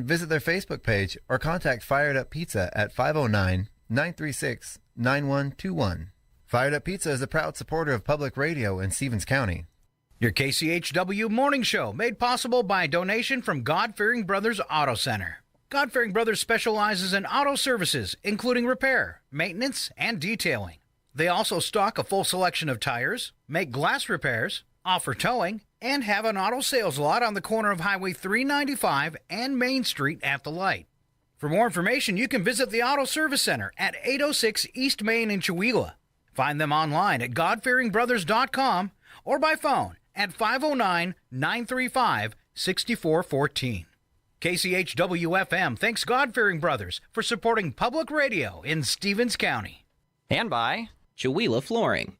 visit their Facebook page or contact Fired Up Pizza at 509-936-9121. Fired Up Pizza is a proud supporter of public radio in Stevens County. Your KCHW morning show made possible by a donation from God-Fearing Brothers Auto Center. God-Fearing Brothers specializes in auto services, including repair, maintenance, and detailing. They also stock a full selection of tires, make glass repairs, offer towing, and have an auto sales lot on the corner of Highway 395 and Main Street at the light. For more information, you can visit the Auto Service Center at 806 East Main in Chewelah. Find them online at godfearingbrothers.com or by phone at 509-935-6414. KCHW-FM thanks God-Fearing Brothers for supporting public radio in Stevens County. And by Chewelah Flooring.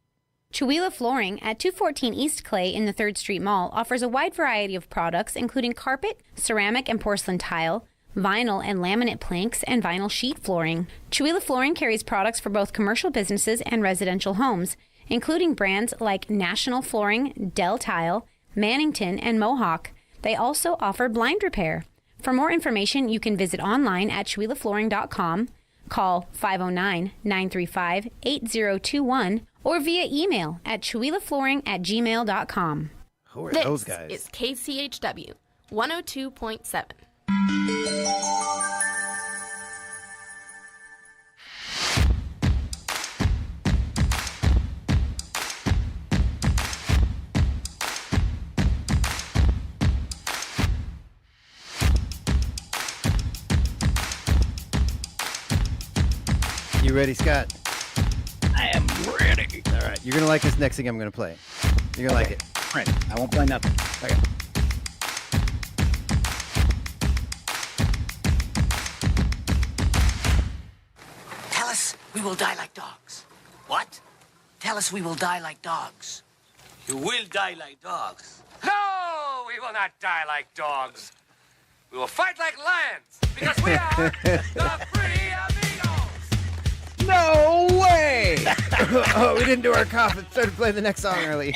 Chewelah Flooring at 214 East Clay in the 3rd Street Mall offers a wide variety of products including carpet, ceramic and porcelain tile, vinyl and laminate planks, and vinyl sheet flooring. Chewelah Flooring carries products for both commercial businesses and residential homes, including brands like National Flooring, Del Tile, Mannington, and Mohawk. They also offer blind repair. For more information, you can visit online at CheWelahFlooring.com, call 509-935-8021, or via email at CheWelahFlooring@gmail.com. Who are those guys? This is KCHW 102.7. You ready, Scott? I am ready. All right. You're going to like this next thing I'm going to play. You're going to like it. Right. I won't play nothing. Okay. Tell us we will die like dogs. What? Tell us we will die like dogs. You will die like dogs. No, we will not die like dogs. We will fight like lions because we are the free Amigos. No way! Oh, we didn't do our cough. It started playing the next song early.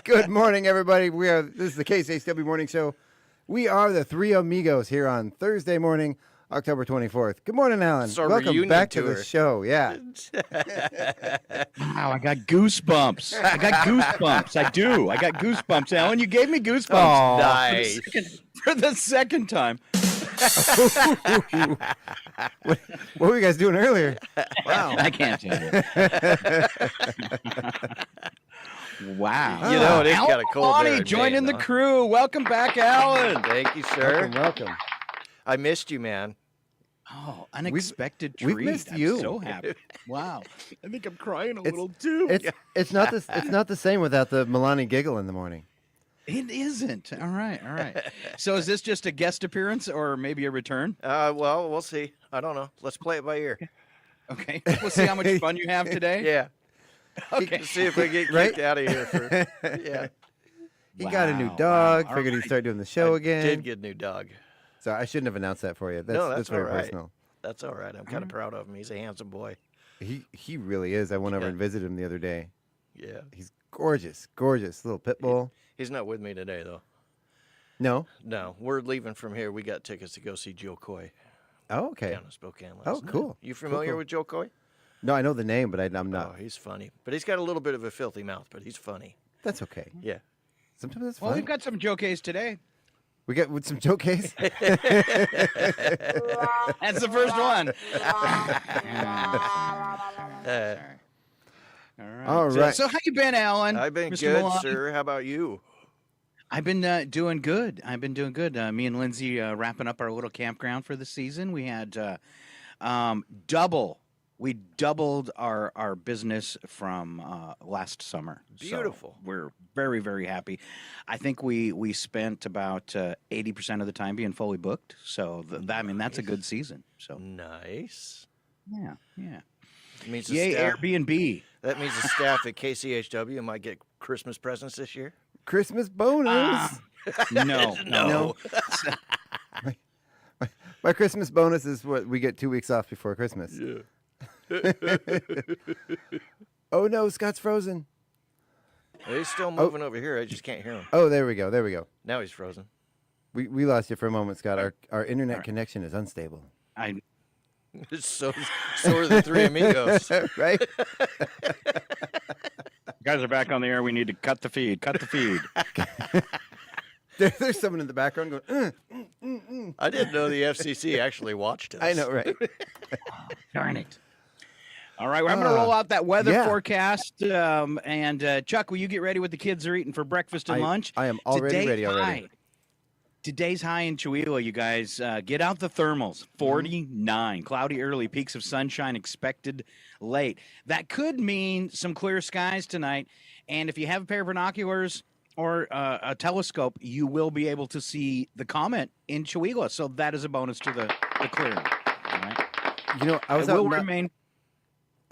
Good morning, everybody. This is the KCHW Morning Show. We are the Three Amigos here on Thursday morning, October 24th. Good morning, Alan. So welcome back to tour. the show. Yeah. Wow, I got goosebumps. I got goosebumps, Alan. You gave me goosebumps. Aw. Nice. For the second time. What were you guys doing earlier? Wow. I can't tell you. Wow. You know, it is Alan kind of cold Maloney there in joining Maine, the huh? crew. Welcome back, Alan. Thank you, sir. Welcome. I missed you, man. Oh, unexpected treat. we've missed I'm you. so happy. Wow. I think I'm crying a little too. It's not the same without the Milani giggle in the morning. It isn't. All right. So is this just a guest appearance or maybe a return? Well, we'll see. I don't know. Let's play it by ear. Okay. We'll see how much fun you have today. Yeah. Okay. See if we get kicked out of here. Yeah. He got a new dog. Wow. Figured he'd start doing the show again. Did get a new dog. So I shouldn't have announced that for you. That's very all right. personal. That's all right. I'm kind of proud of him. He's a handsome boy. He really is. I went over and visited him the other day. Yeah. He's gorgeous little pit bull. He's not with me today, though. No? No, we're leaving from here. We got tickets to go see Joe Coy Oh, okay. down in Spokane last night. Cool. You familiar Cool. with Joe Coy? No, I know the name, but I'm not. Oh, he's funny. But he's got a little bit of a filthy mouth, but he's funny. That's okay. Yeah. Sometimes that's Well, fine. we've got some jokes today. We got with some joke case. That's the first one. All right. So how you been, Alan? I've been Mr. good, Maloney? sir. How about you? I've been doing good. Me and Lindsay wrapping up our little campground for the season. We had We doubled our business from last summer. Beautiful. So we're very, very happy. I think we spent about 80% of the time being fully booked. So that's a good season. So nice. Yeah. It means the Yay, staff, Airbnb. That means the staff at KCHW might get Christmas presents this year. Christmas bonus. No. My Christmas bonus is what we get 2 weeks off before Christmas. Yeah. Oh no, Scott's frozen. He's still moving over here. I just can't hear him. Oh, there we go. Now he's frozen. We lost you for a moment, Scott. Our internet connection is unstable. So are the three amigos. Right? Guys are back on the air. We need to cut the feed. Cut the feed. There's someone in the background going, I didn't know the FCC actually watched us. I know, right? Darn it. All right, I'm going to roll out that weather forecast. And Chuck, will you get ready what the kids are eating for breakfast and lunch? I am already ready already. Today's high in Chihuahua, you guys. Get out the thermals. 49. Cloudy early, peaks of sunshine expected late. That could mean some clear skies tonight. And if you have a pair of binoculars or a telescope, you will be able to see the comet in Chihuahua. So that is a bonus to the clearing. All right. You know, I was It out. will remain.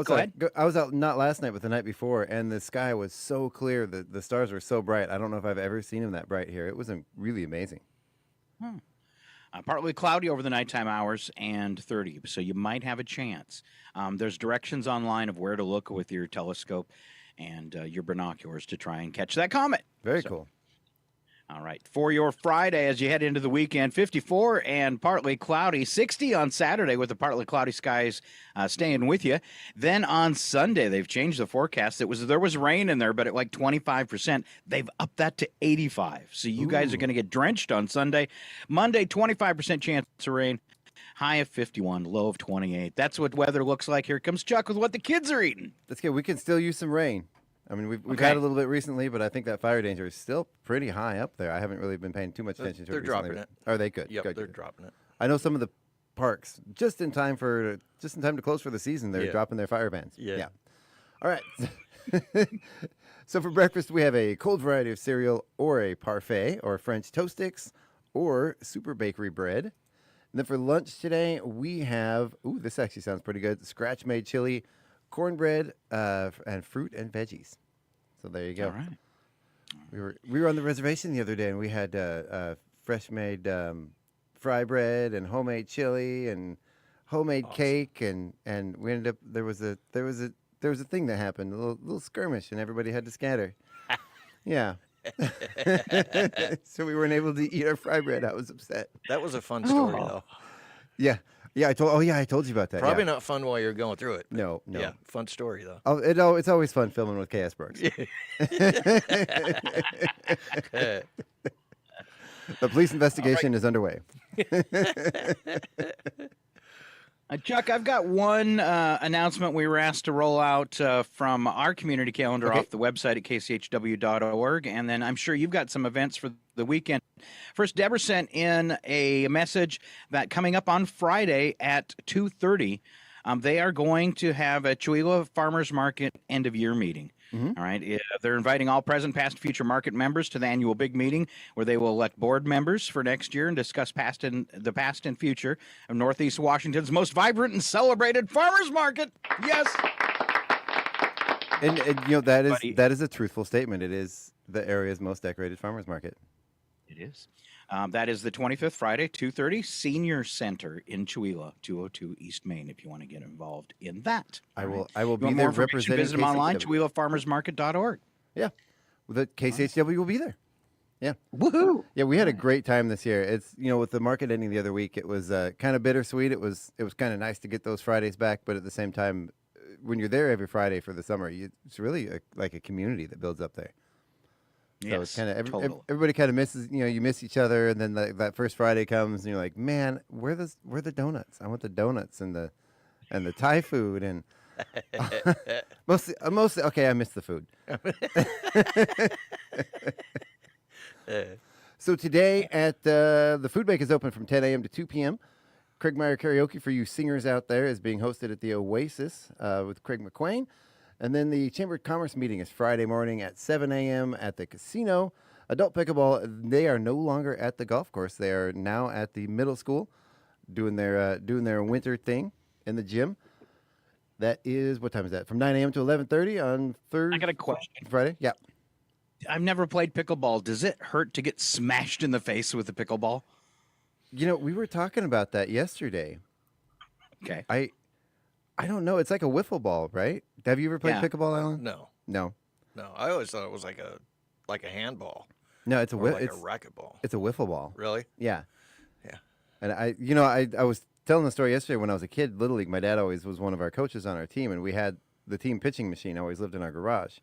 Go ahead. I was out not last night, but the night before, and the sky was so clear. The stars were so bright. I don't know if I've ever seen them that bright here. It was really amazing. Partly cloudy over the nighttime hours and 30, so you might have a chance. There's directions online of where to look with your telescope and your binoculars to try and catch that comet. Very cool. All right. For your Friday, as you head into the weekend, 54 and partly cloudy, 60 on Saturday with the partly cloudy skies staying with you. Then on Sunday, they've changed the forecast. There was rain in there, but at like 25%. They've upped that to 85. So you guys are going to get drenched on Sunday. Monday, 25% chance of rain. High of 51, low of 28. That's what weather looks like. Here comes Chuck with what the kids are eating. That's good. We can still use some rain. I mean, we've had a little bit recently, but I think that fire danger is still pretty high up there. I haven't really been paying too much attention to it. They're dropping it. Are they good? Yep, good, they're good. dropping it. I know some of the parks just in time to close for the season. They're dropping their fire bans. Yeah. All right. So for breakfast, we have a cold variety of cereal, or a parfait, or French toast sticks, or super bakery bread. And then for lunch today, we have this actually sounds pretty good: scratch made chili, cornbread, and fruit and veggies. So there you go. All right. We were on the reservation the other day, and we had fresh made fry bread and homemade chili and homemade cake, and we ended up there was a thing that happened, a little skirmish, and everybody had to scatter. Yeah. So we weren't able to eat our fry bread. I was upset. That was a fun story, though. Yeah. Yeah, I told you about that. Probably not fun while you're going through it. No. Yeah, fun story, though. It's always fun filming with K.S. Brooks. The police investigation is underway. Chuck, I've got one announcement we were asked to roll out from our community calendar off the website at kchw.org, and then I'm sure you've got some events for the weekend. First, Deborah sent in a message that coming up on Friday at 2:30, they are going to have a Chihuahua Farmers Market end-of-year meeting. All right. They're inviting all present, past, future market members to the annual big meeting where they will elect board members for next year and discuss the past and future of Northeast Washington's most vibrant and celebrated farmers market. Yes. And that is a truthful statement. It is the area's most decorated farmers market. It is. That is the 25th Friday, 2:30, Senior Center in Chihuahua, 202 East Main, if you want to get involved in that. I will be more there information, representing visit them online, KCHW. ChihuahuaFarmersMarket.org. Yeah. The KCHW will be there. Yeah. Woohoo! Yeah, we had a great time this year. It's with the market ending the other week, it was kind of bittersweet. It was kind of nice to get those Fridays back, but at the same time, when you're there every Friday for the summer, it's really like a community that builds up there. So it's kind of everybody kind of misses. You miss each other, and then that first Friday comes, and you're like, man, where the donuts? I want the donuts and the Thai food and mostly. Okay, I miss the food. So today at the Food Bank is open from 10 a.m. to 2 p.m. Craig Meyer Karaoke for you singers out there is being hosted at the Oasis with Craig McQuain. And then the Chamber of Commerce meeting is Friday morning at 7 a.m. at the casino. Adult pickleball, they are no longer at the golf course. They are now at the middle school doing their winter thing in the gym. That is, what time is that? From 9 a.m. to 11:30 on Thursday. I got a question. Friday? Yeah. I've never played pickleball. Does it hurt to get smashed in the face with a pickleball? We were talking about that yesterday. Okay. I don't know. It's like a wiffle ball, right? Have you ever played pickleball, Alan? No. No. I always thought it was like a handball. No, it's a Or like it's a racquetball. It's a wiffle ball. Really? Yeah. Yeah. And I was telling the story yesterday when I was a kid, Little League. My dad always was one of our coaches on our team, and we had the team pitching machine always lived in our garage.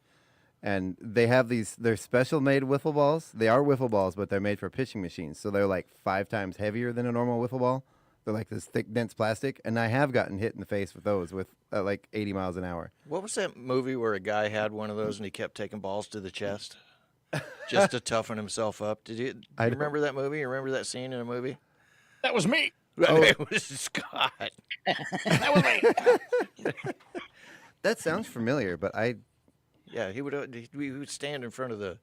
And they have they're special made wiffle balls. They are wiffle balls, but they're made for pitching machines. So they're like 5 times heavier than a normal wiffle ball. They're like this thick, dense plastic. And I have gotten hit in the face with those with like 80 miles an hour. What was that movie where a guy had one of those and he kept taking balls to the chest just to toughen himself up? Do you remember that movie? You remember that scene in a movie? That was me. Oh. It was Scott. That was me. That sounds familiar, but Yeah, he would stand in front of the,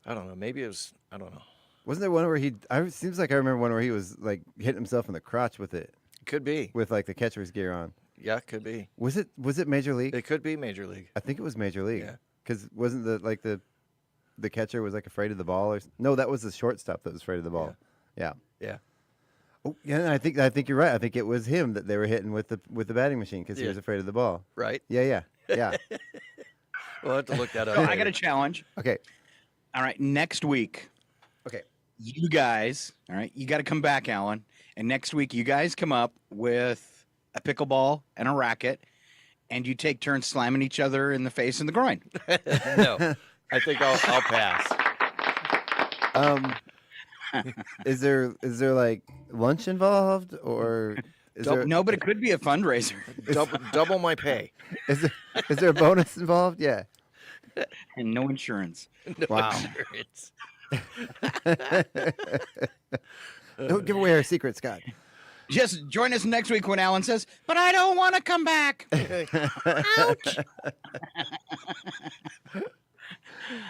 I don't know, maybe it was, I don't know. Wasn't there one where seems like I remember one where he was like hitting himself in the crotch with it. Could be. With like the catcher's gear on. Yeah, could be. Was it Major League? It could be Major League. I think it was Major League. Yeah. Because wasn't the catcher was like afraid of the ball no, that was the shortstop that was afraid of the ball. Yeah. Yeah. Oh, yeah, I think you're right. I think it was him that they were hitting with the batting machine because he was afraid of the ball. Right. Yeah. We'll have to look that up. So I got a challenge. Okay. All right, next week. Okay. You guys, all right, you got to come back, Alan. And next week, you guys come up with a pickleball and a racket, and you take turns slamming each other in the face and the groin. No, I think I'll pass. Is there like lunch involved or No, but it could be a fundraiser. Double my pay. Is there a bonus involved? Yeah. And no insurance. No Wow. insurance. Don't give away our secret, Scott. Just join us next week when Alan says, "But I don't want to come back." Ouch.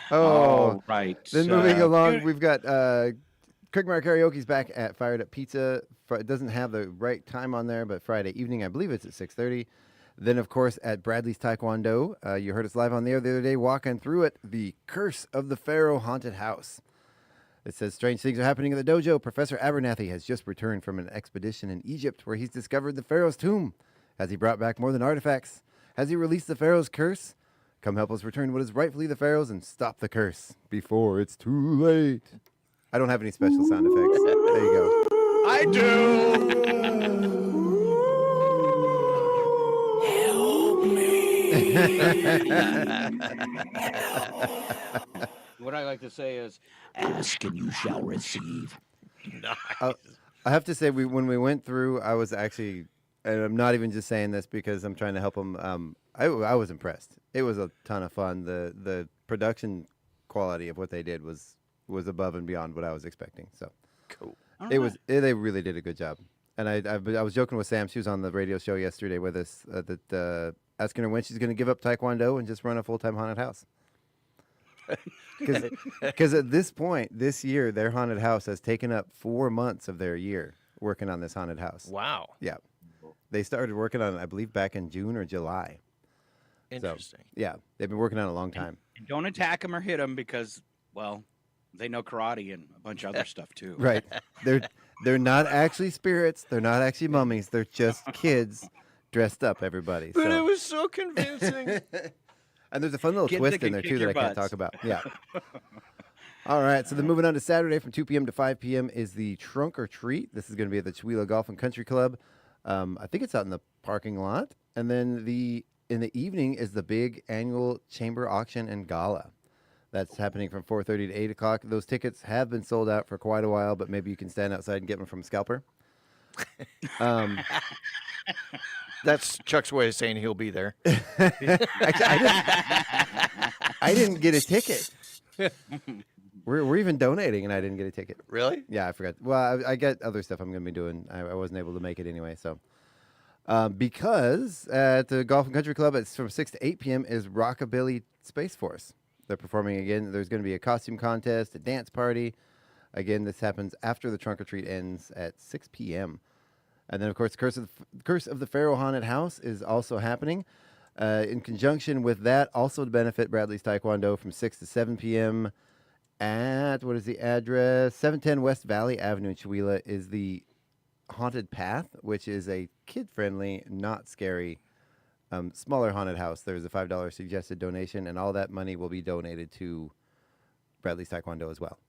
Oh, right. Then moving along, we've got Creekmire Karaoke's back at Fired Up Pizza. It doesn't have the right time on there, but Friday evening, I believe it's at 6:30. Then, of course, at Bradley's Taekwondo, you heard us live on the air the other day walking through it, the Curse of the Pharaoh Haunted House. It says strange things are happening in the dojo. Professor Abernathy has just returned from an expedition in Egypt where he's discovered the Pharaoh's tomb. Has he brought back more than artifacts? Has he released the Pharaoh's curse? Come help us return what is rightfully the Pharaoh's and stop the curse before it's too late. I don't have any special sound effects. There you go. I do. What I like to say is, ask and you shall receive. Nice. I have to say, when we went through, I was actually, and I'm not even just saying this because I'm trying to help them. I was impressed. It was a ton of fun. The production quality of what they did was above and beyond what I was expecting. So cool. They really did a good job. And I was joking with Sam. She was on the radio show yesterday with us asking her when she's going to give up Taekwondo and just run a full-time haunted house. Because at this point, this year, their haunted house has taken up 4 months of their year working on this haunted house. Wow. Yeah. They started working on it, I believe, back in June or July. Interesting. So, yeah, they've been working on it a long time. And don't attack them or hit them because, well, they know karate and a bunch of other stuff too. Right. They're not actually spirits. They're not actually mummies. They're just kids dressed up, everybody. But it was so convincing. And there's a fun little Kids twist that can in there, kick too, that your I can't butts. talk about. Yeah. All right. So then moving on to Saturday from 2 p.m. to 5 p.m. is the Trunk or Treat. This is going to be at the Chihuahua Golf and Country Club. I think it's out in the parking lot. And then in the evening is the big annual chamber auction and gala. That's happening from 4:30 to 8 o'clock. Those tickets have been sold out for quite a while, but maybe you can stand outside and get them from Scalper. That's Chuck's way of saying he'll be there. Actually, I didn't get a ticket. We're even donating, and I didn't get a ticket. Really? Yeah, I forgot. Well, I got other stuff I'm going to be doing. I wasn't able to make it anyway. So, because at the Golf and Country Club, it's from 6 to 8 p.m. is Rockabilly Space Force. They're performing again. There's going to be a costume contest, a dance party. Again, this happens after the Trunk or Treat ends at 6 p.m. And then, of course, Curse of the Pharaoh Haunted House is also happening. In conjunction with that, also to benefit Bradley's Taekwondo from 6 to 7 p.m. at, what is the address? 710 West Valley Avenue in Chihuahua is the Haunted Path, which is a kid-friendly, not scary, smaller haunted house. There's a $5 suggested donation, and all that money will be donated to Bradley's Taekwondo as well.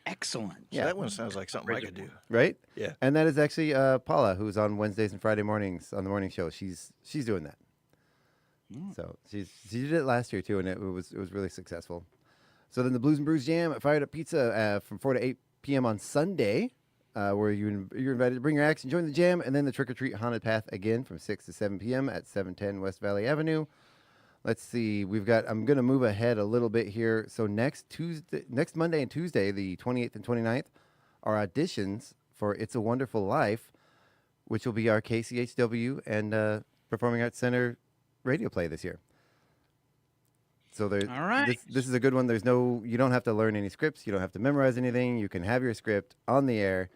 Excellent. Yeah, that one sounds like something I could do. Right? Yeah. And that is actually Paula, who's on Wednesdays and Friday mornings on the morning show. She's doing that. So she did it last year too, and it was really successful. So then the Blues and Brews Jam at Fired Up Pizza from 4 to 8 p.m. on Sunday, where you're invited to bring your axe and join the jam, and then the Trick or Treat Haunted Path again from 6 to 7 p.m. at 710 West Valley Avenue. Let's see, I'm going to move ahead a little bit here. So next Monday and Tuesday, the 28th and 29th, are auditions for It's a Wonderful Life, which will be our KCHW and Performing Arts Center radio play this year. So all right. This is a good one. You don't have to learn any scripts. You don't have to memorize anything. You can have your script on the air.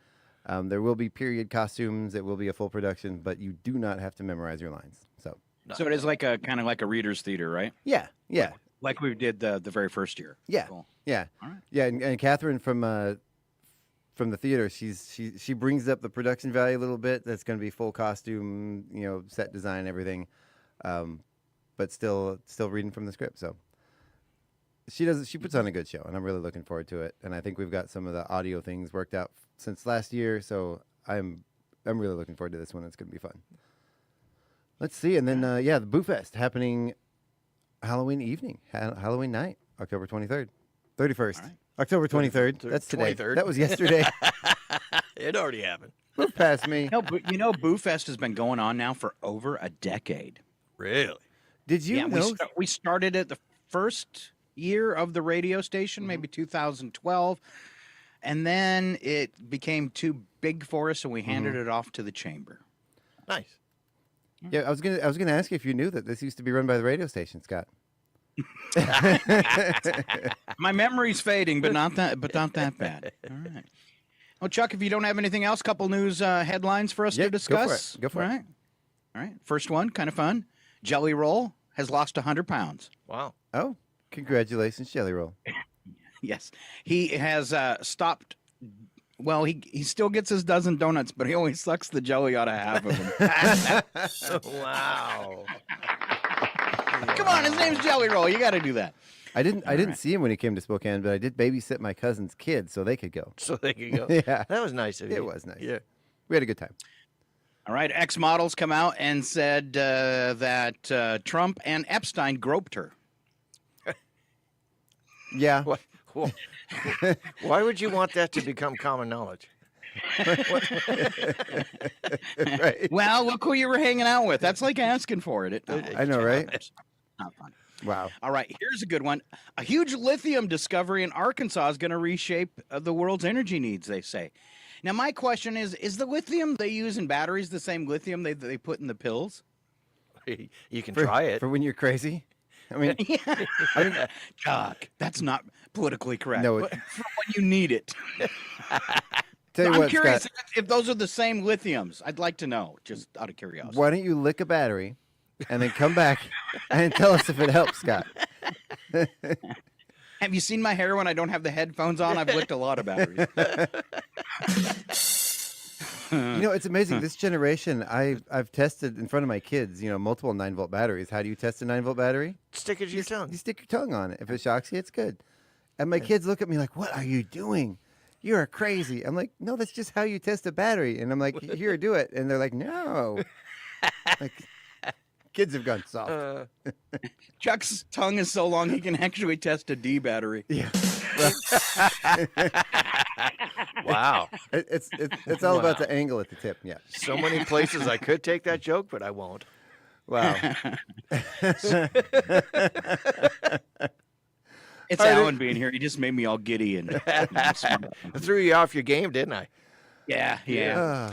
There will be period costumes. It will be a full production, but you do not have to memorize your lines. So it is like a kind of like a reader's theater, right? Yeah. Like we did the very first year. Yeah. Cool. Yeah. All right. Yeah, and Catherine from the theater, she brings up the production value a little bit. That's going to be full costume, set design, everything, but still reading from the script. So she puts on a good show, and I'm really looking forward to it. And I think we've got some of the audio things worked out since last year, so I'm really looking forward to this one. It's going to be fun. Let's see, and then the Boo Fest happening Halloween evening, Halloween night, October 23rd, 31st, right. October 23rd. That's today. 23rd. That was yesterday. It already happened. Move past me. No, but Boo Fest has been going on now for over a decade. Really? Did you know? We started it the first year of the radio station, maybe 2012, and then it became too big for us, and we handed it off to the chamber. Nice. Yeah, I was gonna ask you if you knew that this used to be run by the radio station, Scott. My memory's fading, but not that bad. All right. Well, Chuck, if you don't have anything else, couple news headlines for us to discuss. Go for it. All right. First one, kind of fun. Jelly Roll has lost 100 pounds. Wow. Oh, congratulations, Jelly Roll. Yes. He has stopped. Well, he still gets his dozen donuts, but he only sucks the jelly out of half of them. Wow. Come on, his name's Jelly Roll. You got to do that. I didn't see him when he came to Spokane, but I did babysit my cousin's kids so they could go. Yeah. That was nice of you. It was nice. Yeah. We had a good time. All right. Ex-models come out and said that Trump and Epstein groped her. Yeah. Why would you want that to become common knowledge? Right. Well, look who you were hanging out with. That's like asking for it. I know, right? Not fun. Wow. All right, here's a good one. A huge lithium discovery in Arkansas is going to reshape the world's energy needs, they say. Now, my question is the lithium they use in batteries the same lithium they put in the pills? You can try it. For when you're crazy? I mean, Chuck, that's not politically correct. No, for when you need it. I'm curious Scott, if those are the same lithiums. I'd like to know, just out of curiosity. why don't you lick a battery and then come back and tell us if it helps, Scott? Have you seen my hair when I don't have the headphones on? I've licked a lot of batteries. It's amazing. This generation, I've tested in front of my kids, multiple 9-volt batteries. How do you test a 9-volt battery? Stick it to your tongue. You stick your tongue on it. If it shocks you, it's good. And my kids look at me like, what are you doing? You're crazy. I'm like, no, that's just how you test a battery. And I'm like, here, do it. And they're like, no. Like, kids have gone soft. Chuck's tongue is so long he can actually test a D battery. Yeah. Wow. It's all about the angle at the tip. Yeah. So many places I could take that joke, but I won't. Wow. It's Alan being here. He just made me all giddy and I threw you off your game, didn't I? Yeah.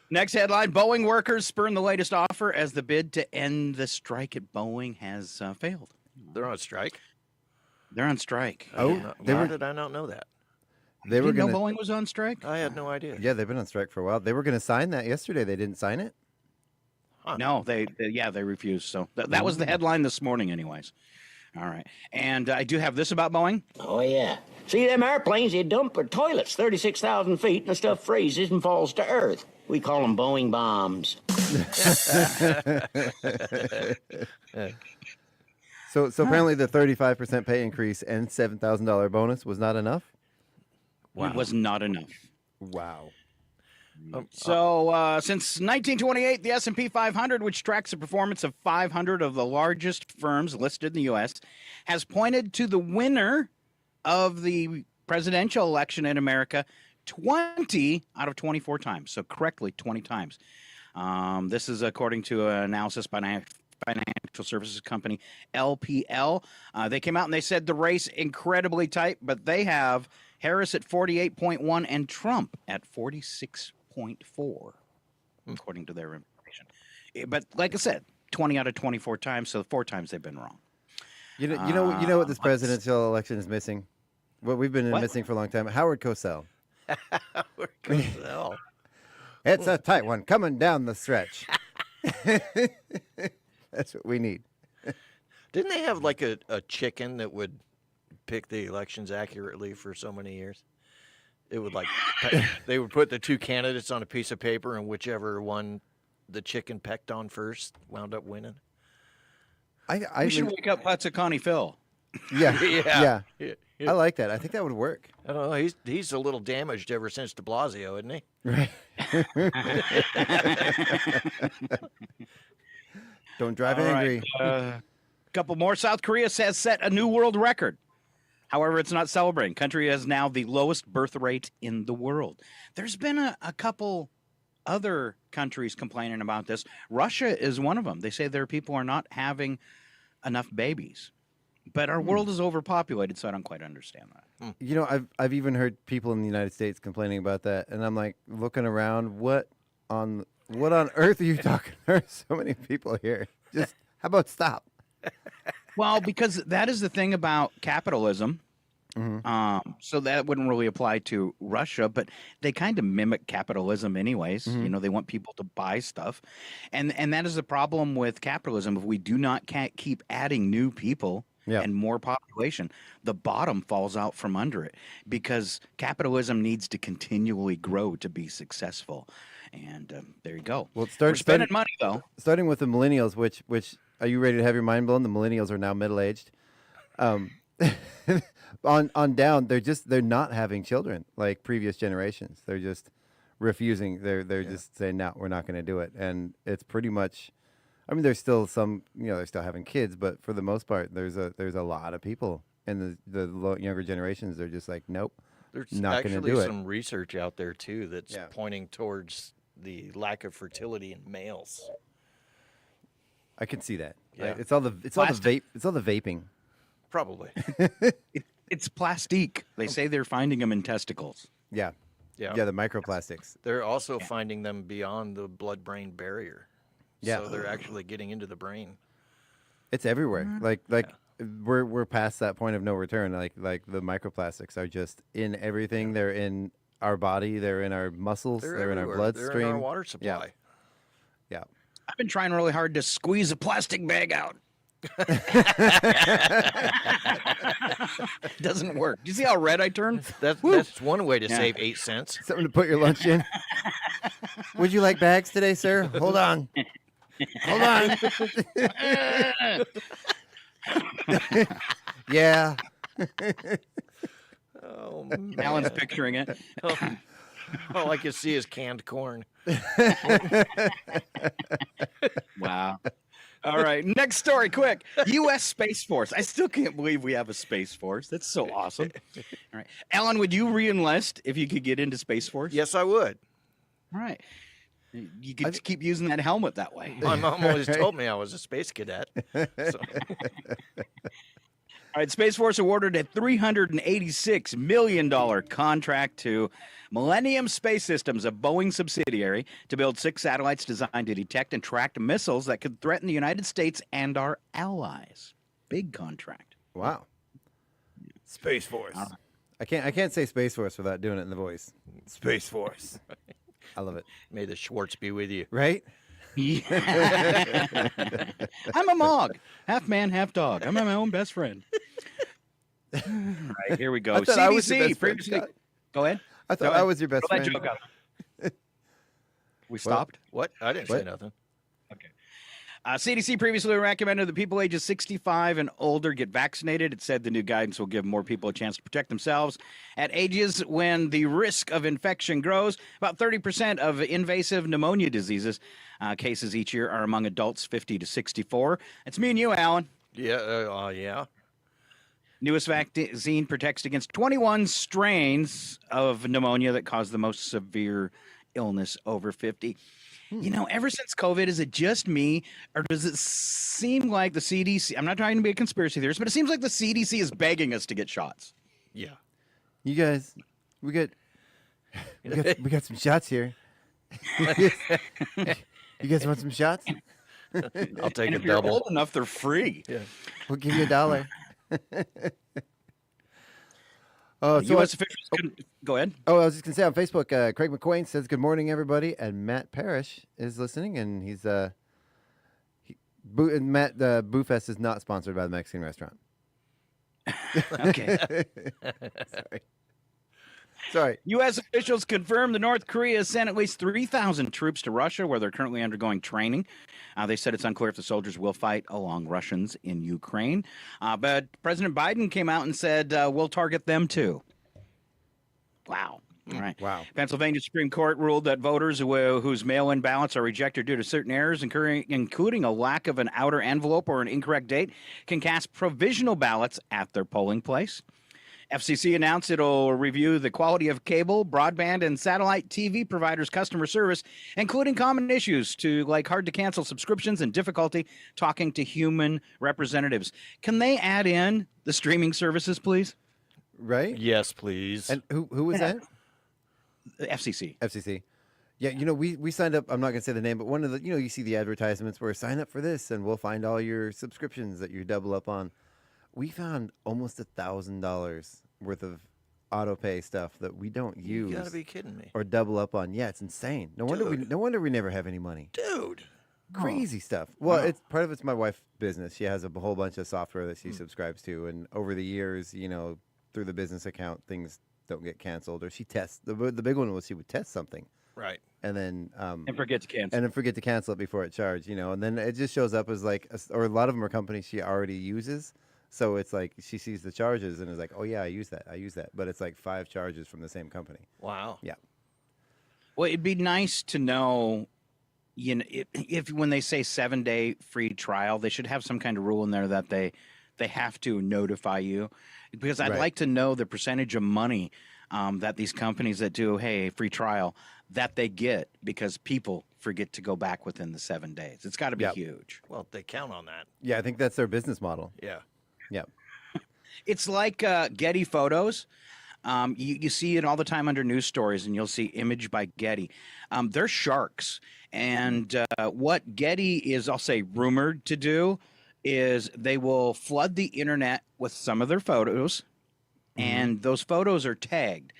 Next headline: Boeing workers spurn the latest offer as the bid to end the strike at Boeing has failed. They're on strike. They're on strike. Oh, How did I not know that? They were know going Boeing was on strike? I had no idea. Yeah, they've been on strike for a while. They were going to sign that yesterday. They didn't sign it. Huh. No, they refused. So that was the headline this morning, anyways. All right, and I do have this about Boeing. Oh yeah, see them airplanes? They dump their toilets 36,000 feet, and the stuff freezes and falls to Earth. We call them Boeing bombs. So apparently the 35% pay increase and $7,000 bonus was not enough? Wow. It was not enough. Wow. So since 1928, the S&P 500, which tracks the performance of 500 of the largest firms listed in the U.S., has pointed to the winner of the presidential election in America 20 out of 24 times. So correctly 20 times. This is according to an analysis by financial services company LPL. They came out and they said the race incredibly tight, but they have Harris at 48.1 and Trump at 46.4, according to their information. But like I said, 20 out of 24 times, so 4 times they've been wrong. You know what this presidential election is missing? What we've been missing for a long time? Howard Cosell. Howard Cosell. It's a tight one coming down the stretch. That's what we need. Didn't they have like a chicken that would pick the elections accurately for so many years? It would they would put the 2 candidates on a piece of paper, and whichever one the chicken pecked on first wound up winning. We should wake up Patsakani Phil. Yeah. I like that. I think that would work. I don't know. He's a little damaged ever since de Blasio, isn't he? Right. Don't drive angry. A couple more. South Korea has set a new world record. However, it's not celebrating. Country has now the lowest birth rate in the world. There's been a couple other countries complaining about this. Russia is one of them. They say their people are not having enough babies. But our world is overpopulated, so I don't quite understand that. You know, I've even heard people in the United States complaining about that, and I'm like looking around. What on earth are you talking? There are so many people here. Just how about stop? Well, because that is the thing about capitalism. So that wouldn't really apply to Russia, but they kind of mimic capitalism anyways. You know, they want people to buy stuff. And that is the problem with capitalism. If we do not keep adding new people and more population, the bottom falls out from under it, because capitalism needs to continually grow to be successful. And there you go. Well, we're spending money, though. Starting with the millennials, which are you ready to have your mind blown? The millennials are now middle-aged. On down, they're not having children like previous generations. They're just refusing. They're just saying, no, we're not going to do it. And it's pretty much, I mean, there's still some, they're still having kids, but for the most part, there's a lot of people in the younger generations. They're just like, nope, there's not going to do it. There's actually some research out there too that's pointing towards the lack of fertility in males. I can see that. Yeah. Right? It's all the vaping. Probably. It's plastique. They say they're finding them in testicles. Yeah, the microplastics. They're also finding them beyond the blood-brain barrier. Yeah. So they're actually getting into the brain. It's everywhere. We're past that point of no return. Like the microplastics are just in everything. They're in our body. They're in our muscles. They're in our bloodstream. They're in our water supply. Yeah. I've been trying really hard to squeeze a plastic bag out. Doesn't work. Do you see how red I turn? That's one way to save 8 cents. Something to put your lunch in. Would you like bags today, sir? Hold on. Hold on. Yeah. Oh, man. Alan's picturing it. All I can see is canned corn. Wow. All right, next story, quick. U.S. Space Force. I still can't believe we have a Space Force. That's so awesome. All right. Alan, would you re-enlist if you could get into Space Force? Yes, I would. All right. You could keep using that helmet that way. My mom always told me I was a space cadet. So. All right, Space Force awarded a $386 million contract to Millennium Space Systems, a Boeing subsidiary, to build 6 satellites designed to detect and track missiles that could threaten the United States and our allies. Big contract. Wow. Space Force. I can't say Space Force without doing it in the voice. Space Force. I love it. May the Schwartz be with you. Right? Yeah. I'm a Mog. Half man, half dog. I'm my own best friend. All right, here we go. I thought I was your best friend, previously. Scott. Go ahead. I thought I was your best friend. Joke out. We stopped? What? I didn't say nothing. Okay. CDC previously recommended that people ages 65 and older get vaccinated. It said the new guidance will give more people a chance to protect themselves at ages when the risk of infection grows. About 30% of invasive pneumonia diseases cases each year are among adults 50 to 64. It's me and you, Alan. Yeah. Newest vaccine protects against 21 strains of pneumonia that cause the most severe illness over 50. You know, ever since COVID, is it just me, or does it seem like the CDC, I'm not trying to be a conspiracy theorist, but it seems like the CDC is begging us to get shots. Yeah. You guys, we got some shots here. You guys want some shots? I'll take and a if you're double. old enough, they're free. Yeah. We'll give you $1. Oh, so U.S. officials go ahead. Oh, I was just gonna say on Facebook, Craig McQuain says good morning, everybody, and Matt Parrish is listening, and he's Matt Boofest is not sponsored by the Mexican restaurant. Okay. Sorry. U.S. officials confirmed that North Korea has sent at least 3,000 troops to Russia, where they're currently undergoing training. They said it's unclear if the soldiers will fight along Russians in Ukraine. But President Biden came out and said, we'll target them too. Wow. All right. Wow. Pennsylvania Supreme Court ruled that voters whose mail-in ballots are rejected due to certain errors, including a lack of an outer envelope or an incorrect date, can cast provisional ballots at their polling place. FCC announced it'll review the quality of cable, broadband, and satellite TV providers' customer service, including common issues like hard-to-cancel subscriptions and difficulty talking to human representatives. Can they add in the streaming services, please? Right? Yes, please. And who was that? The FCC. FCC. Yeah, you know, we signed up. I'm not going to say the name, but one of the, you see the advertisements where sign up for this and we'll find all your subscriptions that you double up on. We found almost $1,000 worth of auto pay stuff that we don't use. You gotta be kidding me. Or double up on. Yeah, it's insane. No wonder we never have any money. Dude. Crazy stuff. Well, it's part of it's my wife's business. She has a whole bunch of software that she subscribes to, and over the years, through the business account, things don't get canceled, or she tests. The big one was she would test something. Right. And then and forget to cancel. And then forget to cancel it before it charged, and then it just shows up as or a lot of them are companies she already uses. So it's like she sees the charges and is like, oh, yeah, I use that. But it's like 5 charges from the same company. Wow. Yeah. Well, it'd be nice to know, if when they say 7-day free trial, they should have some kind of rule in there that they have to notify you. Because I'd like to know the percentage of money that these companies that do, hey, free trial, that they get because people forget to go back within the 7 days. It's got to be huge. Well, they count on that. Yeah, I think that's their business model. Yeah. Yeah. It's like Getty Photos. You see it all the time under news stories, and you'll see image by Getty. They're sharks. And what Getty is, I'll say, rumored to do is they will flood the internet with some of their photos, and those photos are tagged.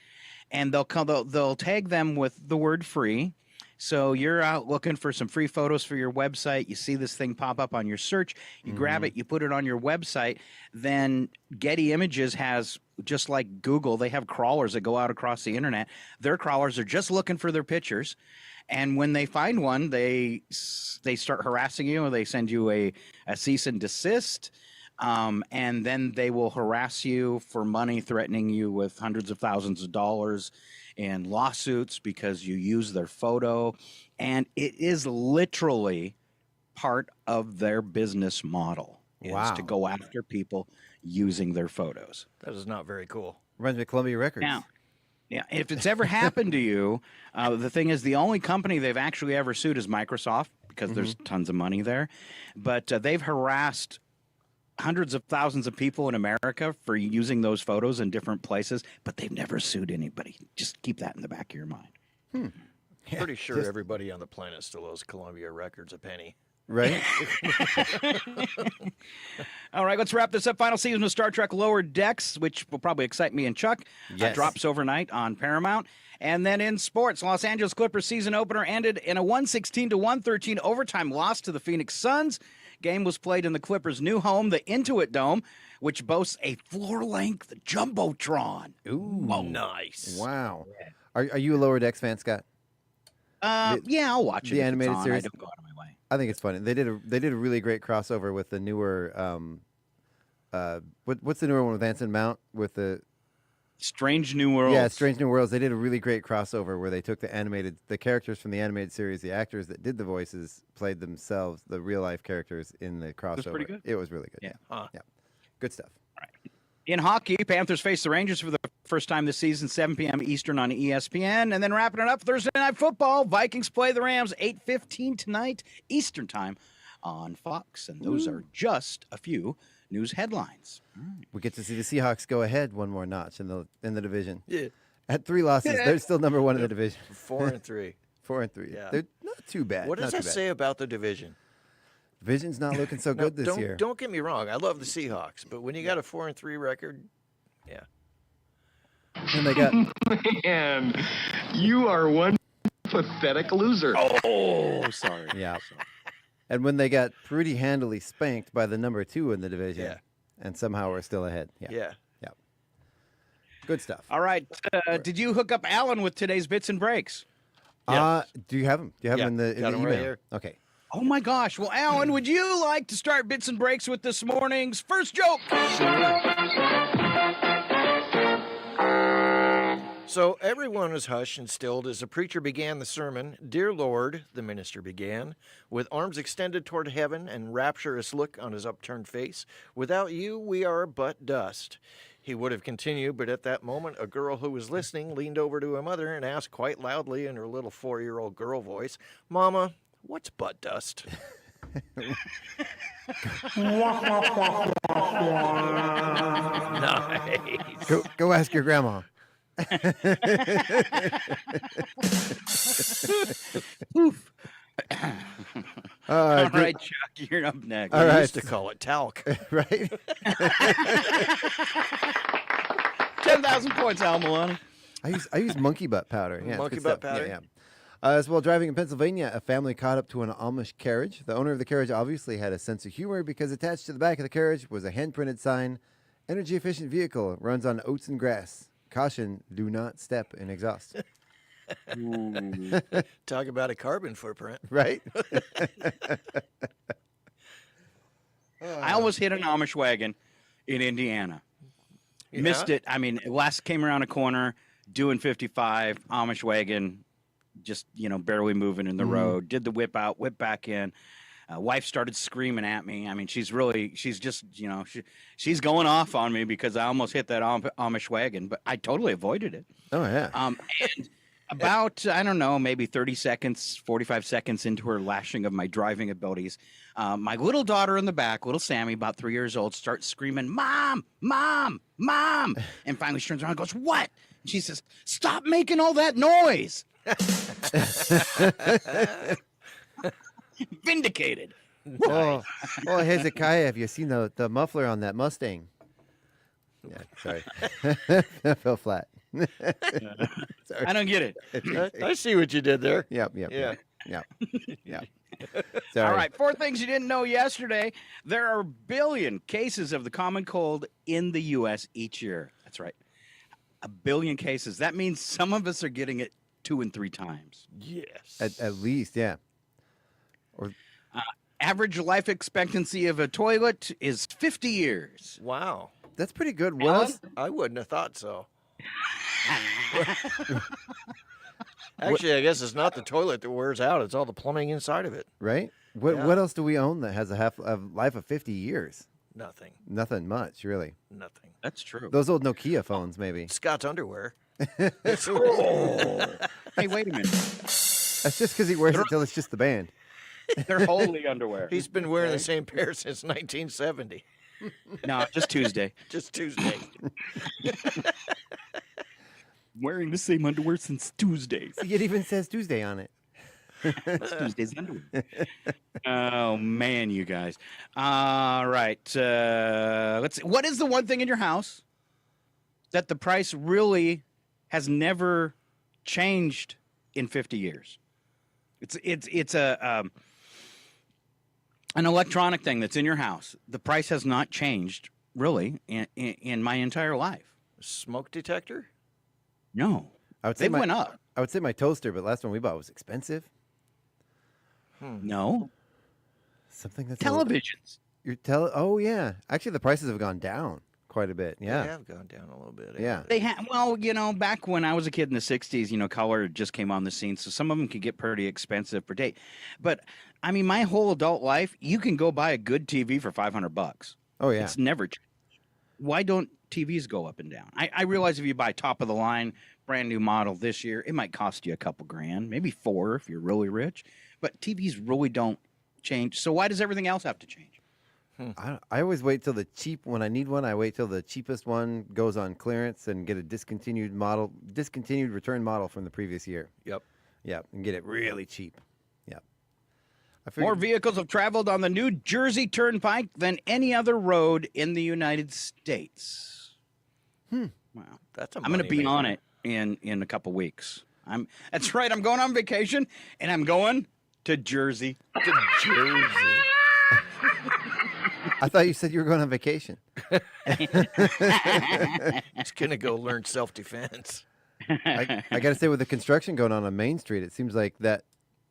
And they'll tag them with the word free. So you're out looking for some free photos for your website. You see this thing pop up on your search. You grab it, you put it on your website. Then Getty Images has, just like Google, they have crawlers that go out across the internet. Their crawlers are just looking for their pictures. And when they find one, they start harassing you, or they send you a cease and desist. And then they will harass you for money, threatening you with hundreds of thousands of dollars in lawsuits because you use their photo. And it is literally part of their business model is to go after people using their photos. That is not very cool. Reminds me of Columbia Records. Now, yeah, if it's ever happened to you, the thing is, the only company they've actually ever sued is Microsoft, because there's tons of money there. But they've harassed hundreds of thousands of people in America for using those photos in different places, but they've never sued anybody. Just keep that in the back of your mind. Pretty sure everybody on the planet still owes Columbia Records a penny. Right? All right, let's wrap this up. Final season of Star Trek Lower Decks, which will probably excite me and Chuck, drops overnight on Paramount. And then in sports, Los Angeles Clippers season opener ended in a 116-113 overtime loss to the Phoenix Suns. Game was played in the Clippers' new home, the Intuit Dome, which boasts a floor-length jumbotron. Ooh, whoa. Nice. Wow. Are you a Lower Decks fan, Scott? Yeah, I'll watch it. The animated series. I don't go out of my way. I think it's funny. They did a really great crossover with the newer what's the newer one with Anson Mount with the Strange New Worlds. Yeah, Strange New Worlds. They did a really great crossover where they took the characters from the animated series, the actors that did the voices played themselves, the real life characters in the crossover. It was pretty good. It was really good. Yeah. Yeah. Good stuff. All right. In hockey, Panthers face the Rangers for the first time this season, 7 p.m. Eastern on ESPN. And then wrapping it up, Thursday Night Football. Vikings play the Rams 8:15 tonight Eastern time on Fox. And those are just a few news headlines. We get to see the Seahawks go ahead one more notch in the division. Yeah. At 3 losses, they're still number 1 in the division. 4-3. 4-3. Yeah. They're not too bad. What does that say about the division? Division's not looking so good this year. Don't get me wrong. I love the Seahawks, but when you got a 4-3 record, yeah. And they got Man, you are one pathetic loser. Oh, sorry. Yeah. And when they got pretty handily spanked by the number 2 in the division, Yeah. and somehow we're still ahead. Yeah. Yeah. Yeah. Good stuff. All right. Did you hook up Alan with today's bits and breaks? Do you have them? Do you have them in the got 'em email? right here. Okay. Oh, my gosh. Well, Alan, would you like to start bits and breaks with this morning's first joke? So everyone was hushed and stilled as the preacher began the sermon. Dear Lord, the minister began, with arms extended toward heaven and rapturous look on his upturned face. Without you, we are but dust. He would have continued, but at that moment, a girl who was listening leaned over to her mother and asked quite loudly in her little 4-year-old girl voice, Mama, what's butt dust? Nice. Go ask your grandma. Oof. All good- right, Chuck, you're up next. All We right. used to call it talc. Right? 10,000 points, Al Maloney. I use monkey butt powder. Yeah, it's Monkey good butt stuff. powder? Yeah, yeah. As while driving in Pennsylvania, a family caught up to an Amish carriage. The owner of the carriage obviously had a sense of humor because attached to the back of the carriage was a hand-printed sign, energy efficient vehicle, runs on oats and grass. Caution, do not step in exhaust. Talk about a carbon footprint. Right? I almost hit an Amish wagon in Indiana. Yeah? Missed it. I mean, last came around a corner, doing 55, Amish wagon, just, barely moving in the road. Did the whip out, whip back in. Wife started screaming at me. I mean, she's just, she's going off on me because I almost hit that Amish wagon, but I totally avoided it. Oh, yeah. And about, I don't know, maybe 30 seconds, 45 seconds into her lashing of my driving abilities, my little daughter in the back, little Sammy, about 3 years old, starts screaming, Mom, Mom, Mom. And finally she turns around and goes, what? And she says, stop making all that noise. Vindicated. Oh, Hezekiah, have you seen the muffler on that Mustang? Yeah, sorry. That fell flat. Sorry. I don't get it. I see what you did there. Yep. Yeah. Sorry. All right, 4 things you didn't know yesterday. There are 1 billion cases of the common cold in the U.S. each year. That's right. 1 billion cases. That means some of us are getting it 2 and 3 times. Yes. At least, yeah. Or Average life expectancy of a toilet is 50 years. Wow. that's pretty good. What else? I wouldn't have thought so. Actually, I guess it's not the toilet that wears out. It's all the plumbing inside of it. Right? What else do we own that has a life of 50 years? Nothing. Nothing much, really. Nothing. That's true. Those old Nokia phones, maybe. Scott's underwear. Hey, wait a minute. That's just because he wears it till it's just the band. They're holy underwear. He's been wearing the same pair since 1970. No, just Tuesday. Just Tuesday. Wearing the same underwear since Tuesday. See, it even says Tuesday on it. It's Tuesday's underwear. Oh, man, you guys. All right. Let's see. What is the one thing in your house that the price really has never changed in 50 years? It's an electronic thing that's in your house. The price has not changed, really, in my entire life. Smoke detector? No. They went up. I would say my toaster, but last one we bought was expensive. No. Something that's televisions. Oh yeah, actually the prices have gone down quite a bit. Yeah, They have gone down a little bit. Yeah. They have. Well, back when I was a kid in the '60s, color just came on the scene, so some of them could get pretty expensive per day. But I mean, my whole adult life, you can go buy a good TV for $500. Oh yeah, it's never changed. Why don't TVs go up and down? I realize if you buy top of the line, brand new model this year, it might cost you a couple grand, maybe $4 if you're really rich. But TVs really don't change. So why does everything else have to change? I always wait till when I need one. I wait till the cheapest one goes on clearance and get a discontinued return model from the previous year. Yep. Yep, and get it really cheap. Yep. More vehicles have traveled on the New Jersey Turnpike than any other road in the United States. Wow. That's I'm going to be on it in a couple weeks. That's right. I'm going on vacation, and I'm going to Jersey. To Jersey. I thought you said you were going on vacation. Just going to go learn self-defense. I got to say, with the construction going on Main Street, it seems like that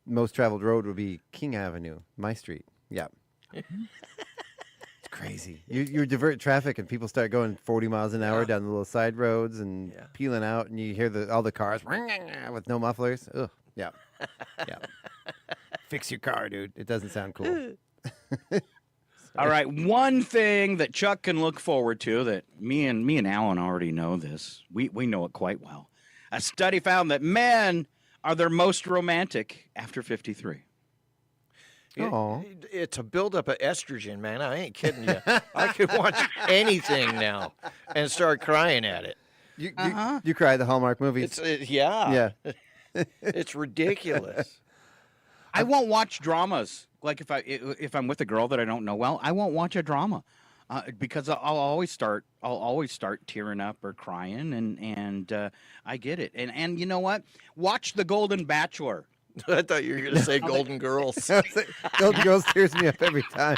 most traveled road would be King Avenue, my street. Yeah. It's crazy. You divert traffic and people start going 40 miles an hour down the little side roads and peeling out, and you hear all the cars with no mufflers. Ugh. Yeah. Yeah. Fix your car, dude. It doesn't sound cool. All right, one thing that Chuck can look forward to that me and Alan already know this. We know it quite well. A study found that men are their most romantic after 53. It's a buildup of estrogen, man. I ain't kidding you. I could watch anything now and start crying at it. You cry at the Hallmark movies. Yeah. It's ridiculous. I won't watch dramas. Like if I'm with a girl that I don't know well, I won't watch a drama because I'll always start tearing up or crying, and I get it. And you know what? Watch The Golden Bachelor. I thought you were going to say Golden Girls. Golden Girls tears me up every time.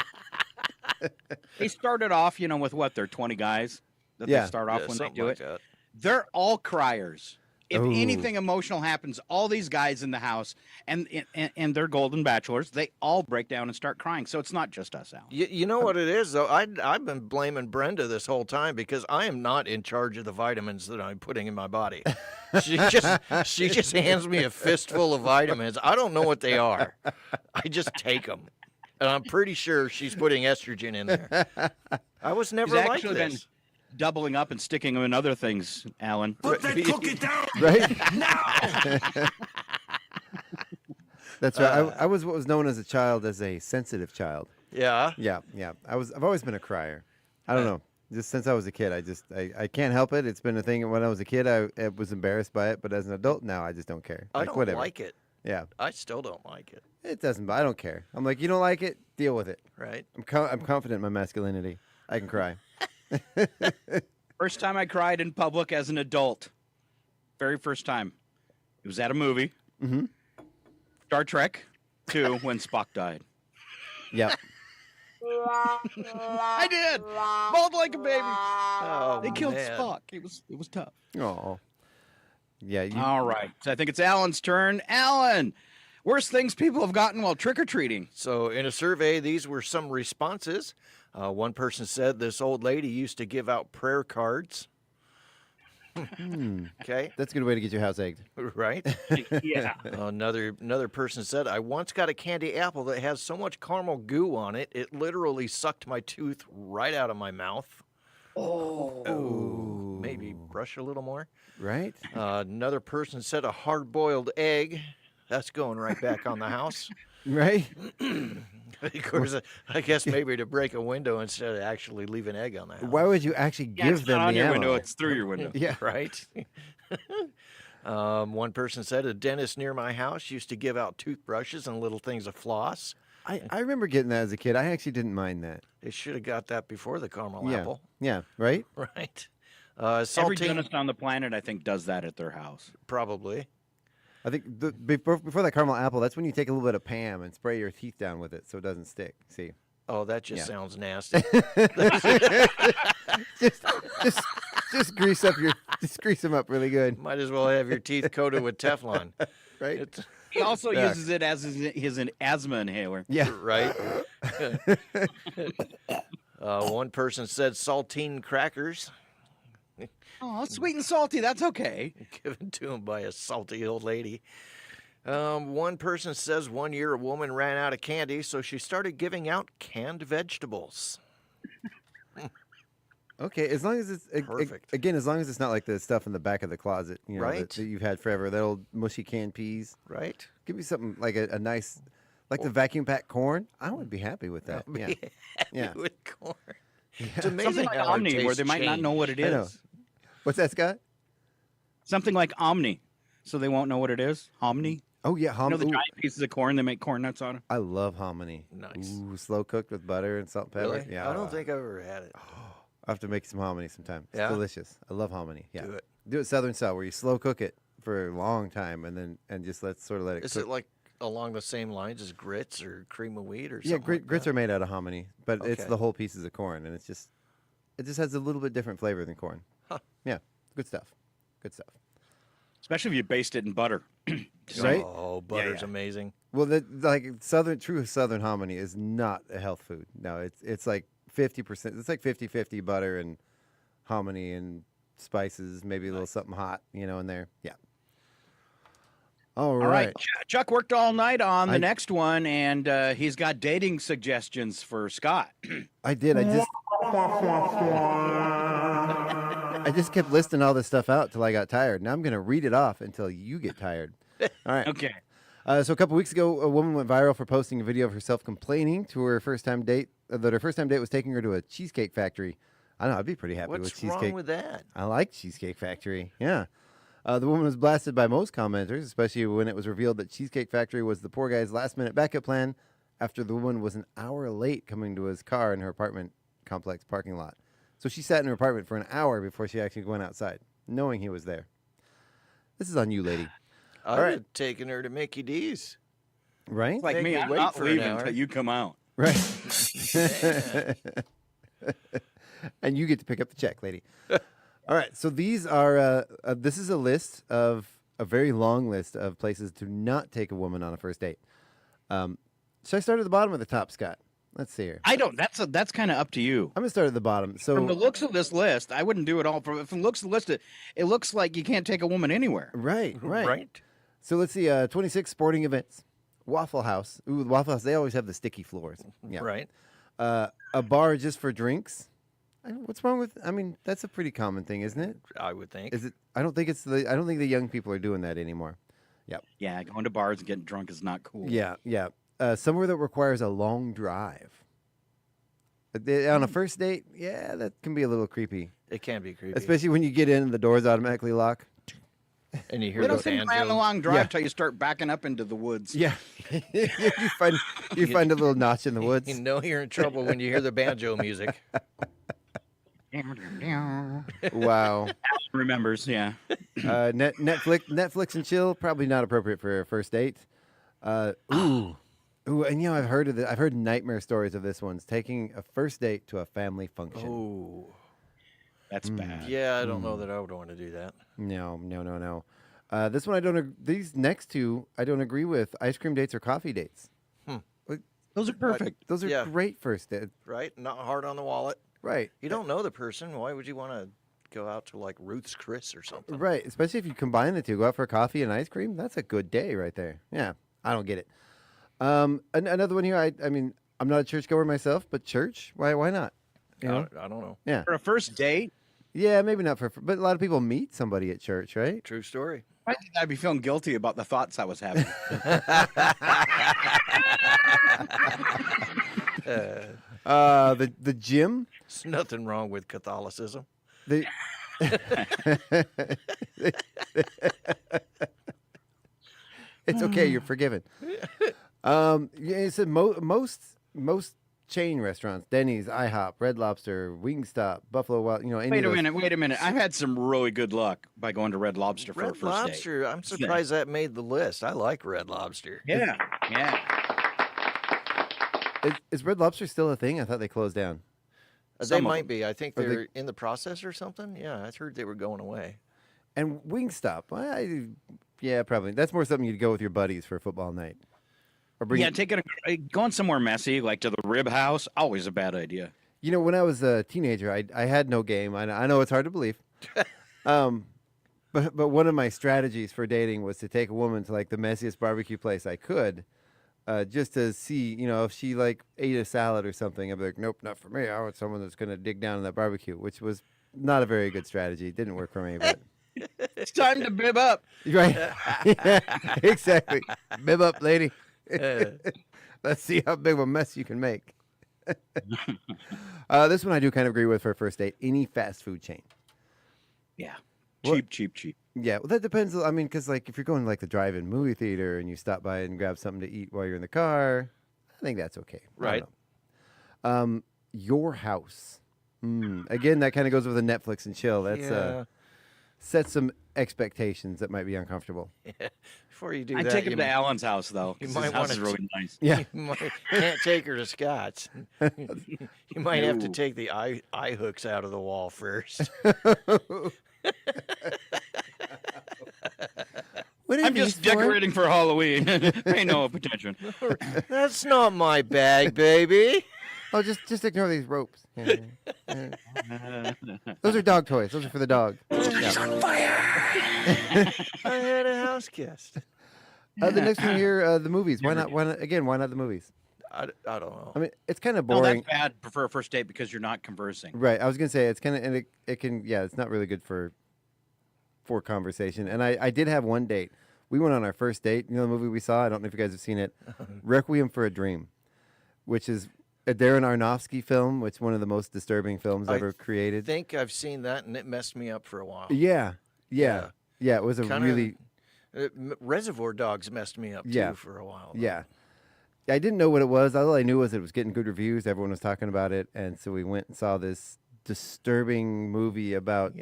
They started off, with what? They're 20 guys that they start off when they do it. That. They're all criers. If anything emotional happens, all these guys in the house and they're golden bachelors, they all break down and start crying. So it's not just us, Al. You know what it is, though? I've been blaming Brenda this whole time because I am not in charge of the vitamins that I'm putting in my body. She just hands me a fistful of vitamins. I don't know what they are. I just take them. And I'm pretty sure she's putting estrogen in there. I was never like this. Doubling up and sticking them in other things, Alan. Put that cookie down right now. That's right. I was what was known as a child as a sensitive child. Yeah. Yeah. I've always been a crier. I don't know. Just since I was a kid, I can't help it. It's been a thing. When I was a kid, I was embarrassed by it, but as an adult now, I just don't care. I don't like it. Yeah. I still don't like it. It doesn't. I don't care. I'm like, you don't like it? Deal with it. Right. I'm confident in my masculinity. I can cry. First time I cried in public as an adult. Very first time. It was at a movie. Mm-hmm. Star Trek 2 when Spock died. Yep. I did. Bawled like a baby. Oh, they killed man. Spock. It was tough. Oh. Yeah. All right. So I think it's Alan's turn. Alan, worst things people have gotten while trick-or-treating. So in a survey, these were some responses. One person said this old lady used to give out prayer cards. Okay. That's a good way to get your house egged. Right? Yeah. Another person said, I once got a candy apple that has so much caramel goo on it, it literally sucked my tooth right out of my mouth. Oh. Maybe brush a little more. Right? Another person said a hard-boiled egg. That's going right back on the house. Right? Of course, I guess maybe to break a window instead of actually leave an egg on the house. Why would you actually give it's them not on the your ammo? window, it's through your window. Yeah. Right? One person said a dentist near my house used to give out toothbrushes and little things of floss. I remember getting that as a kid. I actually didn't mind that. They should have got that before the caramel Yeah. apple. Yeah, right? Right. Every Saltine, dentist on the planet, I think, does that at their house. probably. I think before that caramel apple, that's when you take a little bit of Pam and spray your teeth down with it so it doesn't stick. See? Oh, that just sounds nasty. just grease them up really good. Might as well have your teeth coated with Teflon. Right? He also uses it as his asthma inhaler. Yeah. Right. One person said saltine crackers. Oh, sweet and salty. That's okay. Given to him by a salty old lady. One person says 1 year a woman ran out of candy, so she started giving out canned vegetables. Okay, as long as it's Perfect. Again, as long as it's not like the stuff in the back of the closet, you know, Right. that you've had forever. That old mushy canned peas. Right. Give me something like a nice, like the vacuum packed corn. I would be happy with that. Be Yeah, happy yeah. with corn. It's amazing Something like how our Omni, where tastes they might not know what it I know. is. What's that, Scott? Something like Omni, so they won't know what it is. Hominy. Oh yeah, You know hominy. the giant pieces of corn they make corn nuts out of? I love hominy. Nice. Ooh, slow cooked with butter and salt and pepper. Really? Yeah, I don't think I've ever had it. I have to make some hominy sometime. It's Yeah? delicious. I love hominy. Yeah, Do it. Southern style, where you slow cook it for a long time and just let it. Is cook. it like along the same lines as grits or cream of wheat or Yeah, something? like grits that? are made out of hominy, but it's Okay. the whole pieces of corn, and it just has a little bit different flavor than corn. Huh. Yeah, good stuff. Good stuff. Especially if you baste it in butter. Right? Oh, butter's amazing. Well, true Southern hominy is not a health food. No, it's like 50%. It's like 50-50 butter and hominy and spices, maybe a little something hot, in there. Yeah. All right. Chuck worked all night on the next one, and he's got dating suggestions for Scott. I did. I just kept listing all this stuff out till I got tired. Now I'm going to read it off until you get tired. All right. Okay. So a couple weeks ago, a woman went viral for posting a video of herself complaining to her first-time date that her first-time date was taking her to a cheesecake factory. I know, I'd be pretty happy with What's cheesecake. wrong with that? I like Cheesecake Factory. Yeah. The woman was blasted by most commenters, especially when it was revealed that Cheesecake Factory was the poor guy's last-minute backup plan after the woman was an hour late coming to his car in her apartment complex parking lot. So she sat in her apartment for an hour before she actually went outside, knowing he was there. This is on you, lady. I would have taken her to Mickey D's. Right? It's like Make me, me I'm wait not for an leaving hour. until you come out. Right. And you get to pick up the check, lady. All right. So these are, this is a list of, a very long list of places to not take a woman on a first date. Should I start at the bottom or the top, Scott? Let's see here. I don't. That's kind of up to you. I'm going to start at the bottom. So From the looks of this list, I wouldn't do it all. From the looks of the list, it looks like you can't take a woman anywhere. Right. Right. So let's see. 26 sporting events. Waffle House. Ooh, the Waffle House, they always have the sticky floors. Yeah. Right. A bar just for drinks. What's wrong with? I mean, that's a pretty common thing, isn't it? I would think. Is it? I don't think the young people are doing that anymore. Yep. Yeah, going to bars and getting drunk is not cool. Yeah. Somewhere that requires a long drive. On a first date, yeah, that can be a little creepy. It can be creepy. Especially when you get in and the doors automatically lock. And you hear We the don't think plan the banjo. long drive Yeah. till you start backing up into the woods. Yeah. you find a little notch in the woods. You know you're in trouble when you hear the banjo music. Wow. Remembers, yeah. Netflix and chill, probably not appropriate for a first date. Ooh, and I've heard nightmare stories of this one's taking a first date to a family function. Oh. That's bad. Yeah, I don't know that I would want to do that. No. This one these next two I don't agree with. Ice cream dates or coffee dates. Those are perfect. Those are great first dates. Right? Not hard on the wallet. Right. You don't know the person. Why would you want to go out to like Ruth's Chris or something? Right. Especially if you combine the two, go out for coffee and ice cream. That's a good day right there. Yeah. I don't get it. Another one here. I mean, I'm not a churchgoer myself, but church. Why not? You know? I don't know. Yeah. For a first date, Yeah, maybe not but a lot of people meet somebody at church, right? True story. I think I'd be feeling guilty about the thoughts I was having. The gym. There's nothing wrong with Catholicism. The It's okay, you're forgiven. Yeah, it said most chain restaurants, Denny's, IHOP, Red Lobster, Wingstop, Buffalo Wild, any Wait of a those. minute. I've had some really good luck by going to Red Lobster for a Red first Lobster. I'm surprised that made the list. I like Red Lobster. date. Yeah. Is Red Lobster still a thing? I thought they closed down. They Some of might them. be. I think Are they- they're in the process or something. Yeah, I heard they were going away. And Wingstop, Yeah, probably. That's more something you'd go with your buddies for a football night. Or bring Going somewhere messy, like to the rib house, always a bad idea. You know, when I was a teenager, I had no game. I know it's hard to believe. But one of my strategies for dating was to take a woman to like the messiest barbecue place I could, just to see, if she like ate a salad or something. I'd be like, nope, not for me. I want someone that's going to dig down in that barbecue, which was not a very good strategy. It didn't work for me, but it's time to bib up. Right. Yeah, exactly. Bib up, lady. Let's see how big of a mess you can make. This one I do kind of agree with for a first date. Any fast food chain. Yeah. Cheap. Yeah, well, that depends. I mean, because like if you're going to like the drive-in movie theater and you stop by and grab something to eat while you're in the car, I think that's okay. Right. Your house. Again, that kind of goes with the Netflix and chill. That's set some expectations that might be uncomfortable. Yeah. Before you do I'd that, take him to Alan's house, though. You His might house want is really nice. Yeah. Can't take her to Scott's. You might have to take the eye hooks out of the wall first. I'm just decorating for Halloween. Pay no attention. That's not my bag, baby. Oh, just ignore these ropes. Those are dog toys. Those are for the dog. He's on fire. I had a house guest. The next one here, the movies. Why not? Why not the movies? I don't know. I mean, it's kind of No, boring. that's bad for a first date because you're not conversing. Right. I was gonna say it's kind of, and it can, it's not really good for conversation. And I did have one date. We went on our first date. You know the movie we saw? I don't know if you guys have seen it. Requiem for a Dream, which is a Darren Aronofsky film, which is one of the most disturbing films ever created. I think I've seen that, and it messed me up for a while. Yeah. It was a really Reservoir Dogs messed me up too for a while. Though. Yeah. I didn't know what it was. All I knew was it was getting good reviews. Everyone was talking about it, and so we went and saw this disturbing movie about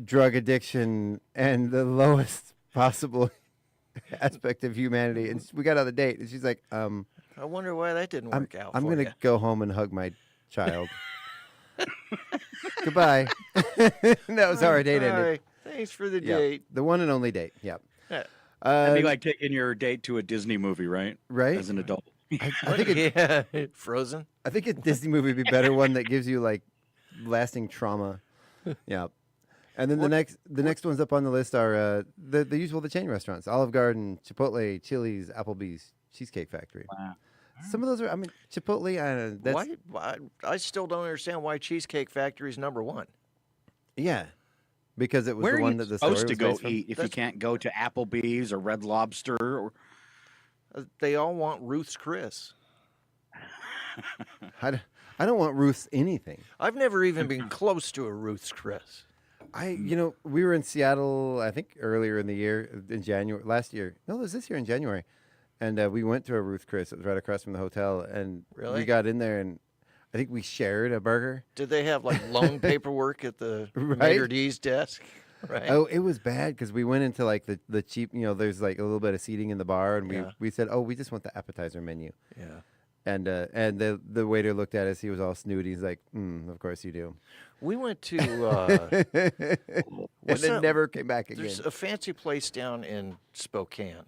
drug addiction and the lowest possible aspect of humanity. And we got on the date, and she's like, I wonder why that didn't work out. I'm going to go home and hug my child. Goodbye. That was how our date ended. Right. Thanks for the date. The one and only date. Yep. That'd be like taking your date to a Disney movie, right? Right. As an adult. I think Frozen. I think a Disney movie would be better, one that gives you like lasting trauma. Yeah. And then the next ones up on the list are the usual, the chain restaurants: Olive Garden, Chipotle, Chili's, Applebee's, Cheesecake Factory. Wow. Some of those are, I mean, Chipotle. Why? I still don't understand why Cheesecake Factory is number one. Yeah, because it was Where the are one you that the story supposed to was go based from. eat if you can't go to Applebee's or Red Lobster? Or... They all want Ruth's Chris. I don't want Ruth's anything. I've never even been close to a Ruth's Chris. We were in Seattle, I think earlier in the year, in January, last year. No, it was this year in January. And we went to a Ruth's Chris. It was right across from the hotel. And Really? we got in there, and I think we shared a burger. Did they have like loan paperwork at the Mater D's desk? Right. Oh, it was bad because we went into like the cheap, there's like a little bit of seating in the bar. And we said, we just want the appetizer menu. Yeah. And the waiter looked at us. He was all snooty. He's like, of course you do. We went to and then never came back again. There's a fancy place down in Spokane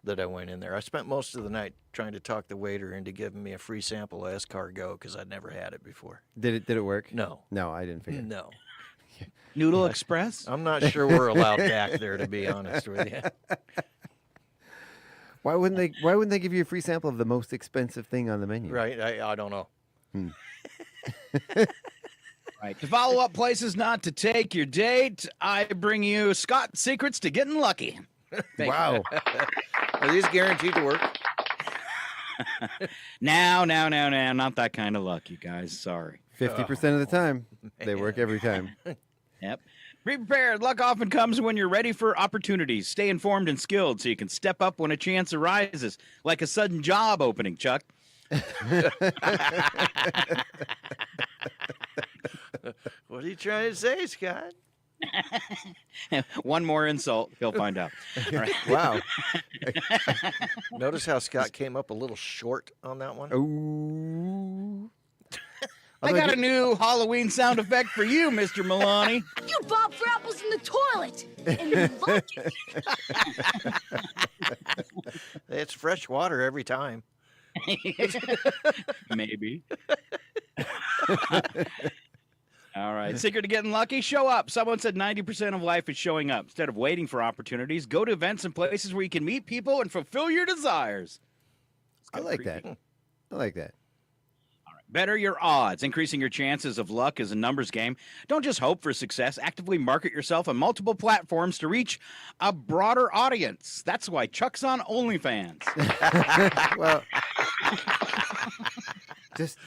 that I went in there. I spent most of the night trying to talk the waiter into giving me a free sample of escargot because I'd never had it before. Did it work? No. No, I didn't figure. No. Noodle Express? I'm not sure we're allowed back there, to be honest with you. Why wouldn't they give you a free sample of the most expensive thing on the menu? Right. I don't know. Right. To follow up places not to take your date, I bring you Scott Secrets to Getting Lucky. Wow. Are these guaranteed to work? Now, not that kind of luck, you guys. Sorry. 50% of the time, they work every time. Yep. Be prepared. Luck often comes when you're ready for opportunities. Stay informed and skilled so you can step up when a chance arises, like a sudden job opening, Chuck. What are you trying to say, Scott? One more insult, he'll find out. All right. Wow. Notice how Scott came up a little short on that one? Ooh. I got a new Halloween sound effect for you, Mr. Milani. You bob for apples in the toilet. And you like it. It's fresh water every time. Maybe. All right. Secret to getting lucky? Show up. Someone said 90% of life is showing up. Instead of waiting for opportunities, go to events and places where you can meet people and fulfill your desires. I like that. I like that. Better your odds. Increasing your chances of luck is a numbers game. Don't just hope for success. Actively market yourself on multiple platforms to reach a broader audience. That's why Chuck's on OnlyFans. Well, just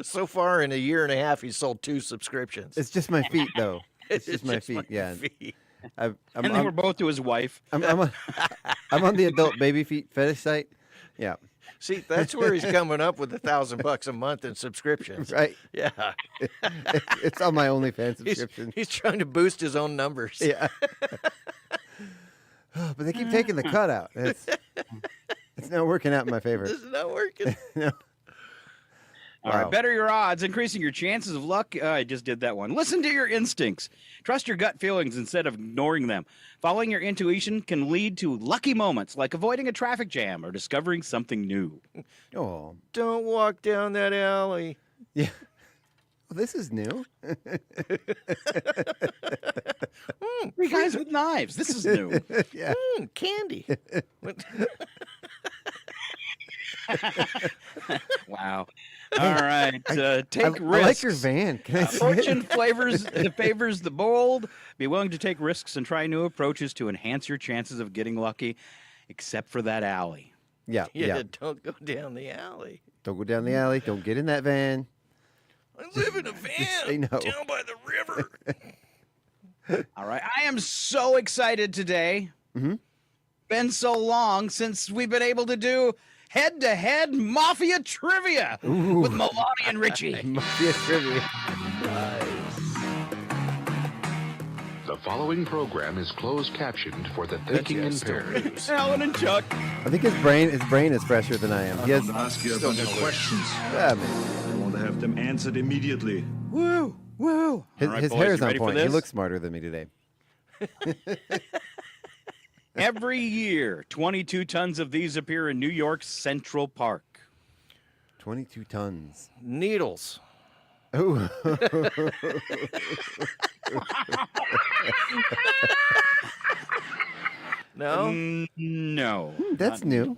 so far in a year and a half, he's sold 2 subscriptions. it's just my feet, though. It's just my feet. Yeah. feet. I'm And they were both to his wife. I'm on the adult baby feet fetish site. Yeah. See, that's where he's coming up with $1,000 a month in subscriptions. Right. Yeah. It's on my OnlyFans subscription. He's trying to boost his own numbers. Yeah. But they keep taking the cut out. It's not working out in my favor. This is not working. No. All right, better your odds, increasing your chances of luck. I just did that one. Listen to your instincts. Trust your gut feelings instead of ignoring them. Following your intuition can lead to lucky moments like avoiding a traffic jam or discovering something new. Oh, don't walk down that alley. Yeah. Well, this is new. Three guys with knives. This is new. Yeah. Candy. Wow. All right. Take risks. I like your van. Can I see Fortune it? favors the bold. Be willing to take risks and try new approaches to enhance your chances of getting lucky, except for that alley. Yeah. Don't go down the alley. Don't go down the alley. Don't get in that van. I live in a van down by the river. All right. I am so excited today. Mm-hmm. Been so long since we've been able to do head-to-head Mafia Trivia with Milani and Richie. Mafia Trivia. The following program is closed captioned for the thinking impaired. Alan and Chuck. I think his brain is fresher than I am. He has ask you a bunch of questions. Yeah, man. I want to have them answered immediately. Woo! His, All right, his boys, hair is you on ready for point. He this? looks smarter than me today. Every year, 22 tons of these appear in New York's Central Park. 22 tons. Needles. Ooh. No? No. That's new.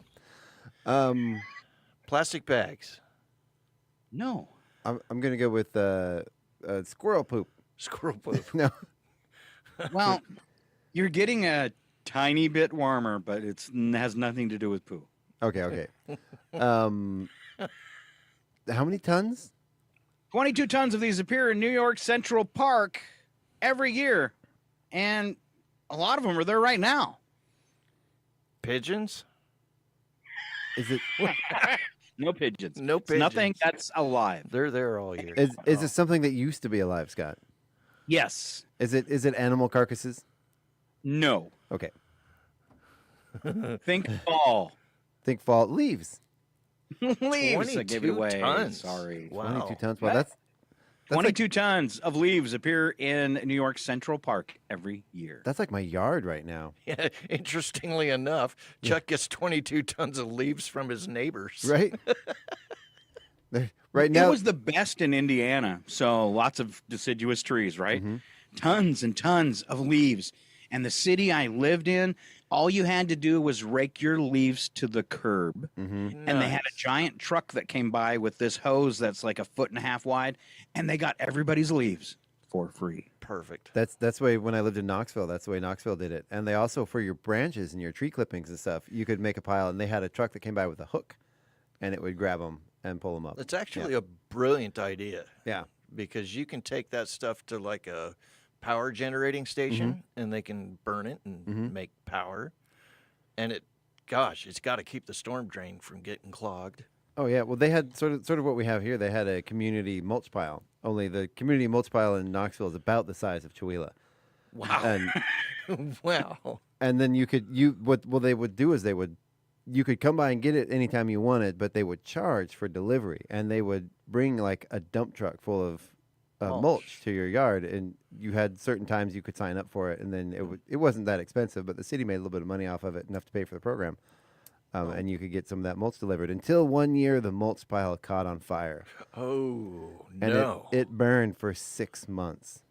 Plastic bags. No. I'm going to go with squirrel poop. Squirrel poop. No. Well, you're getting a tiny bit warmer, but it has nothing to do with poo. Okay. How many tons? 22 tons of these appear in New York Central Park every year, and a lot of them are there right now. Pigeons? Is it? No pigeons. No It's pigeons. nothing that's alive. They're there all year. Is it something that used to be alive, Scott? Yes. Is it animal carcasses? No. Okay. Think fall. Think fall leaves. Leaves. I gave it 22 away. tons. Sorry. Wow. 22 tons. Well, that's 22 tons of leaves appear in New York Central Park every year. That's like my yard right now. Yeah, interestingly enough, Chuck gets 22 tons of leaves from his neighbors. Right? Right now. It was the best in Indiana, so lots of deciduous trees, right? Mm-hmm. Tons and tons of leaves. And the city I lived in, all you had to do was rake your leaves to the curb. Mm-hmm. And they had a giant truck that came by with this hose that's like 1.5 feet wide, and they got everybody's leaves for free. Perfect. That's the way when I lived in Knoxville. That's the way Knoxville did it. And they also, for your branches and your tree clippings and stuff, you could make a pile, and they had a truck that came by with a hook, and it would grab them and pull them up. It's actually a brilliant idea. Yeah. Because you can take that stuff to like a power generating station and they can burn it and make power. And it's got to keep the storm drain from getting clogged. Oh yeah, well they had sort of what we have here. They had a community mulch pile. Only the community mulch pile in Knoxville is about the size of Chewelah. Wow. And wow. and then what they would do is they would you could come by and get it anytime you wanted, but they would charge for delivery, and they would bring like a dump truck full of mulch to your yard, and you had certain times you could sign up for it, and then it wasn't that expensive, but the city made a little bit of money off of it, enough to pay for the program, and you could get some of that mulch delivered. Until one year, the mulch pile caught on fire. Oh, and no. it burned for 6 months.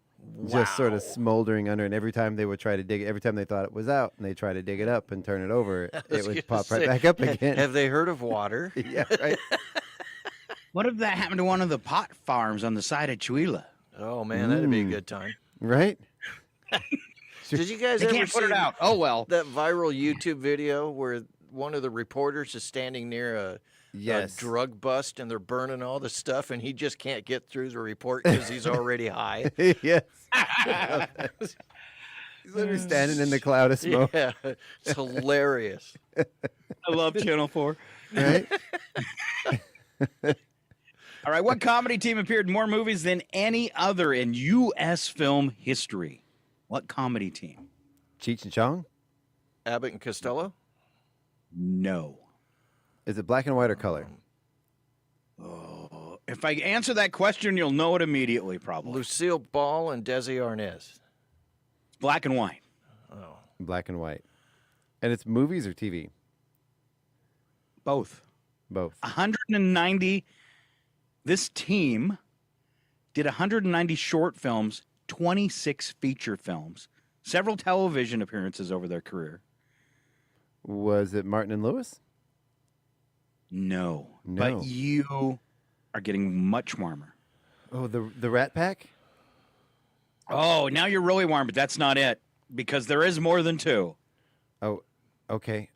Just sort of smoldering under, and every time they would try to dig it, every time they thought it was out, and they try to dig it up and turn it over, it would pop right back up again. Have they heard of water? Yeah, right. What if that happened to one of the pot farms on the side of Chihuahua? Oh, man, that'd be a good time. Right? Did you guys They ever can't put it see out. Oh, well. that viral YouTube video where one of the reporters is standing near a drug bust, and they're burning all the stuff, and he just can't get through the report because he's already high? Yes. He's literally standing in the cloud of smoke. Yeah, it's hilarious. I love Channel 4. Right? All right, what comedy team appeared in more movies than any other in U.S. film history? What comedy team? Cheech and Chong? Abbott and Costello? No. Is it black and white or color? Oh, if I answer that question, you'll know it immediately, probably. Lucille Ball and Desi Arnaz. Black and white. Oh. Black and white. And it's movies or TV? Both. Both. 190. This team did 190 short films, 26 feature films, several television appearances over their career. Was it Martin and Lewis? No. No. But you are getting much warmer. Oh, the Rat Pack? Oh, now you're really warm, but that's not it, because there is more than two. Oh, okay.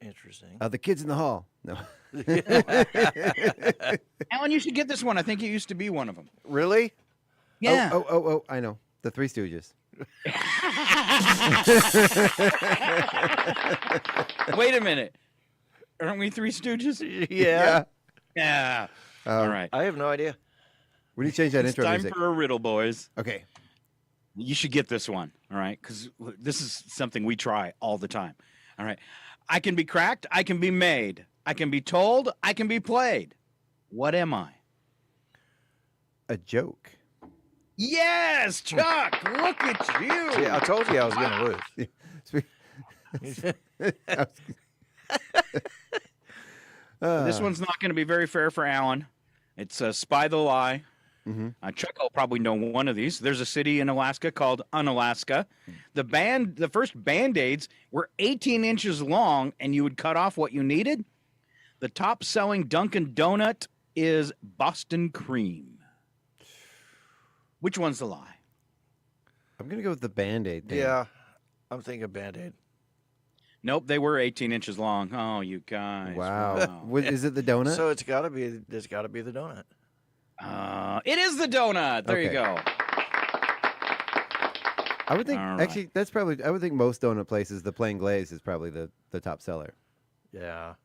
Interesting. The Kids in the Hall. No. Alan, you should get this one. I think it used to be one of them. Really? Yeah. Oh, I know. The Three Stooges. Wait a minute. Aren't we Three Stooges? Yeah. Yeah. All right. I have no idea. We need to change that It's intro time music. for a riddle, boys. Okay. You should get this one, all right? Because this is something we try all the time. All right. I can be cracked. I can be made. I can be told. I can be played. What am I? A joke. Yes, Chuck. Look at you. Yeah, I told you I was going to lose. This one's not going to be very fair for Alan. It's Spy the Lie. Mm-hmm. Chuck will probably know one of these. There's a city in Alaska called Unalaska. The first Band-Aids were 18 inches long, and you would cut off what you needed. The top-selling Dunkin' Donut is Boston Cream. Which one's the lie? I'm going to go with the Band-Aid thing. Yeah, I'm thinking Band-Aid. Nope, they were 18 inches long. Oh, you guys. Wow. Is it the donut? So it's got to be the donut. It is the donut. There you Okay. go. I would think, All right. actually, I would think most donut places, the plain glaze is probably the top seller. Yeah.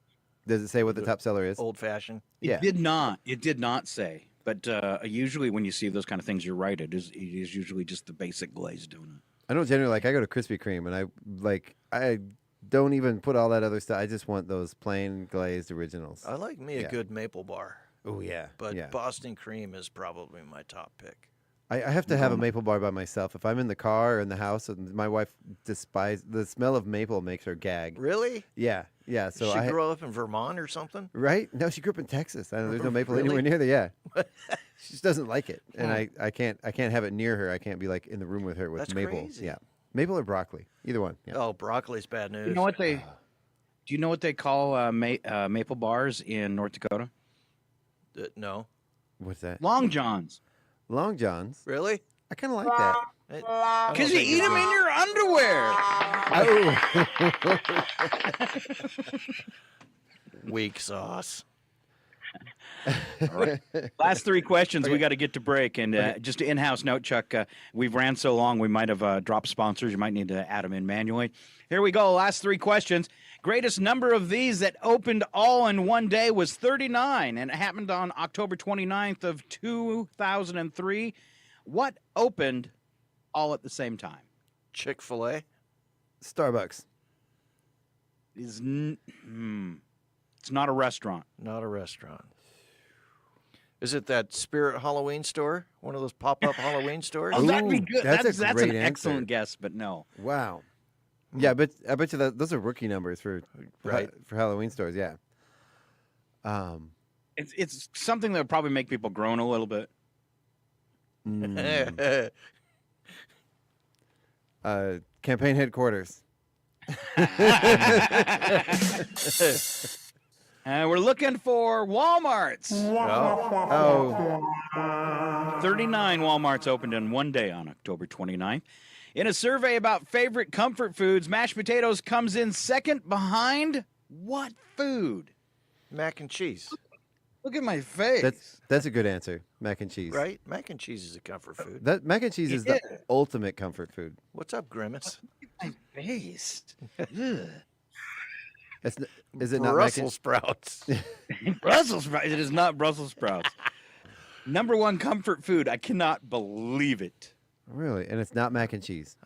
Does it say what the top seller is? Old fashioned. Yeah. It did not. It did not say. But usually when you see those kind of things, you're right. It is usually just the basic glazed donut. I don't generally I go to Krispy Kreme, and I don't even put all that other stuff. I just want those plain glazed originals. I like me a good maple bar. Oh, yeah. But yeah. Boston Cream is probably my top pick. I have to have a maple bar by myself. If I'm in the car or in the house, and my wife despises the smell of maple, makes her gag. Really? Yeah. So she grew up in Vermont or something? Right? No, she grew up in Texas. I don't know, there's no maple Really? anywhere near there. Yeah. She just doesn't like it, and I can't have it near her. I can't be like in the room with her with That's maple. crazy. Yeah, maple or broccoli, either one. Yeah. Oh, broccoli's bad news. You know what they? Do you know what they call maple bars in North Dakota? No. What's that? Long Johns. Long Johns. Really? I kind of like that. Because you eat them in your underwear. Weak sauce. All right. Last three questions. We got to get to break. And just an in-house note, Chuck, we've ran so long we might have dropped sponsors. You might need to add them in manually. Here we go. Last three questions. Greatest number of these that opened all in one day was 39, and it happened on October 29th of 2003. What opened all at the same time? Chick-fil-A? Starbucks. It's not a restaurant. Not a restaurant. Is it that Spirit Halloween store? One of those pop-up Halloween stores? Oh, that'd be good. That's That's a great an answer. excellent guess, but no. Wow. Yeah, but I bet you those are rookie numbers for Halloween stores. Yeah. It's something that would probably make people groan a little bit. Campaign headquarters. And we're looking for Walmarts. Oh. 39 Walmarts opened in one day on October 29th. In a survey about favorite comfort foods, mashed potatoes comes in second behind what food? Mac and cheese. Look at my face. That's a good answer. Mac and cheese. Right? Mac and cheese is a comfort food. That mac and cheese is the ultimate comfort food. What's up, Grimace? My face. Is it not Brussels sprouts? Brussels sprouts. It is not Brussels sprouts. Number one comfort food. I cannot believe it. Really? And it's not mac and cheese.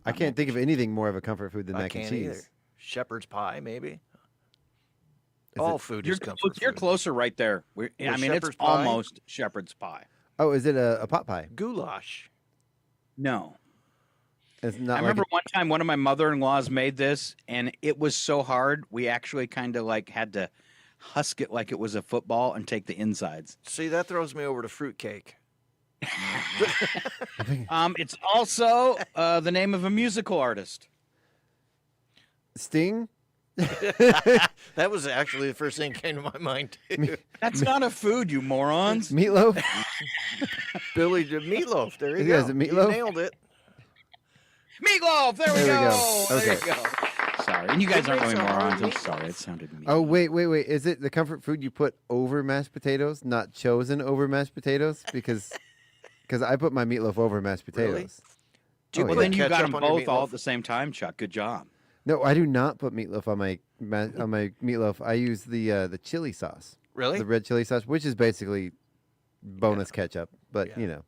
I can't think of anything more of a comfort food than I mac and can't cheese. either. Shepherd's pie, maybe. Is All it- food You're, is comfort you're food. closer right there. I mean, it's shepherd's pie? almost shepherd's pie. Oh, is it a pot pie? Goulash. No. It's not I remember one time one of my mother-in-laws made this, and it was so hard, we actually kind of like had to husk it like it was a football and take the insides. See, that throws me over to fruitcake. It's also the name of a musical artist. Sting? That was actually the first thing that came to my mind, too. That's not a food, you morons. Meatloaf? Billy Meatloaf. There you Yeah, go. is it Meatloaf? You nailed it. Meatloaf! There we There we go. go. There Okay. you go. Sorry. And you guys It aren't makes really a hard morons. I'm meat. sorry. It sounded mean. Oh, wait. Is it the comfort food you put over mashed potatoes, not chosen over mashed potatoes? Because I put my meatloaf over mashed potatoes. Really? Do you Oh, put Well, then you got ketchup them on your both all meatloaf? at the same time, Chuck. Good job. No, I do not put meatloaf on my meatloaf. I use the chili sauce. Really? The red chili sauce, which is basically bonus ketchup. But, you know,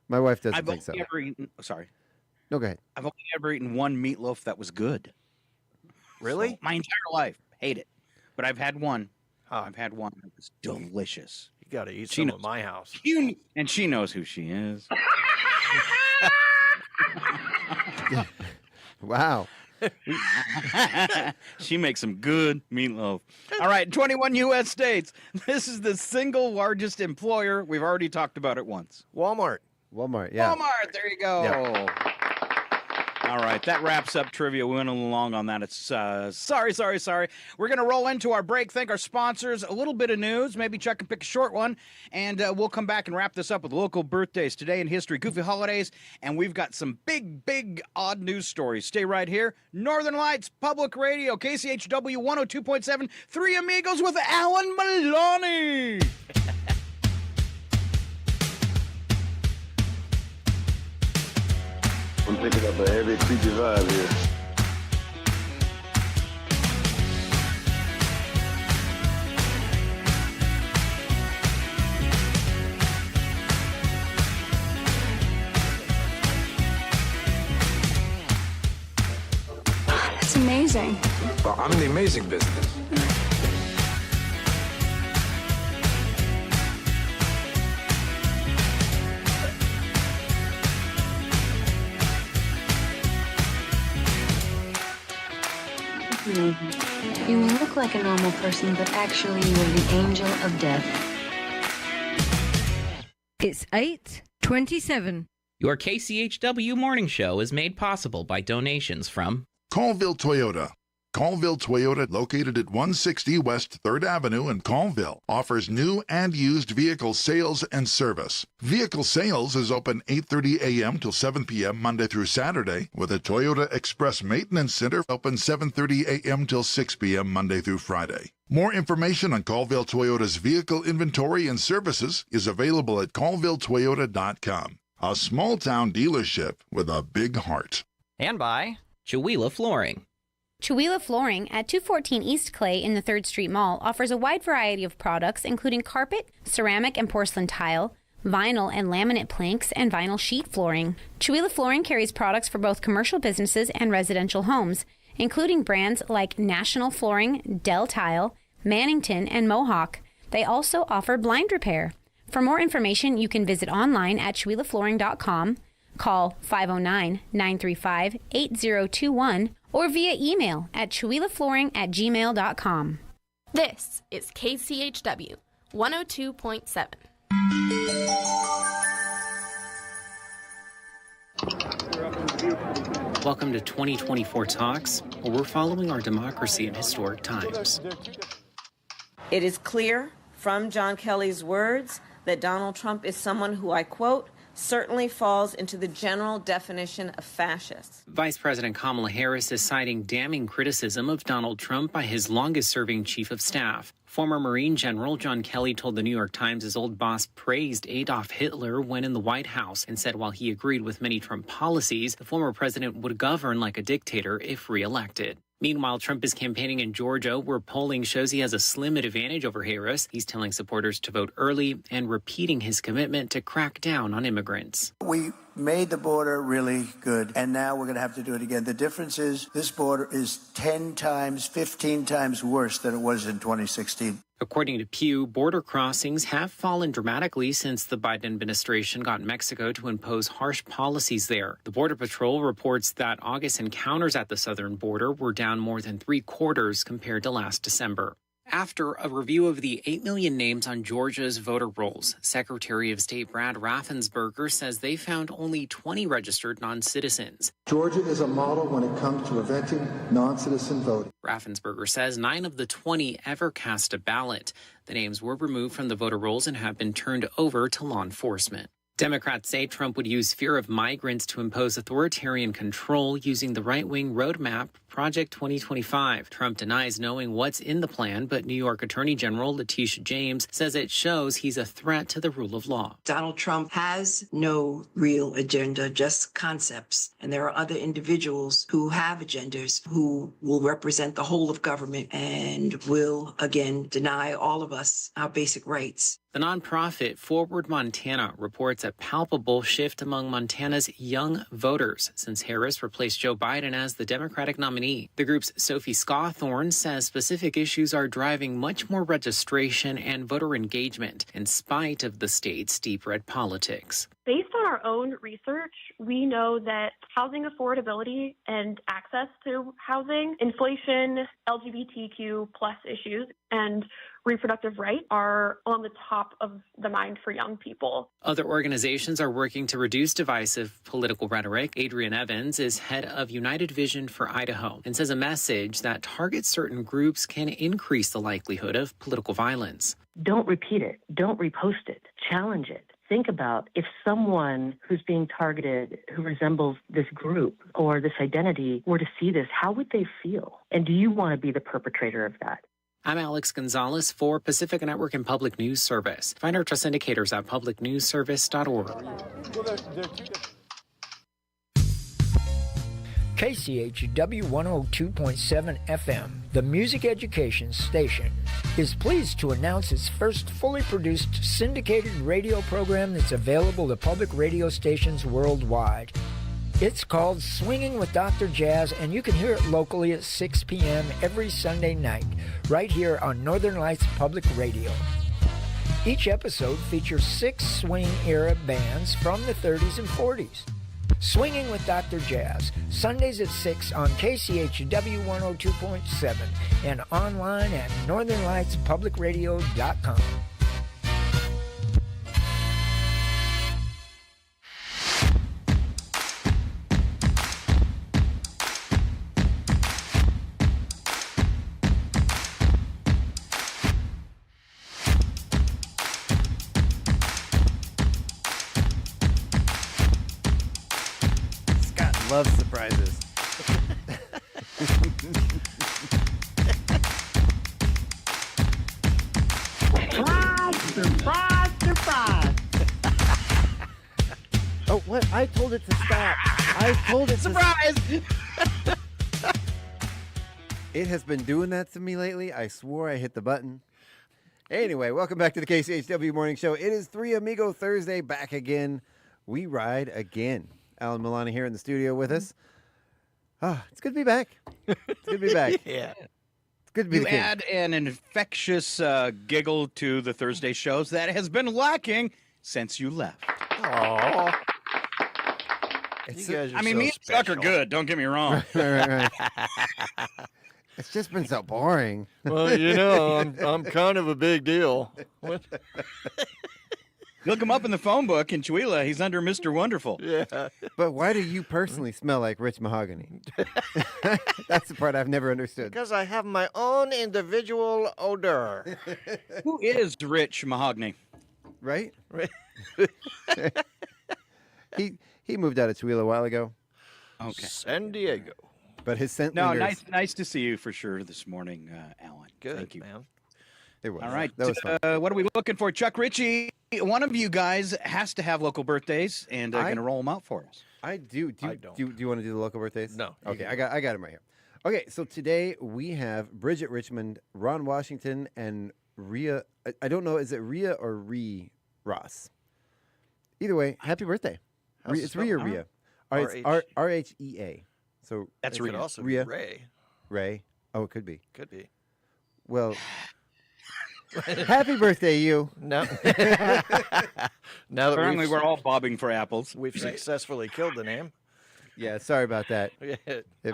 my wife doesn't I've think only so. ever eaten. Sorry. No, go ahead. I've only ever eaten one meatloaf that was good. Really? So, my entire life. Hate it. But I've had one. I've had one that was delicious. You got to eat She some knows. at my house. And she knows who she is. Wow. She makes some good meatloaf. All right, 21 U.S. states. This is the single largest employer. We've already talked about it once. Walmart. Walmart, yeah. Walmart, there you go. Yeah. All right, that wraps up trivia. We went along on that. It's sorry. We're going to roll into our break, thank our sponsors, a little bit of news. Maybe Chuck can pick a short one, and we'll come back and wrap this up with local birthdays, today in history, goofy holidays, and we've got some big odd news stories. Stay right here. Northern Lights Public Radio, KCHW 102.7, Three Amigos with Alan Maloney. I'm picking up a heavy creepy vibe here. That's amazing. Well, I'm in the amazing business. You look like a normal person, but actually you're the angel of death. It's 8:27. Your KCHW morning show is made possible by donations from Colville Toyota. Colville Toyota, located at 160 West 3rd Avenue in Colville, offers new and used vehicle sales and service. Vehicle sales is open 8:30 a.m. till 7 p.m. Monday through Saturday, with a Toyota Express Maintenance Center open 7:30 a.m. till 6 p.m. Monday through Friday. More information on Colville Toyota's vehicle inventory and services is available at colvilletoyota.com. A small-town dealership with a big heart. and by Chihuahua Flooring. Chihuahua Flooring at 214 East Clay in the 3rd Street Mall offers a wide variety of products including carpet, ceramic and porcelain tile, vinyl and laminate planks, and vinyl sheet flooring. Chihuahua Flooring carries products for both commercial businesses and residential homes, including brands like National Flooring, Del Tile, Mannington, and Mohawk. They also offer blind repair. For more information, you can visit online at ShuilaFlooring.com, call 509-935-8021, or via email at ShuilaFlooring@gmail.com. This is KCHW 102.7. Welcome to 2024 Talks, where we're following our democracy in historic times. It is clear from John Kelly's words that Donald Trump is someone who, I quote, certainly falls into the general definition of fascist. Vice President Kamala Harris is citing damning criticism of Donald Trump by his longest-serving chief of staff. Former Marine General John Kelly told the New York Times his old boss praised Adolf Hitler when in the White House and said while he agreed with many Trump policies, the former president would govern like a dictator if reelected. Meanwhile, Trump is campaigning in Georgia, where polling shows he has a slim advantage over Harris. He's telling supporters to vote early and repeating his commitment to crack down on immigrants. We made the border really good, and now we're going to have to do it again. The difference is this border is 10 times, 15 times worse than it was in 2016. According to Pew, border crossings have fallen dramatically since the Biden administration got Mexico to impose harsh policies there. The Border Patrol reports that August encounters at the southern border were down more than 3/4 compared to last December. After a review of the 8 million names on Georgia's voter rolls, Secretary of State Brad Raffensperger says they found only 20 registered non-citizens. Georgia is a model when it comes to preventing non-citizen voting. Raffensperger says 9 of the 20 ever cast a ballot. The names were removed from the voter rolls and have been turned over to law enforcement. Democrats say Trump would use fear of migrants to impose authoritarian control using the right-wing roadmap, Project 2025. Trump denies knowing what's in the plan, but New York Attorney General Letitia James says it shows he's a threat to the rule of law. Donald Trump has no real agenda, just concepts. And there are other individuals who have agendas who will represent the whole of government and will, again, deny all of us our basic rights. The nonprofit Forward Montana reports a palpable shift among Montana's young voters since Harris replaced Joe Biden as the Democratic nominee. The group's Sophie Scawthorne says specific issues are driving much more registration and voter engagement in spite of the state's deep red politics. Based on our own research, we know that housing affordability and access to housing, inflation, LGBTQ plus issues, and reproductive rights are on the top of the mind for young people. Other organizations are working to reduce divisive political rhetoric. Adrienne Evans is head of United Vision for Idaho and says a message that targets certain groups can increase the likelihood of political violence. Don't repeat it. Don't repost it. Challenge it. Think about if someone who's being targeted, who resembles this group or this identity, were to see this, how would they feel? And do you want to be the perpetrator of that? I'm Alex Gonzalez for Pacific Network and Public News Service. Find our trust indicators at publicnewsservice.org. KCHW 102.7 FM, the music education station, is pleased to announce its first fully produced syndicated radio program that's available to public radio stations worldwide. It's called Swinging with Dr. Jazz, and you can hear it locally at 6 p.m. every Sunday night, right here on Northern Lights Public Radio. Each episode features 6 swing-era bands from the 30s and 40s. Swinging with Dr. Jazz, Sundays at 6 on KCHW 102.7 and online at northernlightspublicradio.com. Loves surprises. Surprise! Oh, what? I told it to stop. I told it Surprise! to It has been doing that to me lately. I swore I hit the button. Anyway, welcome back to the KCHW Morning Show. It is 3 Amigo Thursday, back again. We ride again. Alan Milani here in the studio with us. Oh, it's good to be back. It's good to be back. Yeah. It's good to be You the king. add an infectious giggle to the Thursday shows that has been lacking since you left. Aww. Me and Chuck are good. Don't get me wrong. Right. It's just been so boring. Well, you know, I'm kind of a big deal. What? Look him up in the phone book in Chihuahua. He's under Mr. Wonderful. Yeah. But why do you personally smell like rich mahogany? That's the part I've never understood. Because I have my own individual odor. Who is Rich Mahogany? Right? He moved out of Chihuahua a while ago. Okay. San Diego. But his scent No, lingers. nice to see you for sure this morning, Alan. Good, Thank you. man. It was. All right. That was fun. What are we looking for? Chuck Ritchie, one of you guys has to have local birthdays, and going to roll them out for us. I do. Do you want to do the local birthdays? No. Okay, I got him right here. Okay, so today we have Bridget Richmond, Ron Washington, and Rhea. I don't know, is it Rhea or Ree Ross? Either way, happy birthday. It's Rhea or Rhea. All right, it's R-H-E-A. So that's Rhea. It could also be Ray. Ray. Oh, it could be. Could be. Well, happy birthday, you. No. Now that Apparently we're all bobbing for apples. We've successfully killed the name. Yeah, sorry about that.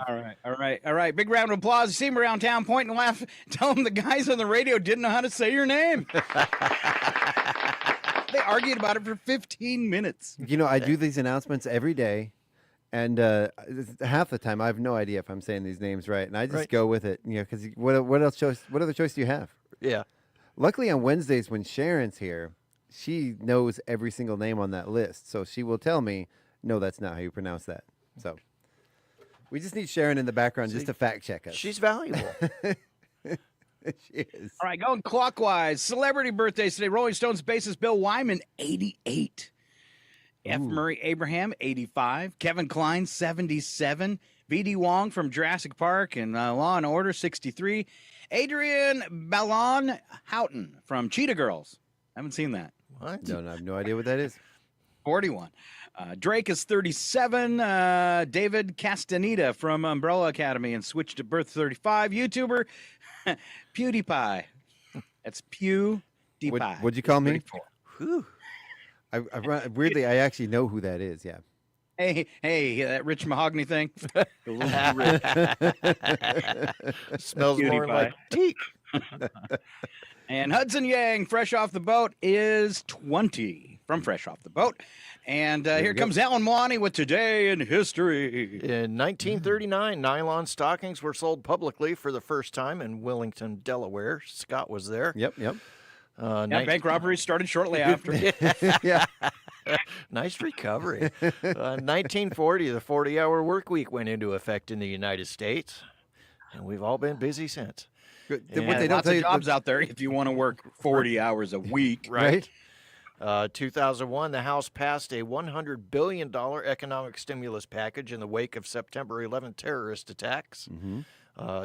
All right. Big round of applause. You see him around town, point and laugh. Tell him the guys on the radio didn't know how to say your name. They argued about it for 15 minutes. You know, I do these announcements every day, and half the time I have no idea if I'm saying these names right, and I just go with it. You know, because what other choice do you have? Yeah. Luckily on Wednesdays when Sharon's here, she knows every single name on that list, so she will tell me, no, that's not how you pronounce that. So we just need Sharon in the background just to fact check us. She's valuable. She is. All right, going clockwise. Celebrity birthdays today. Rolling Stones bassist Bill Wyman, 88. F. Murray Abraham, 85. Kevin Kline, 77. V.D. Wong from Jurassic Park and Law & Order, 63. Adrian Ballon Houghton from Cheetah Girls. Haven't seen that. What? No, I have no idea what that is. 41. Drake is 37. David Castaneda from Umbrella Academy and Switched to Birth, 35. YouTuber PewDiePie. That's PewDiePie. What'd you call me? 34. Whew. Weirdly, I actually know who that is. Yeah. Hey, that Rich Mahogany thing. Smells more like teak. And Hudson Yang, fresh off the boat, is 20 from Fresh Off the Boat. And here comes Alan Mooney with Today in History. In 1939, nylon stockings were sold publicly for the first time in Willington, Delaware. Scott was there. Yep. Bank robbery started shortly after. Yeah. Nice recovery. 1940, the 40-hour work week went into effect in the United States, and we've all been busy since. Good. Yeah. What they don't Lots tell of you, jobs out there if you want to work 40 hours a week. right? 2001, the House passed a $100 billion economic stimulus package in the wake of September 11 terrorist attacks.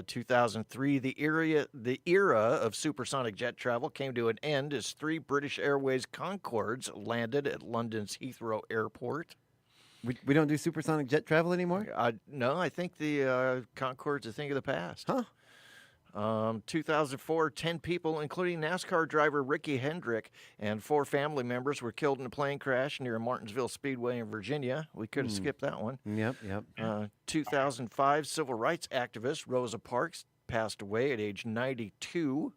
2003, the era of supersonic jet travel came to an end as 3 British Airways Concordes landed at London's Heathrow Airport. We don't do supersonic jet travel anymore? No, I think the Concorde's a thing of the past. Huh? 2004, 10 people, including NASCAR driver Ricky Hendrick and 4 family members, were killed in a plane crash near Martinsville Speedway in Virginia. We could have skipped that one. Yep. 2005, civil rights activist Rosa Parks passed away at age 92.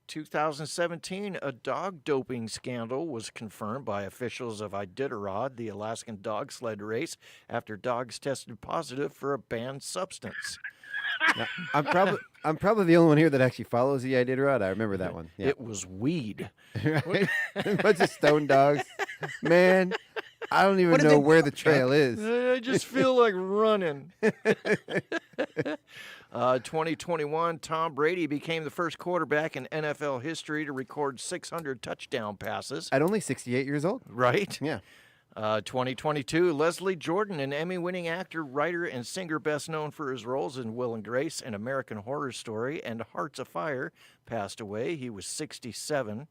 2017, a dog doping scandal was confirmed by officials of Iditarod, the Alaskan dog sled race, after dogs tested positive for a banned substance. Now, I'm probably the only one here that actually follows the Iditarod. I remember that one. Yeah. It was weed. Right? A bunch of stone dogs. Man, I don't even know where the trail is. I just feel like running. 2021, Tom Brady became the first quarterback in NFL history to record 600 touchdown passes. At only 68 years old. Right? Yeah. 2022, Leslie Jordan, an Emmy-winning actor, writer, and singer best known for his roles in Will and Grace and American Horror Story and Hearts of Fire, passed away. He was 67.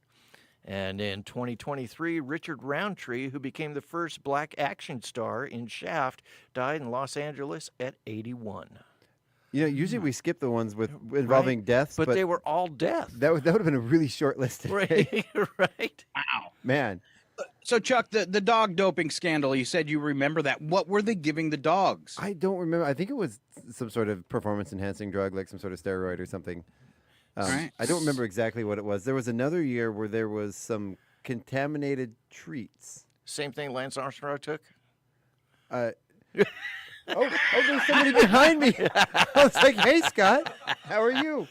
And in 2023, Richard Roundtree, who became the first black action star in Shaft, died in Los Angeles at 81. You know, usually we skip the ones involving deaths, but they were all death. That would have been a really short list today. Right. Wow. Man. So, Chuck, the dog doping scandal, you said you remember that. What were they giving the dogs? I don't remember. I think it was some sort of performance-enhancing drug, like some sort of steroid or something. Right. I don't remember exactly what it was. There was another year where there was some contaminated treats. Same thing Lance Armstrong took? Oh, there's somebody behind me. I was like, hey, Scott, how are you?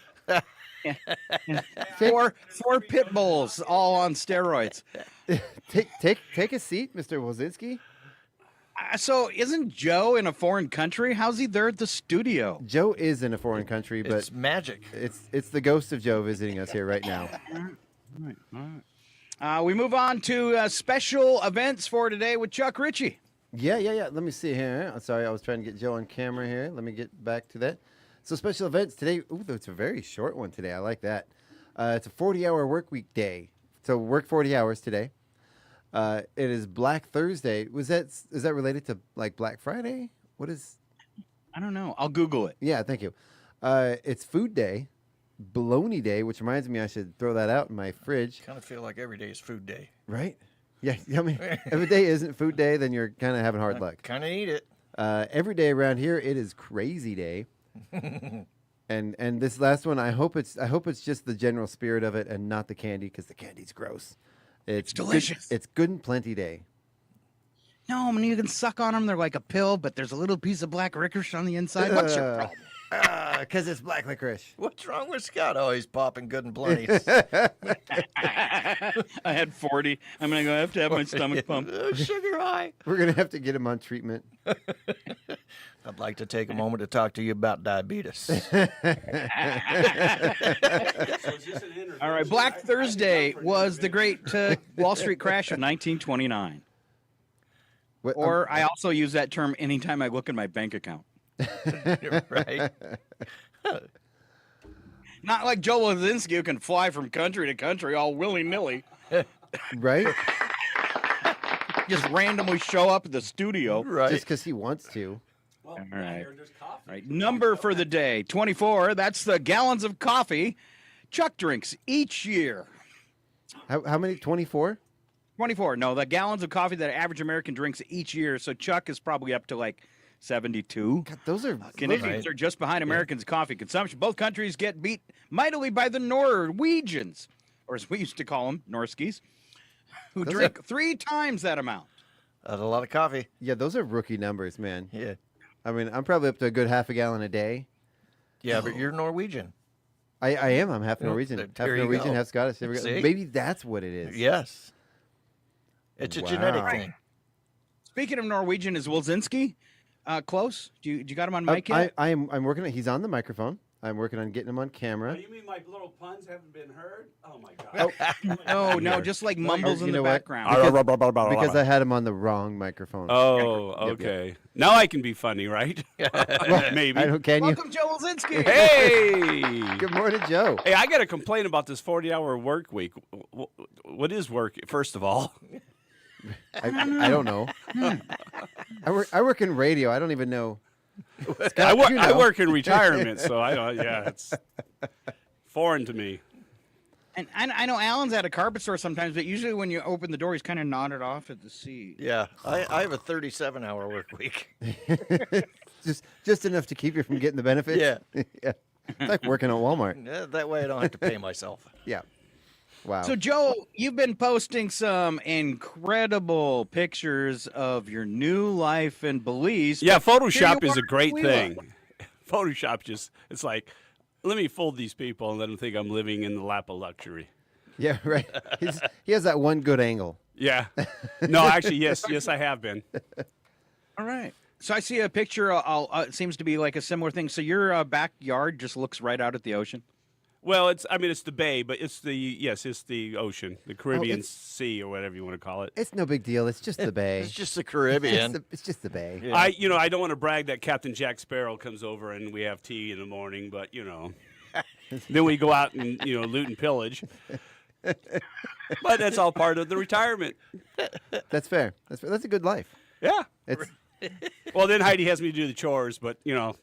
Four pit bulls, all on steroids. Take a seat, Mr. Wozinski. So isn't Joe in a foreign country? How's he there at the studio? Joe is in a foreign country, but it's magic. It's the ghost of Joe visiting us here right now. We move on to special events for today with Chuck Ritchie. Yeah. Let me see here. Sorry, I was trying to get Joe on camera here. Let me get back to that. So special events today. Ooh, it's a very short one today. I like that. It's a 40-hour work week day. So work 40 hours today. It is Black Thursday. Is that related to like Black Friday? What is? I don't know. I'll Google it. Yeah, thank you. It's Food Day, Bologna Day, which reminds me I should throw that out in my fridge. Kind of feel like every day is food day. Right? Yeah. I mean, every day isn't food day, then you're kind of having hard luck. Kind of need it. Every day around here, it is Crazy Day. and this last one, I hope it's just the general spirit of it and not the candy, because the candy's gross. It's delicious. It's Good and Plenty Day. No, I mean, you can suck on them. They're like a pill, but there's a little pice of black licorice on the inside. What's your problem? Because it's black licorice. What's wrong with Scott? Oh, he's popping Good and Plenty. I had 40. I'm going to have to have my stomach pumped. Sugar high. We're going to have to get him on treatment. I'd like to take a moment to talk to you about diabetes. All right, Black Thursday was the great Wall Street crash of 1929. I also use that term anytime I look at my bank account. Right. Not like Joe Lozinski, who can fly from country to country all willy-nilly. Right? Just randomly show up at the studio. Right. Just because he wants to. All right. All right. Number for the day, 24. That's the gallons of coffee Chuck drinks each year. How many? 24? 24. No, the gallons of coffee that an average American drinks each year. So Chuck is probably up to like 72. God, those are Canadians are just behind Americans' coffee consumption. Both countries get beat mightily by the Norwegians, or as we used to call them, Norskies, who drink 3 times that amount. That's a lot of coffee. Yeah, those are rookie numbers, man. Yeah. I mean, I'm probably up to a good half a gallon a day. Yeah, but you're Norwegian. I am. I'm half Norwegian. Half Norwegian, half Scottish. Maybe that's what it is. Yes. It's a genetic thing. Speaking of Norwegian, is Wilzinski close? Do you got him on mic yet? I'm working on. He's on the microphone. I'm working on getting him on camera. Oh, you mean my little puns haven't been heard? Oh my God! No, just like mumbles in the background. Because I had him on the wrong microphone. Oh, okay. Yep. Now I can be funny, right? Maybe. Can you? Welcome, Joe Wilzinski. Hey. Good morning, Joe. Hey, I got to complain about this 40-hour work week. What is work? First of all. I don't know. I work in radio. I don't even know. Scott, I work in retirement, so I don't. Yeah, it's foreign to me. And I know Alan's at a carpet store sometimes, but usually when you open the door, he's kind of nodded off at the seat. Yeah, I have a 37-hour work week. just enough to keep you from getting the benefits. Yeah. Yeah. It's like working at Walmart. Yeah, that way I don't have to pay myself. Yeah. Wow. So, Joe, you've been posting some incredible pictures of your new life in Belize. Yeah, Photoshop is a great thing. Photoshop it's like, let me fool these people and let them think I'm living in the lap of luxury. Yeah, right. He has that one good angle. Yeah. No, actually, yes, I have been. All right. So I see a picture. It seems to be like a similar thing. So your backyard just looks right out at the ocean. Well, it's the bay, but it's the ocean, the Caribbean Sea, or whatever you want to call it. It's no big deal. It's just the bay. It's just the Caribbean. It's just the bay. Yeah. I don't want to brag that Captain Jack Sparrow comes over and we have tea in the morning, but then we go out and loot and pillage. But that's all part of the retirement. That's fair. That's a good life. Yeah. It's Well, then Heidi has me to do the chores, but, yeah.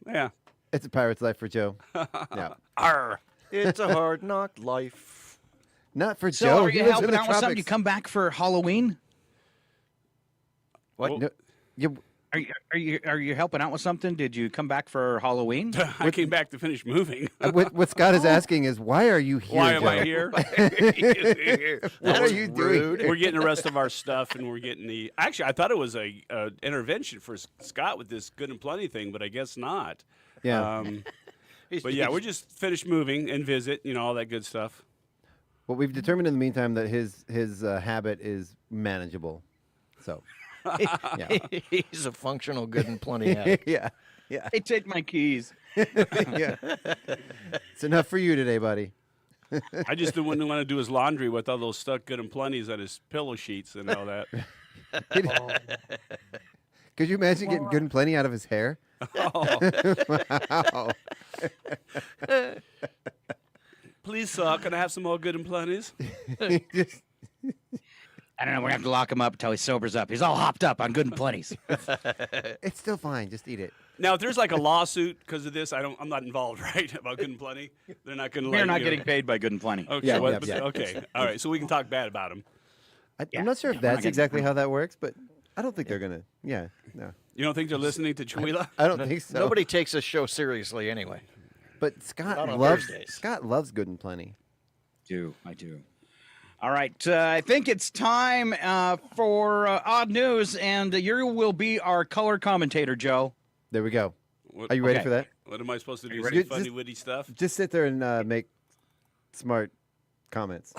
it's a pirate's life for Joe. Yeah. Arr. It's a hard knock life. Not for So Joe. are He you lives in helping the out with something? tropics. You come back for Halloween? What? No, you, Are you helping out with something? Did you come back for Halloween? I came back to finish moving. what Scott is asking is, why are you here? Why am Joe? I here? What are you doing? We're getting the rest of our stuff, and we're getting the. Actually, I thought it was a intervention for Scott with this Good and Plenty thing, but I guess not. Yeah. But yeah, we're just finished moving and visit, all that good stuff. Well, we've determined in the meantime that his habit is manageable. So. Yeah. He's a functional Good and Plenty addict. Yeah. Hey, take my keys. Yeah. It's enough for you today, buddy. I just wouldn't want to do his laundry with all those stuck Good and Plenties on his pillow sheets and all that. Could you imagine getting Good and Plenty out of his hair? Wow. Please, can I have some more Good and Plenties? I don't know. We're going to have to lock him up until he sobers up. He's all hopped up on Good and Plenties. It's still fine. Just eat it. Now, if there's like a lawsuit because of this, I'm not involved, right? About Good and Plenty, they're not going to. We're not getting paid by Good and Plenty. Okay, Yeah, okay, all right. So we can talk bad about him. I'm not sure if that's exactly how that works, but I don't think they're gonna. Yeah, no. You don't think they're listening to Chihuahua? I don't think so. Nobody takes this show seriously anyway. But Scott Not on loves Thursdays. Scott loves Good and Plenty. I do. All right, I think it's time for odd news, and you will be our color commentator, Joe. There we go. What- Are you ready Okay. for that? What am I supposed to do? ready? Some funny, Just- witty stuff? Just sit there and make smart comments.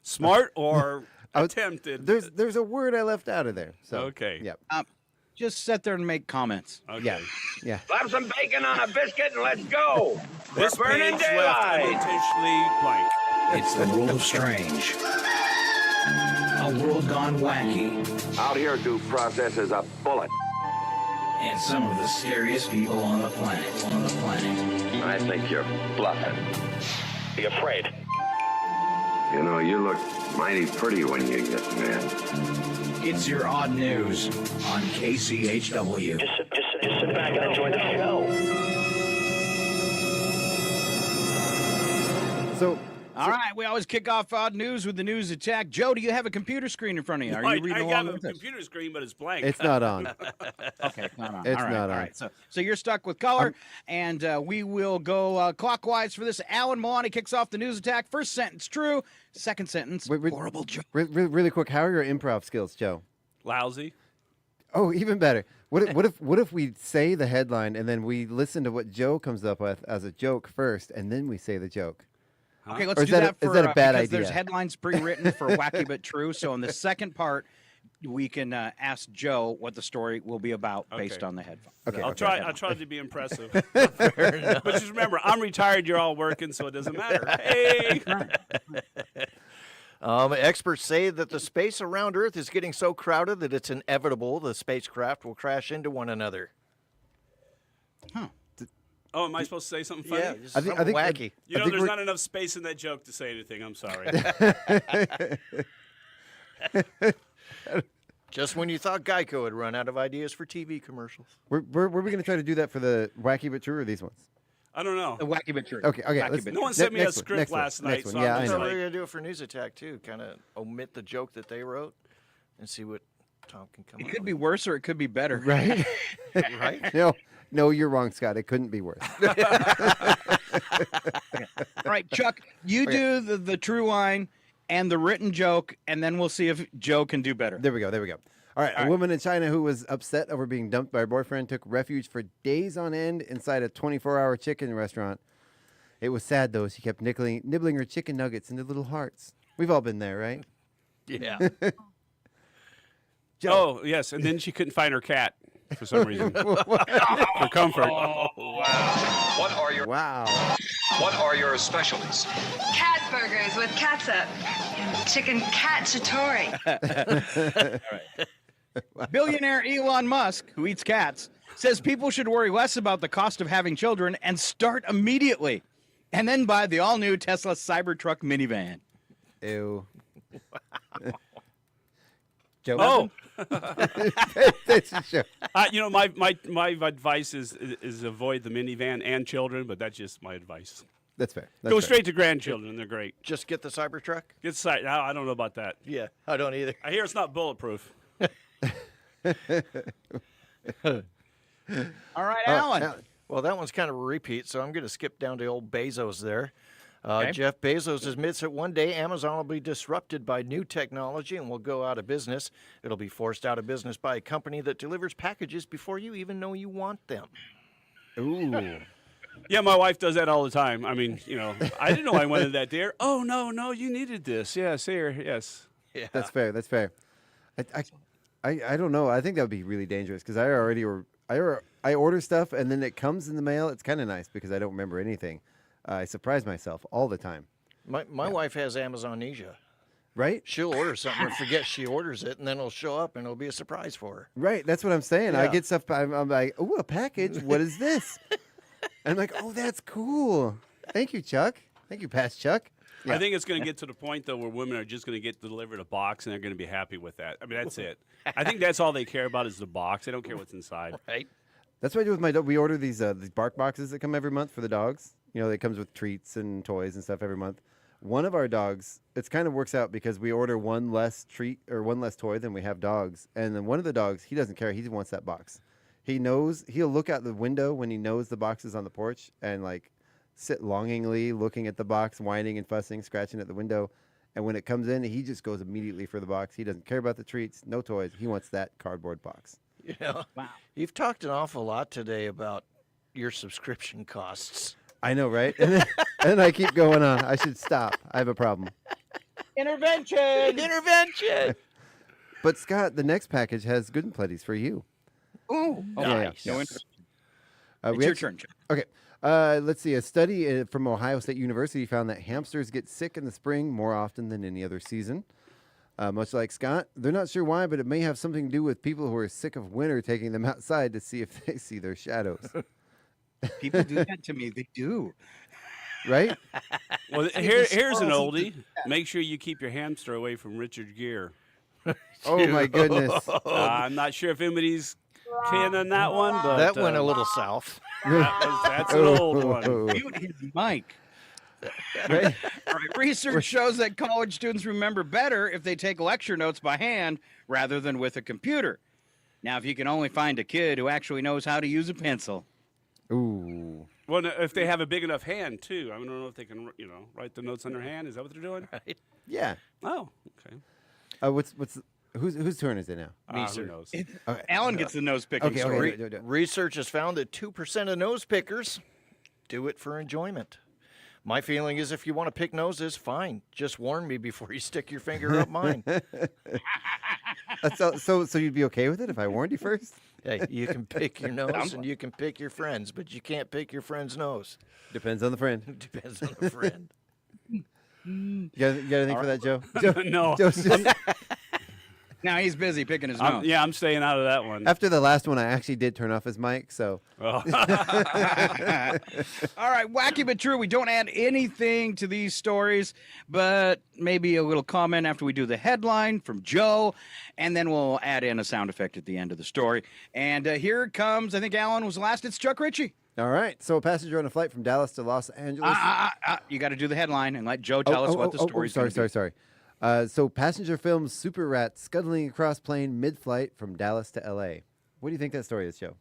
Smart or I was- attempted? There's a word I left out of there. So Okay. Yep. Just sit there and make comments. Okay. Yeah. Slap some bacon on a biscuit and let's go. This We're burning page left daylight. unintentionally blank. It's the world of strange. A world gone wacky. Out here, due process is a bullet. And some of the scariest people on the planet. I think you're bluffing. Be afraid. You know, you look mighty pretty when you get mad. It's your odd news on KCHW. Just sit back and enjoy the show. So All right, we always kick off odd news with the news attack. Joe, do you have a computer screen in front of you? Are you reading I along got a with us? computer screen, but it's blank. it's not on. Okay, it's not on. It's all right, not all on. right. So you're stuck with color, and we will go clockwise for this. Alan Milani kicks off the news attack. First sentence true. Second sentence horrible joke. Really quick, how are your improv skills, Joe? Lousy. Oh, even better. What if we say the headline and then we listen to what Joe comes up with as a joke first, and then we say the joke? Okay, let's Or do is that. is that a bad because idea? There's headlines pre-written for wacky but true. So in the second part, we can ask Joe what the story will be about based on the headline. Okay. I'll try to be impressive. But just remember, I'm retired. You're all working, so it doesn't matter. Hey. Experts say that the space around Earth is getting so crowded that it's inevitable the spacecraft will crash into one another. Oh, am I supposed to say something funny? Yeah, just something wacky. There's not enough space in that joke to say anything. I'm sorry. Just when you thought Geico had run out of ideas for TV commercials. Were we going to try to do that for the wacky but true or these ones? I don't know. The wacky but true. Okay. Wacky but No one sent me a script last night, so Yeah, I'm I just know. We're like, going to do it for News Attack, too. Kind of omit the joke that they wrote and see what Tom can come up It could be worse or it could be better. Right? Right? No, you're wrong, Scott. It couldn't be worse. All right, Chuck, you do the true line and the written joke, and then we'll see if Joe can do better. There we go. All right. A woman in China who was upset over being dumped by her boyfriend took refuge for days on end inside a 24-hour chicken restaurant. It was sad, though. She kept nibbling her chicken nuggets into little hearts. We've all been there, right? Yeah. oh, yes. And then she couldn't find her cat for some reason. For comfort. What are your specialties? Cat burgers with catsup and chicken cacciatore. Billionaire Elon Musk, who eats cats, says people should worry less about the cost of having children and start immediately, and then buy the all-new Tesla Cybertruck minivan. Ew. Joe? Oh. That's a show. My advice is avoid the minivan and children, but that's just my advice. That's fair. Go straight to grandchildren. They're great. Just get the Cybertruck? Get sight. I don't know about that. Yeah, I don't either. I hear it's not bulletproof. All right, Alan. Well, that one's kind of a repeat, so I'm going to skip down to old Bezos there. Okay. Jeff Bezos admits that one day Amazon will be disrupted by new technology and will go out of business. It'll be forced out of business by a company that delivers packages before you even know you want them. Ooh. Yeah, my wife does that all the time. I mean, I didn't know I wanted that, dear. Oh, no, you needed this. Yes, here, yes. Yeah. That's fair. That's fair. I don't know. I think that would be really dangerous because I order stuff and then it comes in the mail. It's kind of nice because I don't remember anything. I surprise myself all the time. My wife has Amazonesia. Right? She'll order something and forget she orders it, and then it'll show up and it'll be a surprise for her. Right. That's what I'm saying. Yeah. I get stuff. I'm like, oh, a package. What is this? And I'm like, oh, that's cool. Thank you, Chuck. Thank you, past Chuck. Yeah. I think it's going to get to the point, though, where women are just going to get delivered a box and they're going to be happy with that. I mean, that's it. I think that's all they care about is the box. They don't care what's inside. Right. That's what I do with my dog. We order these bark boxes that come every month for the dogs. It comes with treats and toys and stuff every month. One of our dogs, it kind of works out because we order one less treat or one less toy than we have dogs. And then one of the dogs, he doesn't care. He wants that box. He knows, he'll look out the window when he knows the box is on the porch and sit longingly looking at the box, whining and fussing, scratching at the window. And when it comes in, he just goes immediately for the box. He doesn't care about the treats, no toys. He wants that cardboard box. Yeah. Wow. You've talked an awful lot today about your subscription costs. I know, right? And then I keep going on. I should stop. I have a problem. Intervention! But Scott, the next package has Good and Plenty's for you. Ooh, nice. No interest. It's your turn, Chuck. Okay. Let's see. A study from Ohio State University found that hamsters get sick in the spring more often than any other season. Much like Scott, they're not sure why, but it may have something to do with people who are sick of winter taking them outside to see if they see their shadows. People do that to me. They do. Right? Well, here's an oldie. Make sure you keep your hamster away from Richard Gere. Oh, my goodness. I'm not sure if anybody's keen on that one, but that went a little south. That's an old one. Mute his mic. Right? All right. Research shows that college students remember better if they take lecture notes by hand rather than with a computer. Now, if you can only find a kid who actually knows how to use a pencil. Ooh. Well, if they have a big enough hand, too. I don't know if they can, write the notes on their hand. Is that what they're doing? Right. Yeah. Oh, okay. Whose turn is it now? Me, who knows? Okay. Alan gets the nose picking story. Okay. Research has found that 2% of nose pickers do it for enjoyment. My feeling is if you want to pick noses, fine. Just warn me before you stick your finger up mine. So you'd be okay with it if I warned you first? Hey, you can pick your nose and you can pick your friends, but you can't pick your friend's nose. Depends on the friend. Depends on the friend. You got anything for that, Joe? No. Now he's busy picking his nose. Yeah, I'm staying out of that one. After the last one, I actually did turn off his mic, so. Oh. All right, wacky but true. We don't add anything to these stories, but maybe a little comment after we do the headline from Joe, and then we'll add in a sound effect at the end of the story. And here it comes. I think Alan was last. It's Chuck Ritchie. All right. So a passenger on a flight from Dallas to Los Angeles. You got to do the headline and let Joe tell us what the story is. Sorry. So passenger films Super Rat scuttling across plane mid-flight from Dallas to L.A. What do you think that story is, Joe?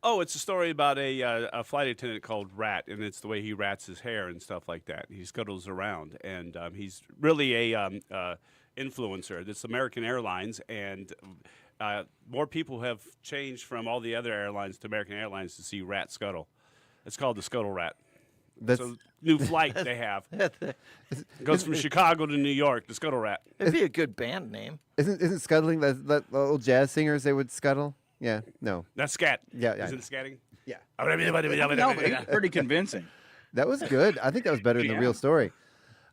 Oh, it's a story about a flight attendant called Rat, and it's the way he rats his hair and stuff like that. He scuttles around, and he's really a influencer. It's American Airlines, and more people have changed from all the other airlines to American Airlines to see Rat scuttle. It's called the Scuttle Rat. That's a new flight they have. It goes from Chicago to New York, the Scuttle Rat. It'd be a good band name. Isn't scuttling that old jazz singers they would scuttle? Yeah, no. That's scat. Yeah. Isn't it scatting? Yeah. No, but it's pretty convincing. That was good. I think that was better than the real story.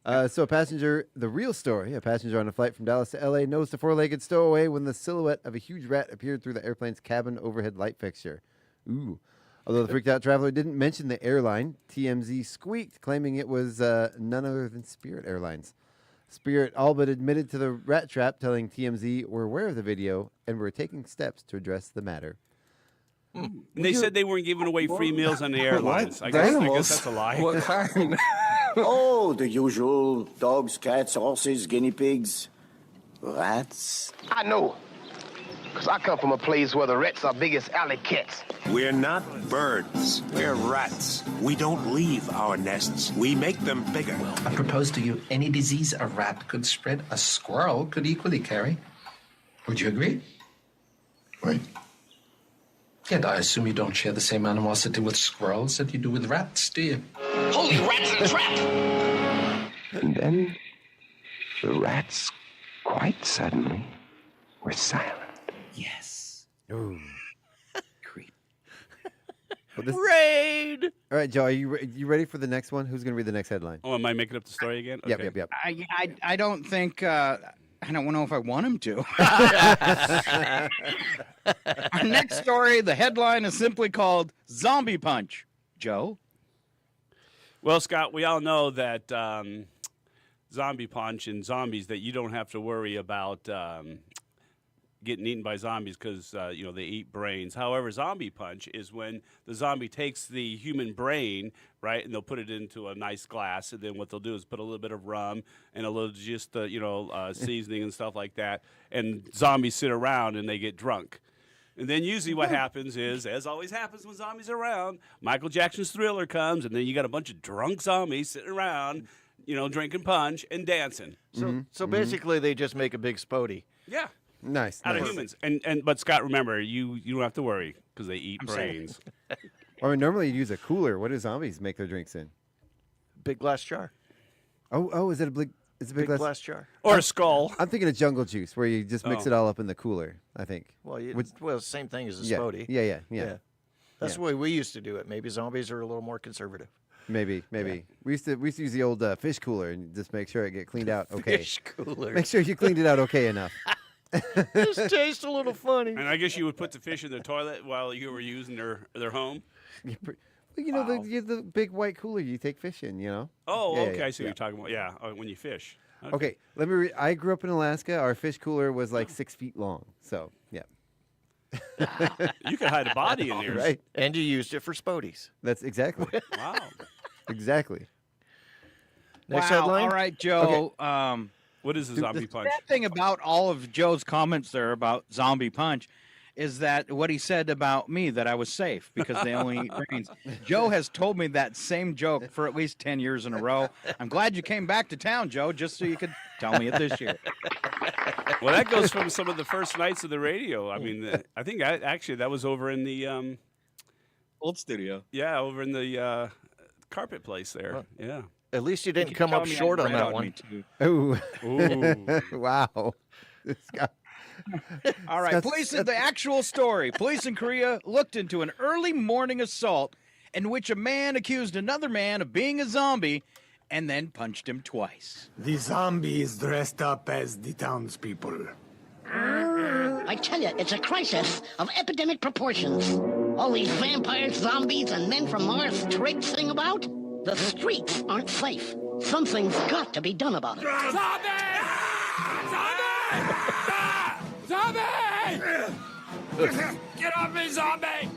So the real story, a passenger on a flight from Dallas to L.A. noticed a four-legged stowaway when the silhouette of a huge rat appeared through the airplane's cabin overhead light fixture. Ooh. Although the freaked-out traveler didn't mention the airline, TMZ squeaked, claiming it was none other than Spirit Airlines. Spirit all but admitted to the rat trap, telling TMZ we're aware of the video and we're taking steps to address the matter. And they said they weren't giving away free meals on the airlines. I What? guess that's a lie. What kind? Oh, the usual dogs, cats, horses, guinea pigs, rats. I know, because I come from a place where the rats are big as alley cats. We're not birds. We're rats. We don't leave our nests. We make them bigger. I propose to you, any disease a rat could spread, a squirrel could equally carry. Would you agree? Wait. Yet I assume you don't share the same animosity with squirrels that you do with rats, do you? Holy rats in a trap! And then the rats, quite suddenly, were silent. Yes. Ooh. Creep. Raid! All right, Joe, are you ready for the next one? Who's going to read the next headline? Oh, am I making up the story again? Yep, Okay. yep, yep. I don't think I don't know if I want him to. Our next story, the headline is simply called Zombie Punch. Joe? Well, Scott, we all know that zombie punch and zombies, that you don't have to worry about getting eaten by zombies because, they eat brains. However, zombie punch is when the zombie takes the human brain, right, and they'll put it into a nice glass, and then what they'll do is put a little bit of rum and a little just, seasoning and stuff like that, and zombies sit around and they get drunk. And then usually what happens is, as always happens when zombies are around, Michael Jackson's Thriller comes, and then you got a bunch of drunk zombies sitting around, drinking punch and dancing. So basically they just make a big spody. Yeah. Nice. Out of humans. But Scott, remember, you don't have to worry because they eat brains. I mean, normally you use a cooler. What do zombies make their drinks in? Big glass jar. Oh, is it a big? It's a big glass jar. Or a skull. I'm thinking of jungle juice, where you just mix it all up in the cooler, I think. Well, same thing as a Yeah, spody. yeah. That's the way we used to do it. Maybe zombies are a little more conservative. Maybe. Yeah. We used to use the old fish cooler and just make sure it get cleaned out okay. Fish cooler. Make sure you cleaned it out okay enough. This tastes a little funny. And I guess you would put the fish in the toilet while you were using their home? The big white cooler you take fish in, Oh, Yeah, okay. yeah, I see yeah. what you're talking about. Yeah, when you fish. Okay, let me I grew up in Alaska. Our fish cooler was like 6 feet long. So, yeah. You could hide a body in there. Right. And you used it for spodies. That's exactly. Wow. Exactly. Next wow. headline? All right, Joe. What is a zombie punch? The bad thing about all of Joe's comments there about zombie punch is that what he said about me, that I was safe because they only eat brains. Joe has told me that same joke for at least 10 years in a row. I'm glad you came back to town, Joe, just so you could tell me it this year. Well, that goes from some of the first nights of the radio. I mean, I think actually that was over in the old studio. Yeah, over in the carpet place there. Well, yeah. At least you didn't come up short on that one. Ooh. Ooh. Wow. All right, police in the actual story. Police in Korea looked into an early morning assault in which a man accused another man of being a zombie and then punched him twice. The zombies dressed up as the townspeople. I tell you, it's a crisis of epidemic proportions. All these vampires, zombies, and men from Mars traipsing about. The streets aren't safe. Something's got to be done about it. Zombie! Get off me, zombie!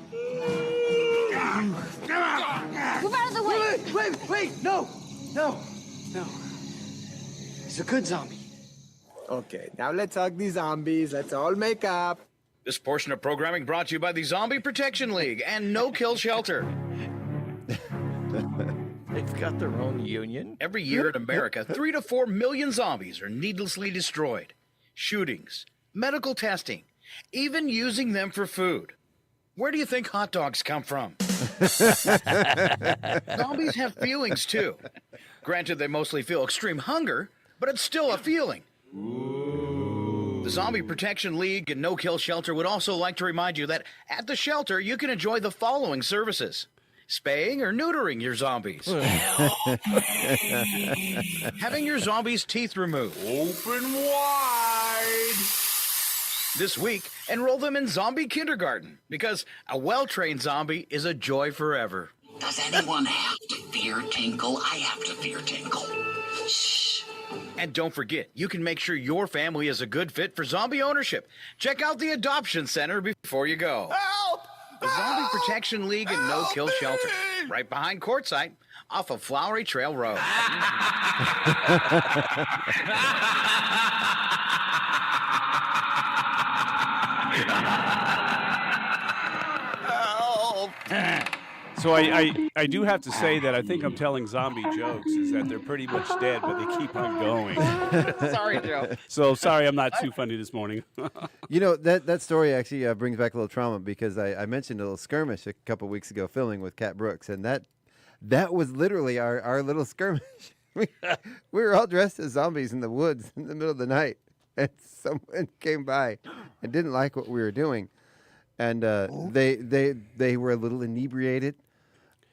Move out of the way! Wait! No! He's a good zombie. Okay, now let's hug the zombies. Let's all make up. This portion of programming brought to you by the Zombie Protection League and No Kill Shelter. They've got their own union. Every year in America, 3 to 4 million zombies are needlessly destroyed. Shootings, medical testing, even using them for food. Where do you think hot dogs come from? Zombies have feelings, too. Granted, they mostly feel extreme hunger, but it's still a feeling. The Zombie Protection League and No Kill Shelter would also like to remind you that at the shelter, you can enjoy the following services: spaying or neutering your zombies, having your zombies' teeth removed, Open wide! This week, enroll them in zombie kindergarten, because a well-trained zombie is a joy forever. Does anyone have to fear Tinkle? I have to fear Tinkle. Shh. And don't forget, you can make sure your family is a good fit for zombie ownership. Check out the Adoption Center before you go. Help! The Zombie Protection League and No Kill Shelter, right behind Quartzsite, off of Flowery Trail Road. So I do have to say that I think I'm telling zombie jokes is that they're pretty much dead, but they keep on going. Sorry, Joe. So sorry I'm not too funny this morning. You know, that story actually brings back a little trauma because I mentioned a little skirmish a couple weeks ago filming with Kat Brooks, and that was literally our little skirmish. We were all dressed as zombies in the woods in the middle of the night, and someone came by and didn't like what we were doing. And they were a little inebriated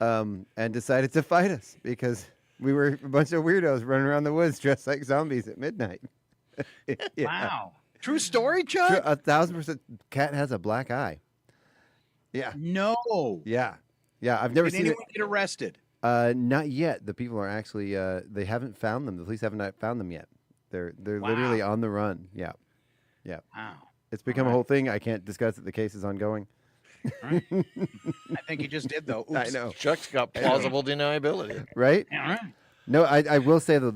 and decided to fight us because we were a bunch of weirdos running around the woods dressed like zombies at midnight. Yeah. Wow. True story, Chuck? 1,000%. Cat has a black eye. Yeah. No. Yeah. Yeah. I've never Did seen anyone get arrested? Not yet. The people are actually they haven't found them. The police haven't found them yet. They're literally on the run. Yeah. Yeah. Wow. It's become a whole thing. I can't discuss it. The case is ongoing. Right. I think you just did, though. Oops. I know. Chuck's got plausible deniability. Right? All right. No, I will say though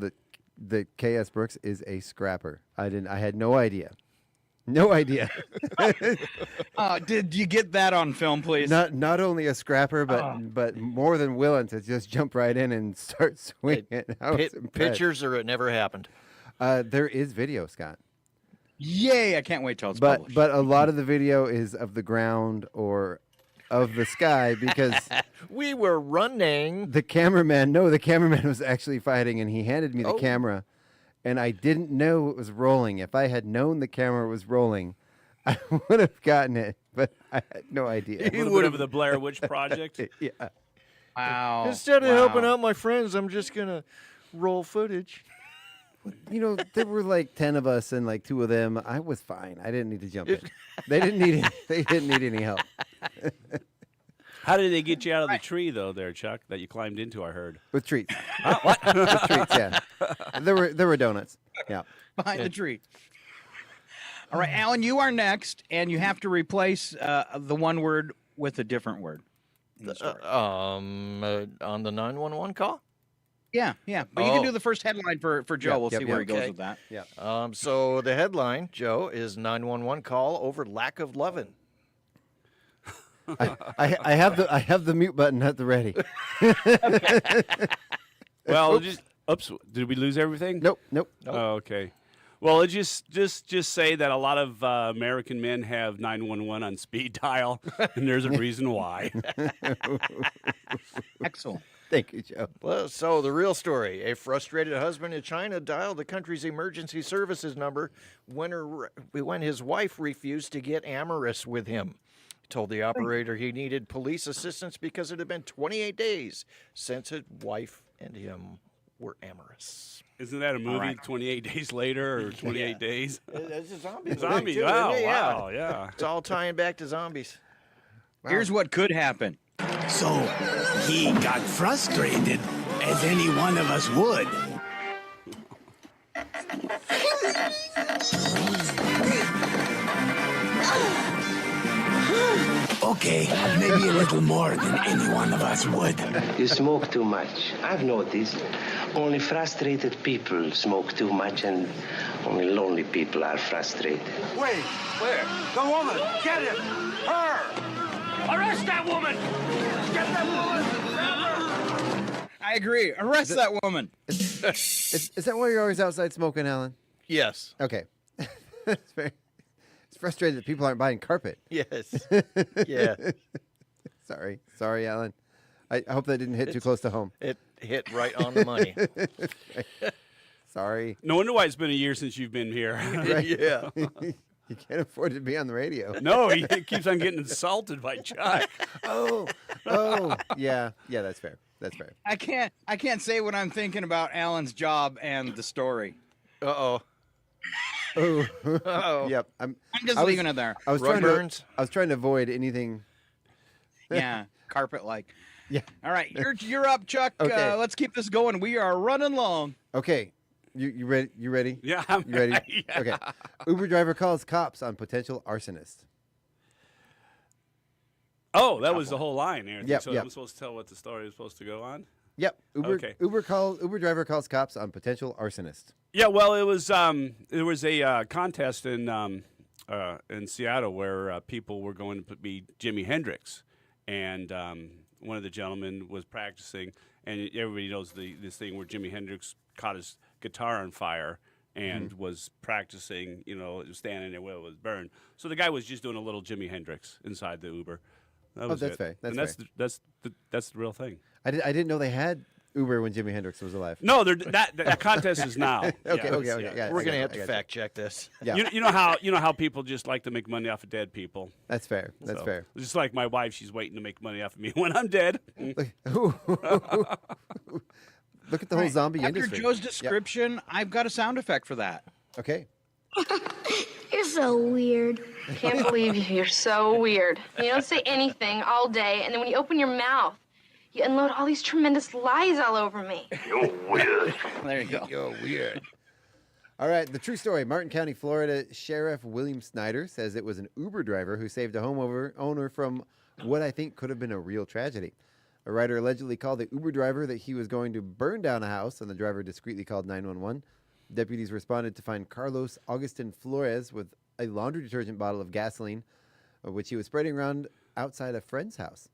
that KS Brooks is a scrapper. I had no idea. No idea. Did you get that on film, please? Not only a scrapper, but more than willing to just jump right in and start swinging. Pictures or it never happened. There is video, Scott. Yay! I can't wait till it's published. But a lot of the video is of the ground or of the sky because we were running. The cameraman was actually fighting, and he handed me the camera, and I didn't know it was rolling. If I had known the camera was rolling, I would have gotten it, but I had no idea. A little bit of the Blair Witch Project. Yeah. Wow. Instead of helping out my friends, I'm just gonna roll footage. You know, there were like 10 of us and like 2 of them. I was fine. I didn't need to jump in. They didn't need it. They didn't need any help. How did they get you out of the tree, though, there, Chuck, that you climbed into, I heard? With treats. What? With treats, yeah. There were donuts. Yeah. Behind the tree. All right, Alan, you are next, and you have to replace the one word with a different word. On the 911 call? Yeah. But you can do the first headline for Joe. We'll see where he goes with that. Yeah. So the headline, Joe, is 911 call over lack of loving. I have the mute button at the ready. Well, oops, did we lose everything? Nope. Oh, okay. Well, just say that a lot of American men have 911 on speed dial, and there's a reason why. Excellent. Thank you, Joe. Well, so the real story. A frustrated husband in China dialed the country's emergency services number when his wife refused to get amorous with him. He told the operator he needed police assistance because it had been 28 days since his wife and him were amorous. Isn't that a movie, 28 Days Later or 28 Days? It's a zombie. Zombie, too, wow, isn't it? wow, yeah. It's all tying back to zombies. Here's what could happen. So he got frustrated, as any one of us would. Okay, maybe a little more than any one of us would. You smoke too much. I've noticed. Only frustrated people smoke too much, and only lonely people are frustrated. Wait, where? The woman! Get him! Her! Arrest that woman! Get that woman! I agree. Arrest that woman. Is that why you're always outside smoking, Alan? Yes. Okay. It's frustrated that people aren't buying carpet. Yes. Yeah. Sorry, Alan. I hope that didn't hit too close to home. It hit right on the money. Sorry. No wonder why it's been a year since you've been here. Right? Yeah. You can't afford to be on the radio. No, he keeps on getting insulted by Chuck. Oh, yeah, that's fair. That's fair. I can't say what I'm thinking about Alan's job and the story. Uh-oh. Oh. Yep. I'm just leaving it there. I was trying to avoid anything. Yeah, carpet-like. Yeah. All right, you're up, Chuck. Okay. Let's keep this going. We are running long. Okay. You ready? You ready? Yeah, I'm You ready? yeah. Okay. Uber driver calls cops on potential arsonist. Oh, that was the whole line there. Yep, So yep. I'm supposed to tell what the story is supposed to go on? Yep. Okay. Uber driver calls cops on potential arsonist. Yeah, well, it was a contest in Seattle where people were going to be Jimi Hendrix, and one of the gentlemen was practicing, and everybody knows this thing where Jimi Hendrix caught his guitar on fire and was practicing, standing there where it was burned. So the guy was just doing a little Jimi Hendrix inside the Uber. That was that's it. fair. That's and fair. that's the real thing. I didn't know they had Uber when Jimi Hendrix was alive. No, that contest is now. Okay. Yeah. We're gonna have to fact check this. Yeah. You know how people just like to make money off of dead people. That's fair. That's So, fair. Just like my wife, she's waiting to make money off of me when I'm dead. Look at the whole zombie After industry. Joe's description, I've got a sound effect for that. Okay. You're so weird. Can't believe you're so weird. You don't say anything all day, and then when you open your mouth, you unload all these tremendous lies all over me. You're weird. There you go. You're weird. All right, the true story. Martin County, Florida Sheriff William Snyder says it was an Uber driver who saved a homeowner from what I think could have been a real tragedy. A rider allegedly called the Uber driver that he was going to burn down a house, and the driver discreetly called 911. Deputies responded to find Carlos Augustin Flores with a laundry detergent bottle of gasoline, which he was spreading around outside a friend's house.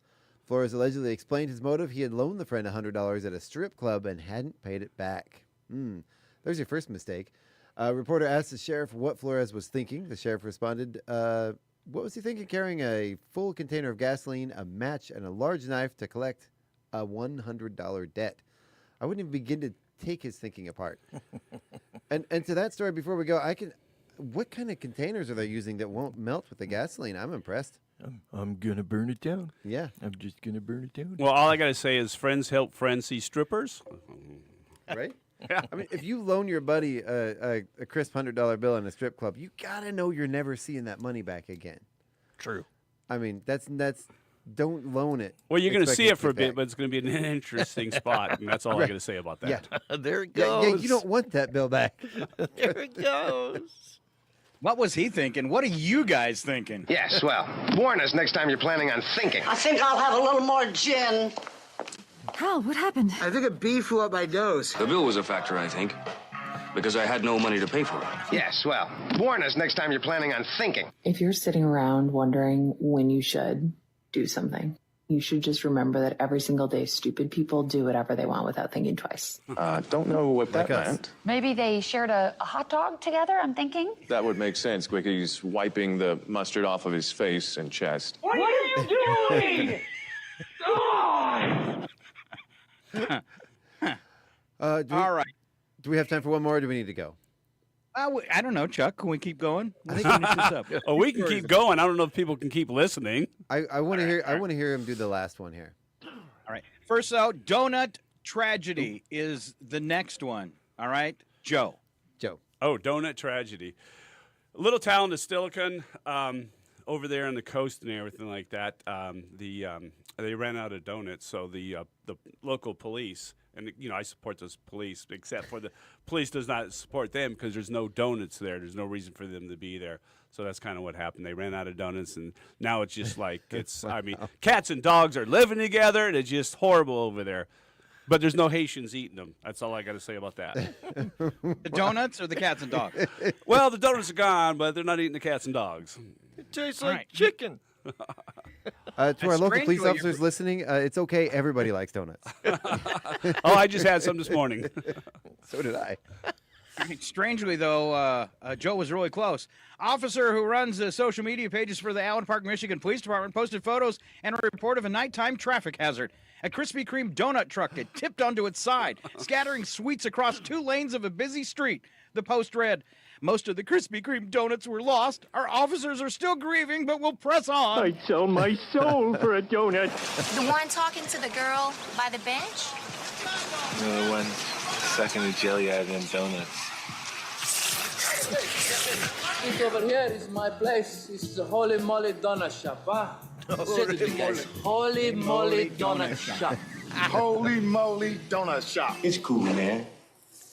Flores allegedly explained his motive. He had loaned the friend $100 at a strip club and hadn't paid it back. There's your first mistake. A reporter asked the sheriff what Flores was thinking. The sheriff responded, what was he thinking? Carrying a full container of gasoline, a match, and a large knife to collect a $100 debt. I wouldn't even begin to take his thinking apart. and to that story, before we go, what kind of containers are they using that won't melt with the gasoline? I'm impressed. I'm gonna burn it down. Yeah. I'm just gonna burn it down. Well, all I gotta say is friends help friends see strippers. Right? Yeah. I mean, if you loan your buddy a crisp $100 bill in a strip club, you gotta know you're never seeing that money back again. True. I mean, that's don't loan it. Well, you're going to expecting see it to for a get bit, back. but it's going to be an interesting spot, and that's all I got to say about that. Yeah. There it Yeah, goes. you don't want that bill back. There it goes. What was he thinking? What are you guys thinking? Yes, well, warn us next time you're planning on thinking. I think I'll have a little more gin. Hal, what happened? I think a bee flew up my nose. The bill was a factor, I think, because I had no money to pay for it. Yes, well, warn us next time you're planning on thinking. If you're sitting around wondering when you should do something, you should just remember that every single day stupid people do whatever they want without thinking twice. Don't know what that Like us. meant. Maybe they shared a hot dog together, I'm thinking. That would make sense. Quicky's wiping the mustard off of his face and chest. What are you doing? All right. Do we have time for one more, or do we need to go? I don't know, Chuck. Can we keep going? Let's finish this up. Oh, we can keep going. I don't know if people can keep listening. I want to hear. I want to hear him do the last one here. All right. First out, donut tragedy is the next one. All right, Joe. Oh, donut tragedy. A little town of Stilican, over there on the coast and everything like that. They ran out of donuts, so the local police. And, I support those police, except for the police does not support them because there's no donuts there. There's no reason for them to be there. So that's kind of what happened. They ran out of donuts, and now it's just like cats and dogs are living together, and it's just horrible over there. But there's no Haitians eating them. That's all I got to say about that. The donuts or the cats and dogs? Well, the donuts are gone, but they're not eating the cats and dogs. It tastes All like right. chicken. To our local strange police what officers listening, it's okay. Everybody likes donuts. Oh, I just had some this morning. So did I. Strangely, though, Joe was really close. Officer who runs the social media pages for the Allen Park, Michigan Police Department posted photos and a report of a nighttime traffic hazard. A Krispy Kreme donut truck had tipped onto its side, scattering sweets across 2 lanes of a busy street. The post read, "Most of the Krispy Kreme donuts were lost. Our officers are still grieving, but we'll press on." I'd sell my soul for a donut. The one talking to the girl by the bench? The one sucking the jelly out of them donuts. This over here is my place. It's the Holy Moly Donut Shop, huh? Sit with me, guys. Holy Moly Donut Shop. Holy moly donut shop. It's cool, man.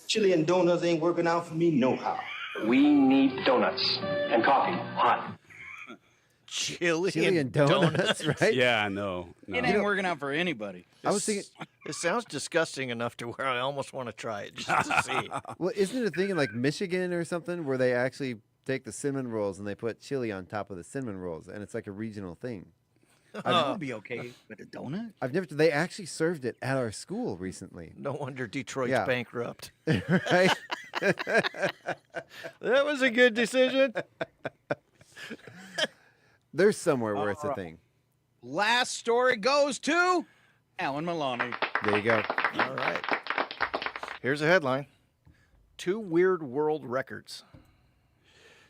Chili and donuts ain't working out for me no how. We need donuts and coffee, hot. Chili and donuts, right? Yeah, no. It ain't working out for anybody. I was thinking, it sounds disgusting enough to where I almost want to try it just to see. well, isn't it a thing in like Michigan or something where they actually take the cinnamon rolls and they put chili on top of the cinnamon rolls, and it's like a regional thing? That would be okay with a donut. I've never. They actually served it at our school recently. No wonder Detroit's Yeah. bankrupt. Right? That was a good decision. There's somewhere where it's a thing. Last story goes to Alan Maloney. There you go. All right. Here's a headline: 2 weird world records.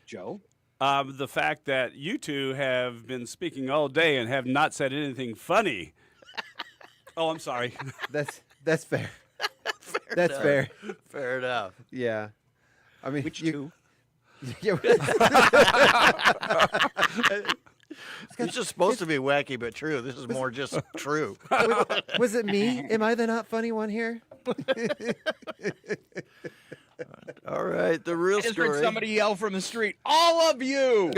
Joe? The fact that you two have been speaking all day and have not said anything funny. Oh, I'm sorry. That's fair. That's enough. fair. Fair enough. Yeah. I mean, Which two? Yeah. It's just supposed to be wacky but true. This is more just true. Was it me? Am I the not funny one here? All right, the real I just heard story. somebody yell from the street, all of you!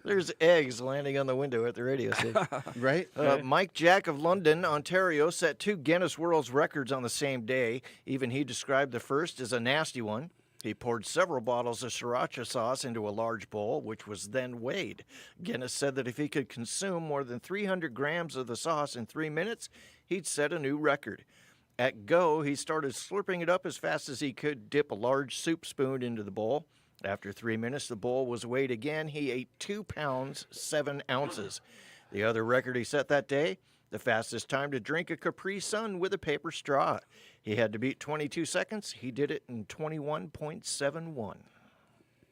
There's eggs landing on the window at the radio station. Right? Mike Jack of London, Ontario, set 2 Guinness World Records on the same day. Even he described the first as a nasty one. He poured several bottles of sriracha sauce into a large bowl, which was then weighed. Guinness said that if he could consume more than 300 grams of the sauce in 3 minutes, he'd set a new record. At go, he started slurping it up as fast as he could, dip a large soup spoon into the bowl. After 3 minutes, the bowl was weighed again. He ate 2 pounds, 7 ounces. The other record he set that day, the fastest time to drink a Capri Sun with a paper straw. He had to beat 22 seconds. He did it in 21.71.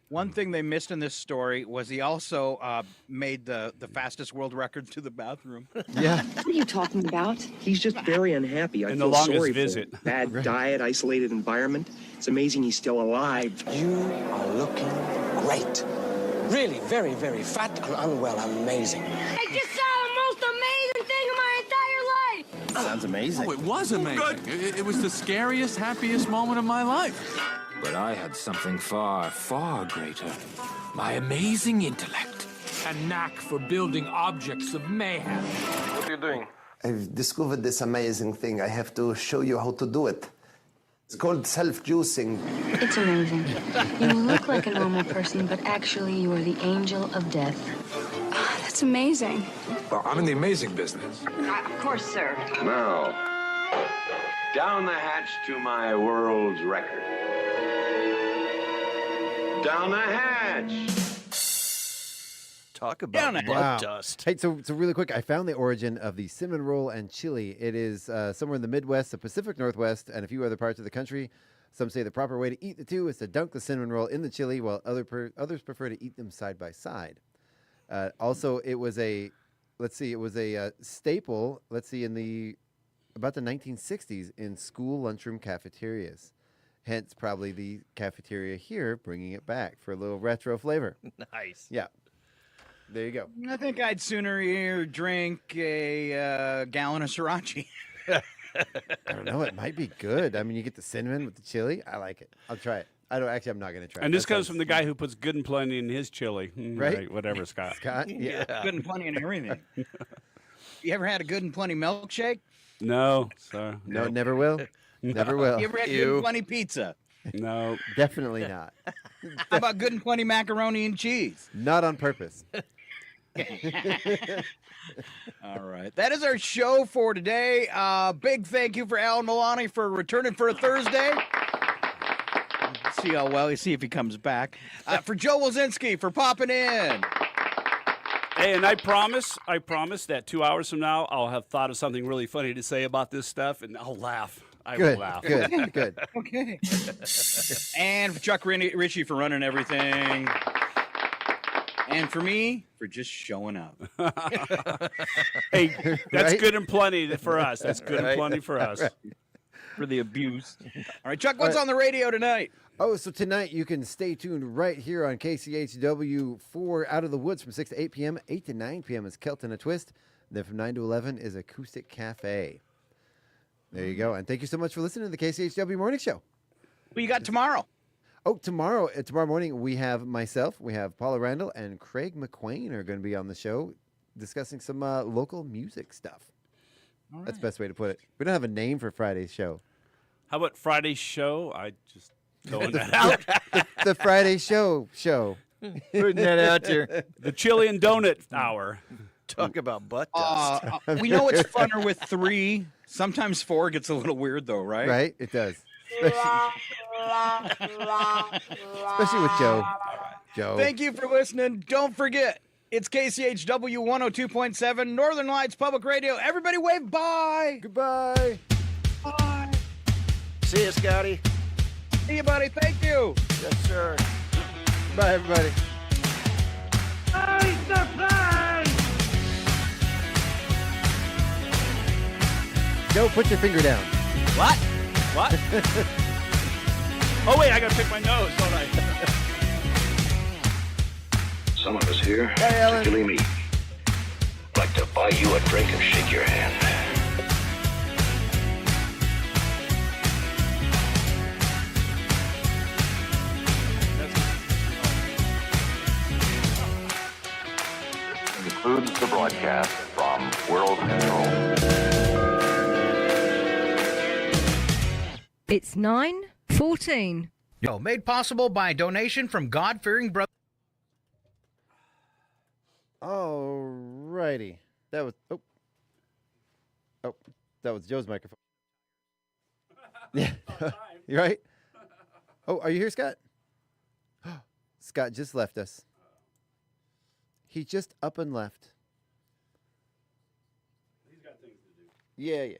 One thing they missed in this story was he also made the fastest world record to the bathroom. Yeah. What are you talking about? He's just very unhappy. I And the feel longest sorry visit. for him. Bad diet, isolated environment. It's amazing he's still alive. You are looking great. Really, very, very fat and unwell. Amazing. I just saw the most amazing thing in my entire life. Sounds amazing. Oh, it was amazing. It was the scariest, happiest moment of my life. But I had something far, far greater. My amazing intellect. A knack for building objects of mayhem. What are you doing? I've discovered this amazing thing. I have to show you how to do it. It's called self-juicing. It's amazing. You look like a normal person, but actually you are the angel of death. That's amazing. Well, I'm in the amazing business. Of course, sir. Now, down the hatch to my world's record. Down the hatch. Talk about blood dust. Hey, so really quick, I found the origin of the cinnamon roll and chili. It is somewhere in the Midwest, the Pacific Northwest, and a few other parts of the country. Some say the proper way to eat the two is to dunk the cinnamon roll in the chili, while others prefer to eat them side by side. Also, it was a staple. In about the 1960s in school lunchroom cafeterias. Hence, probably the cafeteria here bringing it back for a little retro flavor. Nice. Yeah. There you go. I think I'd sooner drink a gallon of sriracha. I don't know. It might be good. I mean, you get the cinnamon with the chili. I like it. I'll try it. I'm not going to try it. And this comes from the guy who puts good and plenty in his chili. Right? Whatever, Scott. Scott? Yeah. Good and plenty in everything. You ever had a good and plenty milkshake? No, sir. No, never will. Never will. You ever had good and plenty pizza? No. Definitely not. How about good and plenty macaroni and cheese? Not on purpose. All right. That is our show for today. Big thank you for Alan Milani for returning for a Thursday. See if he comes back. For Joe Wilzinski for popping in. Hey, and I promise that 2 hours from now, I'll have thought of something really funny to say about this stuff, and I'll laugh. I will laugh. Good. Okay. And for Chuck Ritchie for running everything. And for me, for just showing up. Hey, that's Right? good and plenty for us. That's good and plenty for us. For the abuse. All right, Chuck, what's on the radio tonight? Oh, so tonight you can stay tuned right here on KCHW for Out of the Woods from 6 to 8 p.m. 8 to 9 p.m. is Kelton a Twist. Then from 9 to 11 is Acoustic Cafe. There you go. And thank you so much for listening to the KCHW Morning Show. What you got tomorrow? Oh, tomorrow morning, we have myself, we have Paula Randall, and Craig McQuain are going to be on the show discussing some local music stuff. That's the best way to put it. We don't have a name for Friday's show. How about Friday's show? I just throwing that out. The Friday show. Putting that out there. The Chilean donut hour. Talk about butt dust. We know it's funner with 3. Sometimes 4 gets a little weird, though, right? Right? It does. Especially with Joe. Joe. Thank you for listening. Don't forget, it's KCHW 102.7 Northern Lights Public Radio. Everybody wave bye. Goodbye. Bye. See you, Scotty. See you, buddy. Thank you. Yes, sir. Bye, everybody. Joe, put your finger down. What? What? Oh, wait, I got to pick my nose, don't I? Some of us here, Hey, Ellen. particularly me, like to buy you a drink and shake your hand. Concludes the broadcast from World Control. It's 9:14. Made possible by a donation from God-fearing brothers. Alrighty. That was that was Joe's microphone. Yeah. You right? Oh, are you here, Scott? Scott just left us. He just up and left. He's got things to do. Yeah.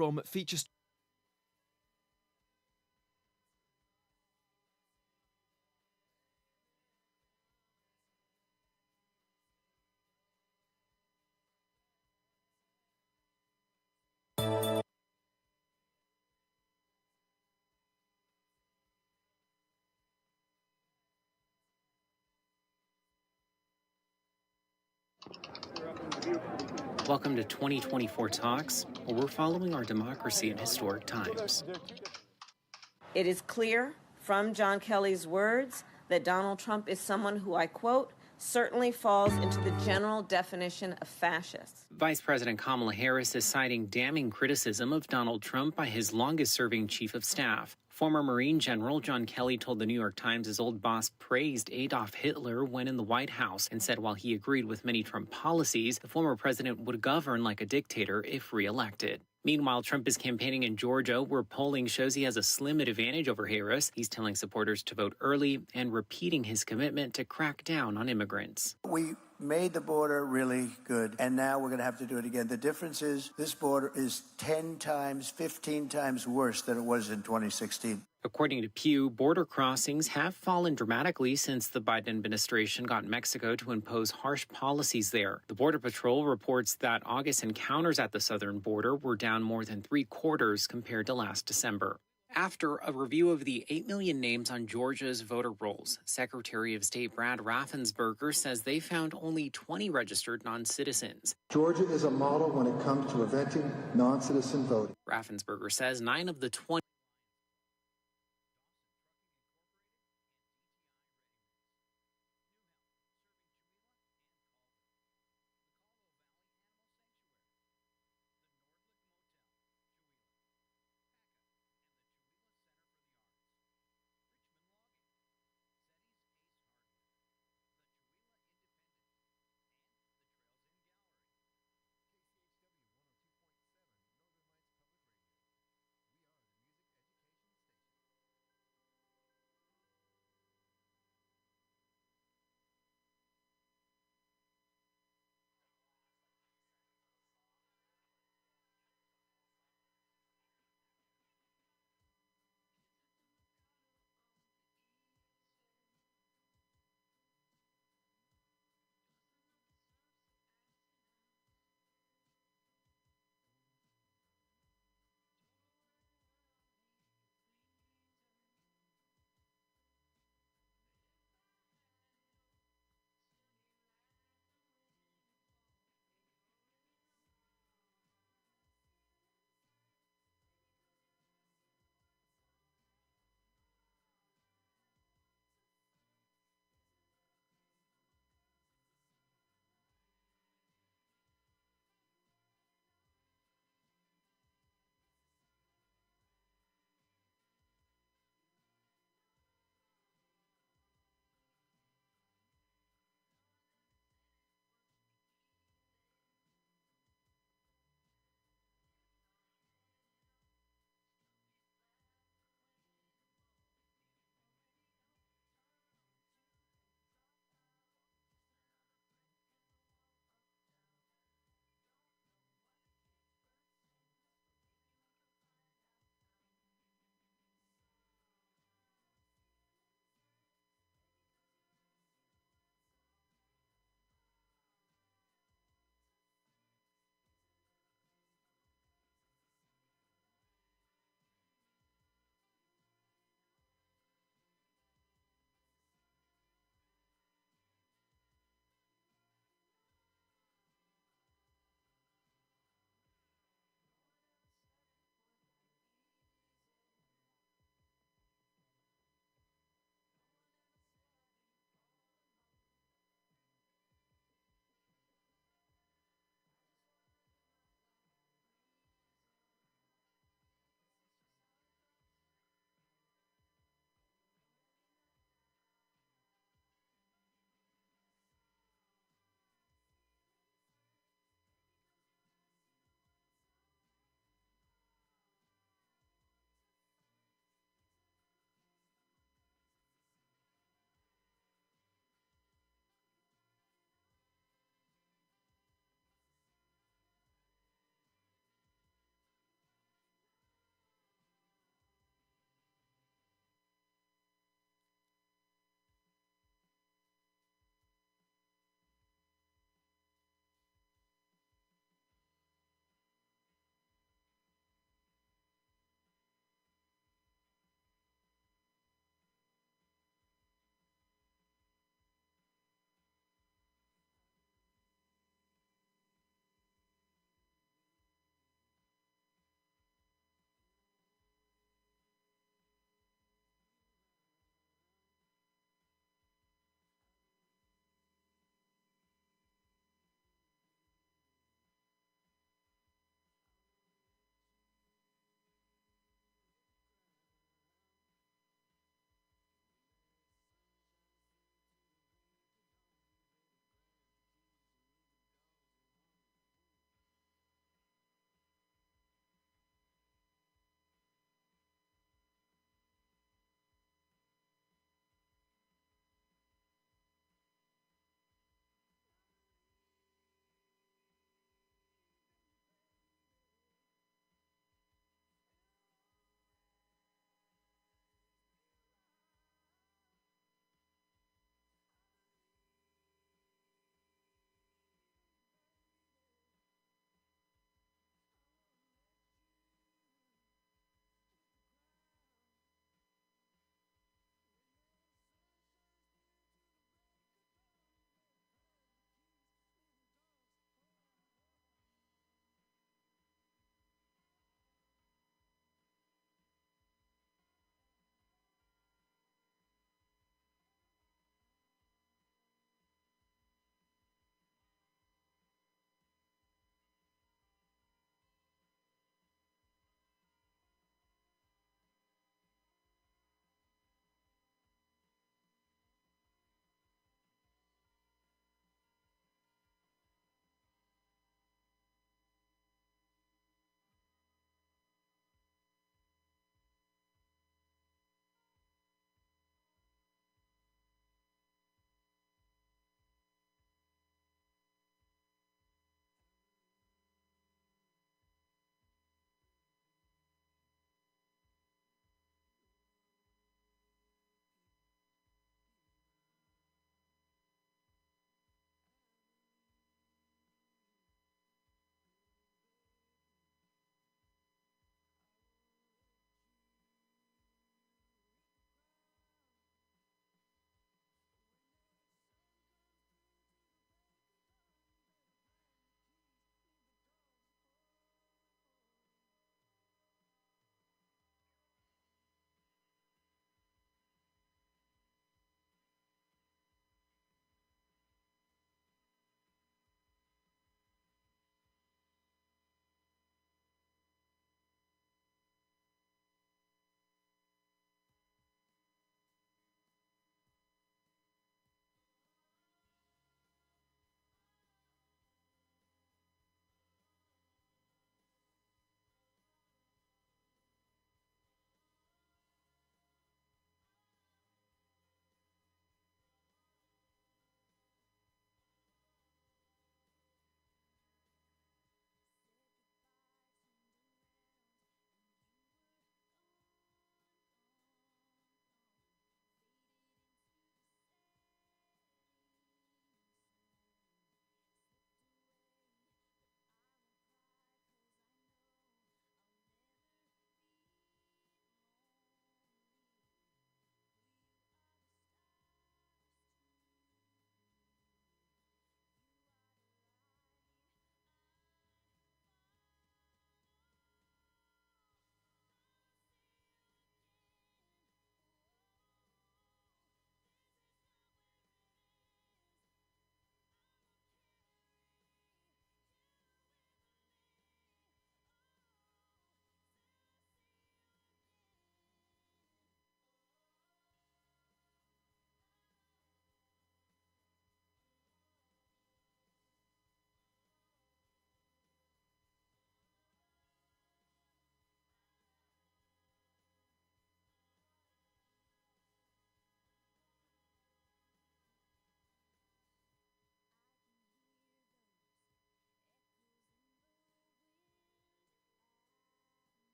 from feature. Welcome to 2024 Talks, where we're following our democracy in historic times. It is clear from John Kelly's words that Donald Trump is someone who, I quote, certainly falls into the general definition of fascist. Vice President Kamala Harris is citing damning criticism of Donald Trump by his longest-serving chief of staff. Former Marine General John Kelly told the New York Times his old boss praised Adolf Hitler when in the White House and said while he agreed with many Trump policies, the former president would govern like a dictator if reelected. Meanwhile, Trump is campaigning in Georgia, where polling shows he has a slim advantage over Harris. He's telling supporters to vote early and repeating his commitment to crack down on immigrants. We made the border really good, and now we're going to have to do it again. The difference is this border is 10 times, 15 times worse than it was in 2016. According to Pew, border crossings have fallen dramatically since the Biden administration got Mexico to impose harsh policies there. The Border Patrol reports that August encounters at the southern border were down more than 3/4 compared to last December. After a review of the 8 million names on Georgia's voter rolls, Secretary of State Brad Raffensperger says they found only 20 registered non-citizens. Georgia is a model when it comes to preventing non-citizen voting. Raffensperger says 9 of the 20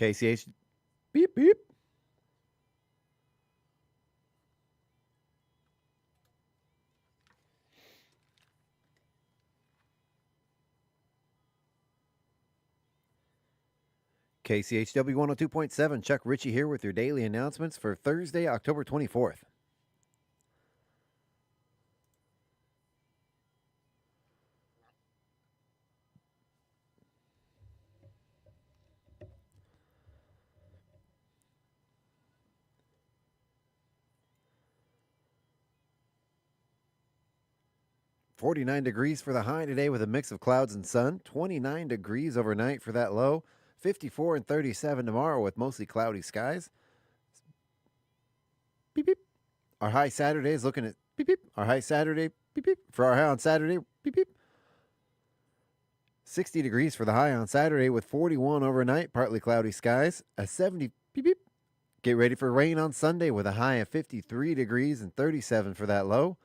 KCH. Beep, beep. KCHW 102.7. Chuck Ritchie here with your daily announcements for Thursday, October 24th. "49 degrees for the high today with a mix of clouds and sun. 29 degrees overnight for that low. 54 and 37 tomorrow with mostly cloudy skies. Beep, beep. Our high Saturday is looking at beep, beep. Our high Saturday, beep, beep. For our high on Saturday, beep, beep. 60 degrees for the high on Saturday with 41 overnight, partly cloudy skies. A 70, beep, beep. Get ready for rain on Sunday with a high of 53 degrees and 37 for that low.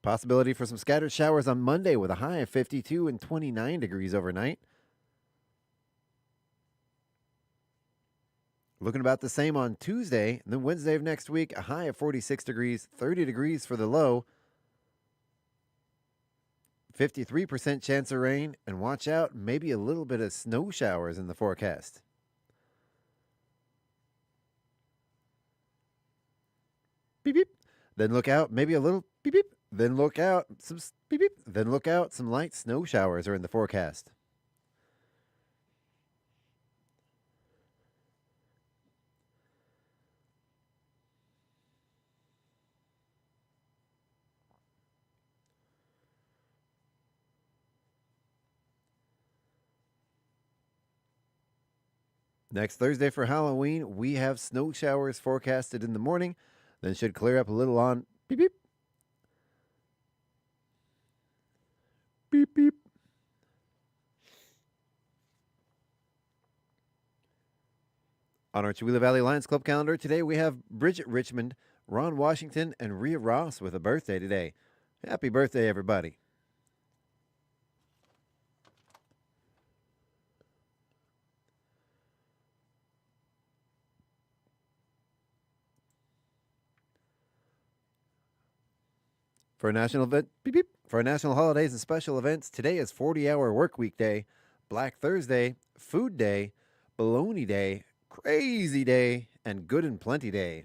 Possibility for some scattered showers on Monday with a high of 52 and 29 degrees overnight. Looking about the same on Tuesday, and then Wednesday of next week, a high of 46 degrees, 30 degrees for the low. 53% chance of rain, and watch out, maybe a little bit of snow showers in the forecast. Beep, beep. Then look out, maybe a little beep, beep. Then look out, some beep, beep. Then look out, some light snow showers are in the forecast. Next Thursday for Halloween, we have snow showers forecasted in the morning, then should clear up a little on beep, beep. Beep, beep. On our Chihuahua Valley Lions Club calendar today, we have Bridget Richmond, Ron Washington, and Rhea Ross with a birthday today. Happy birthday, everybody. For a national event, beep, beep. For our national holidays and special events, today is 40-hour work week day, Black Thursday, Food Day, Baloney Day, Crazy Day, and Good and Plenty Day.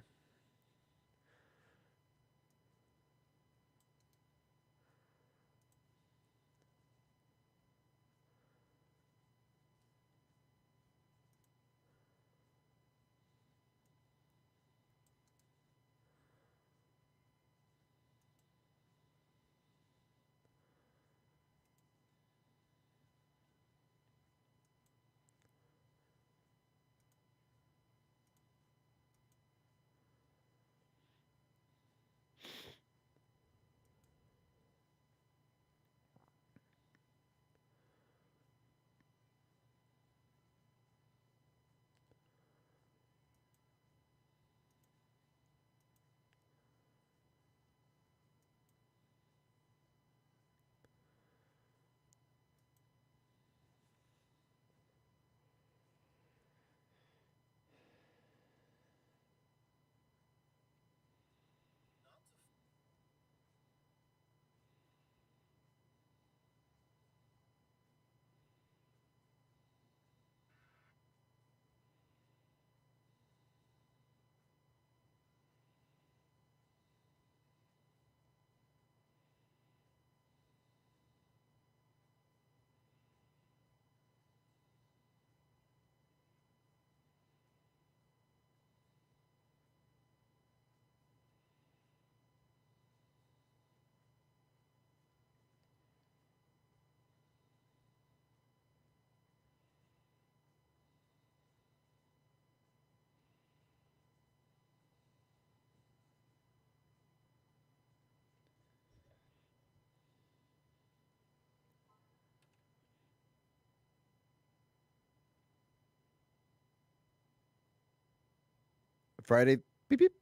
Friday, beep, beep.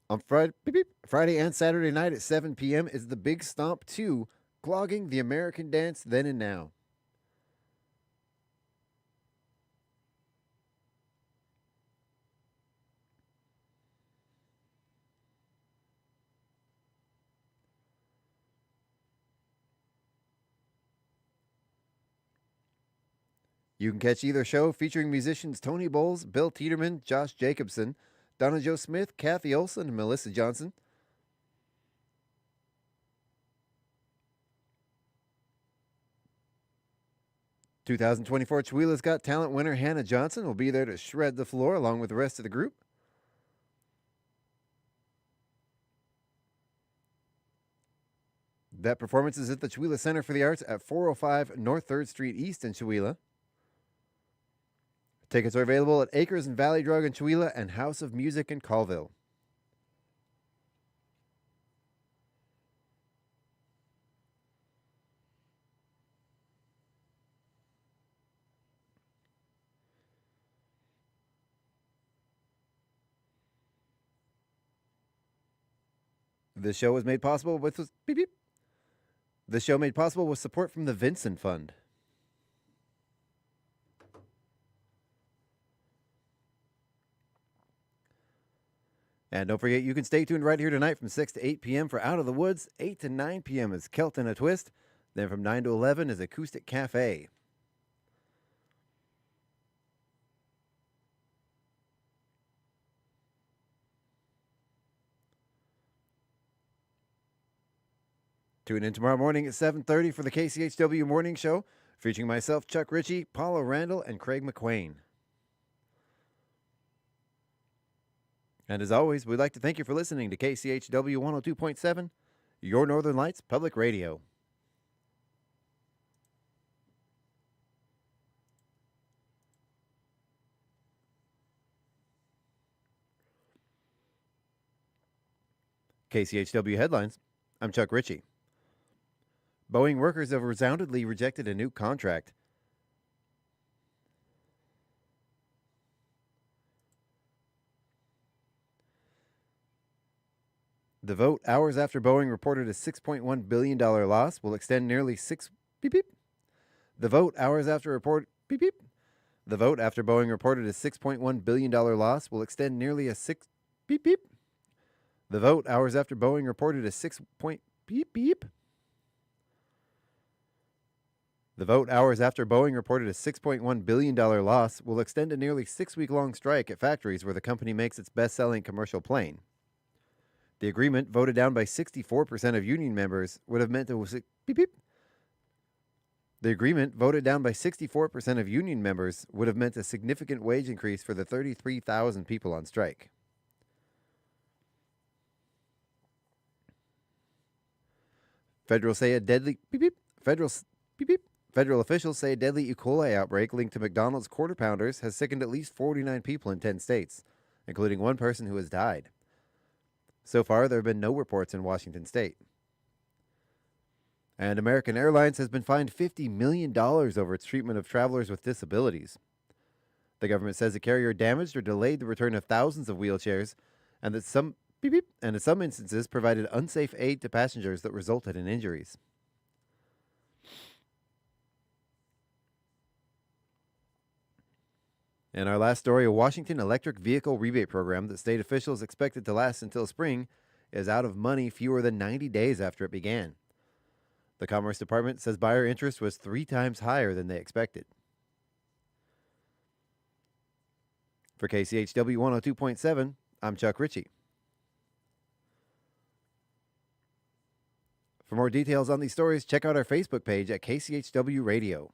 On Friday, beep, beep. Friday and Saturday night at 7 p.m. is the Big Stomp 2, clogging the American dance then and now. You can catch either show featuring musicians Tony Bowles, Bill Tiedemann, Josh Jacobson, Donna Jo Smith, Kathy Olson, and Melissa Johnson. "2024 Chihuahua's Got Talent winner Hannah Johnson will be there to shred the floor along with the rest of the group. That performance is at the Chihuahua Center for the Arts at 405 North 3rd Street East in Chihuahua. Tickets are available at Acres and Valley Drug in Chihuahua and House of Music in Colville. This show was made possible with beep, beep. The show made possible with support from the Vincent Fund. And don't forget, you can stay tuned right here tonight from 6 to 8 p.m. for Out of the Woods. 8 to 9 p.m. is Kelton a Twist. Then from 9 to 11 is Acoustic Cafe. Tune in tomorrow morning at 7:30 for the KCHW Morning Show, featuring myself, Chuck Ritchie, Paula Randall, and Craig McQuain. And as always, we'd like to thank you for listening to KCHW 102.7, your Northern Lights Public Radio. KCHW Headlines. I'm Chuck Ritchie. Boeing workers have resoundingly rejected a new contract. The vote, hours after Boeing reported a $6.1 billion loss, will extend nearly beep, beep. The vote, hours after beep, beep. The vote after Boeing reported a $6.1 billion loss will extend nearly beep, beep. The vote, hours after Boeing reported a beep, beep. The vote, hours after Boeing reported a $6.1 billion loss, will extend a nearly 6-week-long strike at factories where the company makes its best-selling commercial plane. The agreement, voted down by 64% of union members, would have meant beep, beep. The agreement, voted down by 64% of union members, would have meant a significant wage increase for the 33,000 people on strike. Federal officials say a deadly E. coli outbreak linked to McDonald's Quarter Pounders has sickened at least 49 people in 10 states, including one person who has died. So far, there have been no reports in Washington state. And American Airlines has been fined $50 million over its treatment of travelers with disabilities. The government says the carrier damaged or delayed the return of thousands of wheelchairs, and that in some instances provided unsafe aid to passengers that resulted in injuries. In our last story, a Washington electric vehicle rebate program that state officials expected to last until spring is out of money fewer than 90 days after it began. The Commerce Department says buyer interest was 3 times higher than they expected. For KCHW 102.7, I'm Chuck Ritchie. For more details on these stories, check out our Facebook page at KCHW Radio.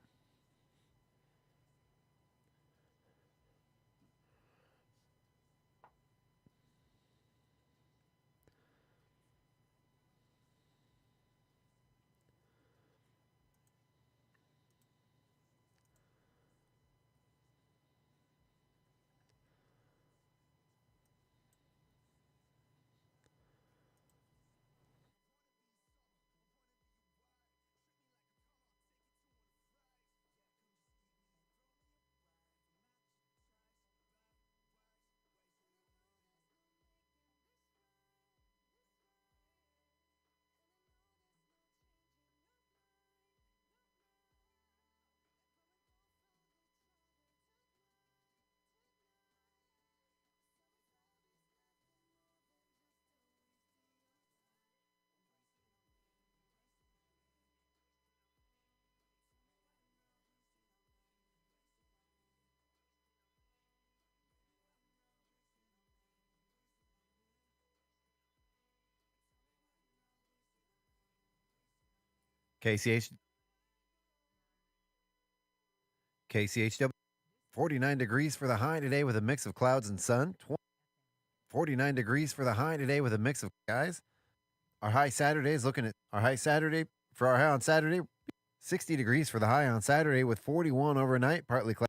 KCHW. 49 degrees for the high today with a mix of clouds and sun. 49 degrees for the high today with a mix of skies. Our high Saturday is looking at our high Saturday for our high on Saturday. 60 degrees for the high on Saturday with 41 overnight, partly cloudy.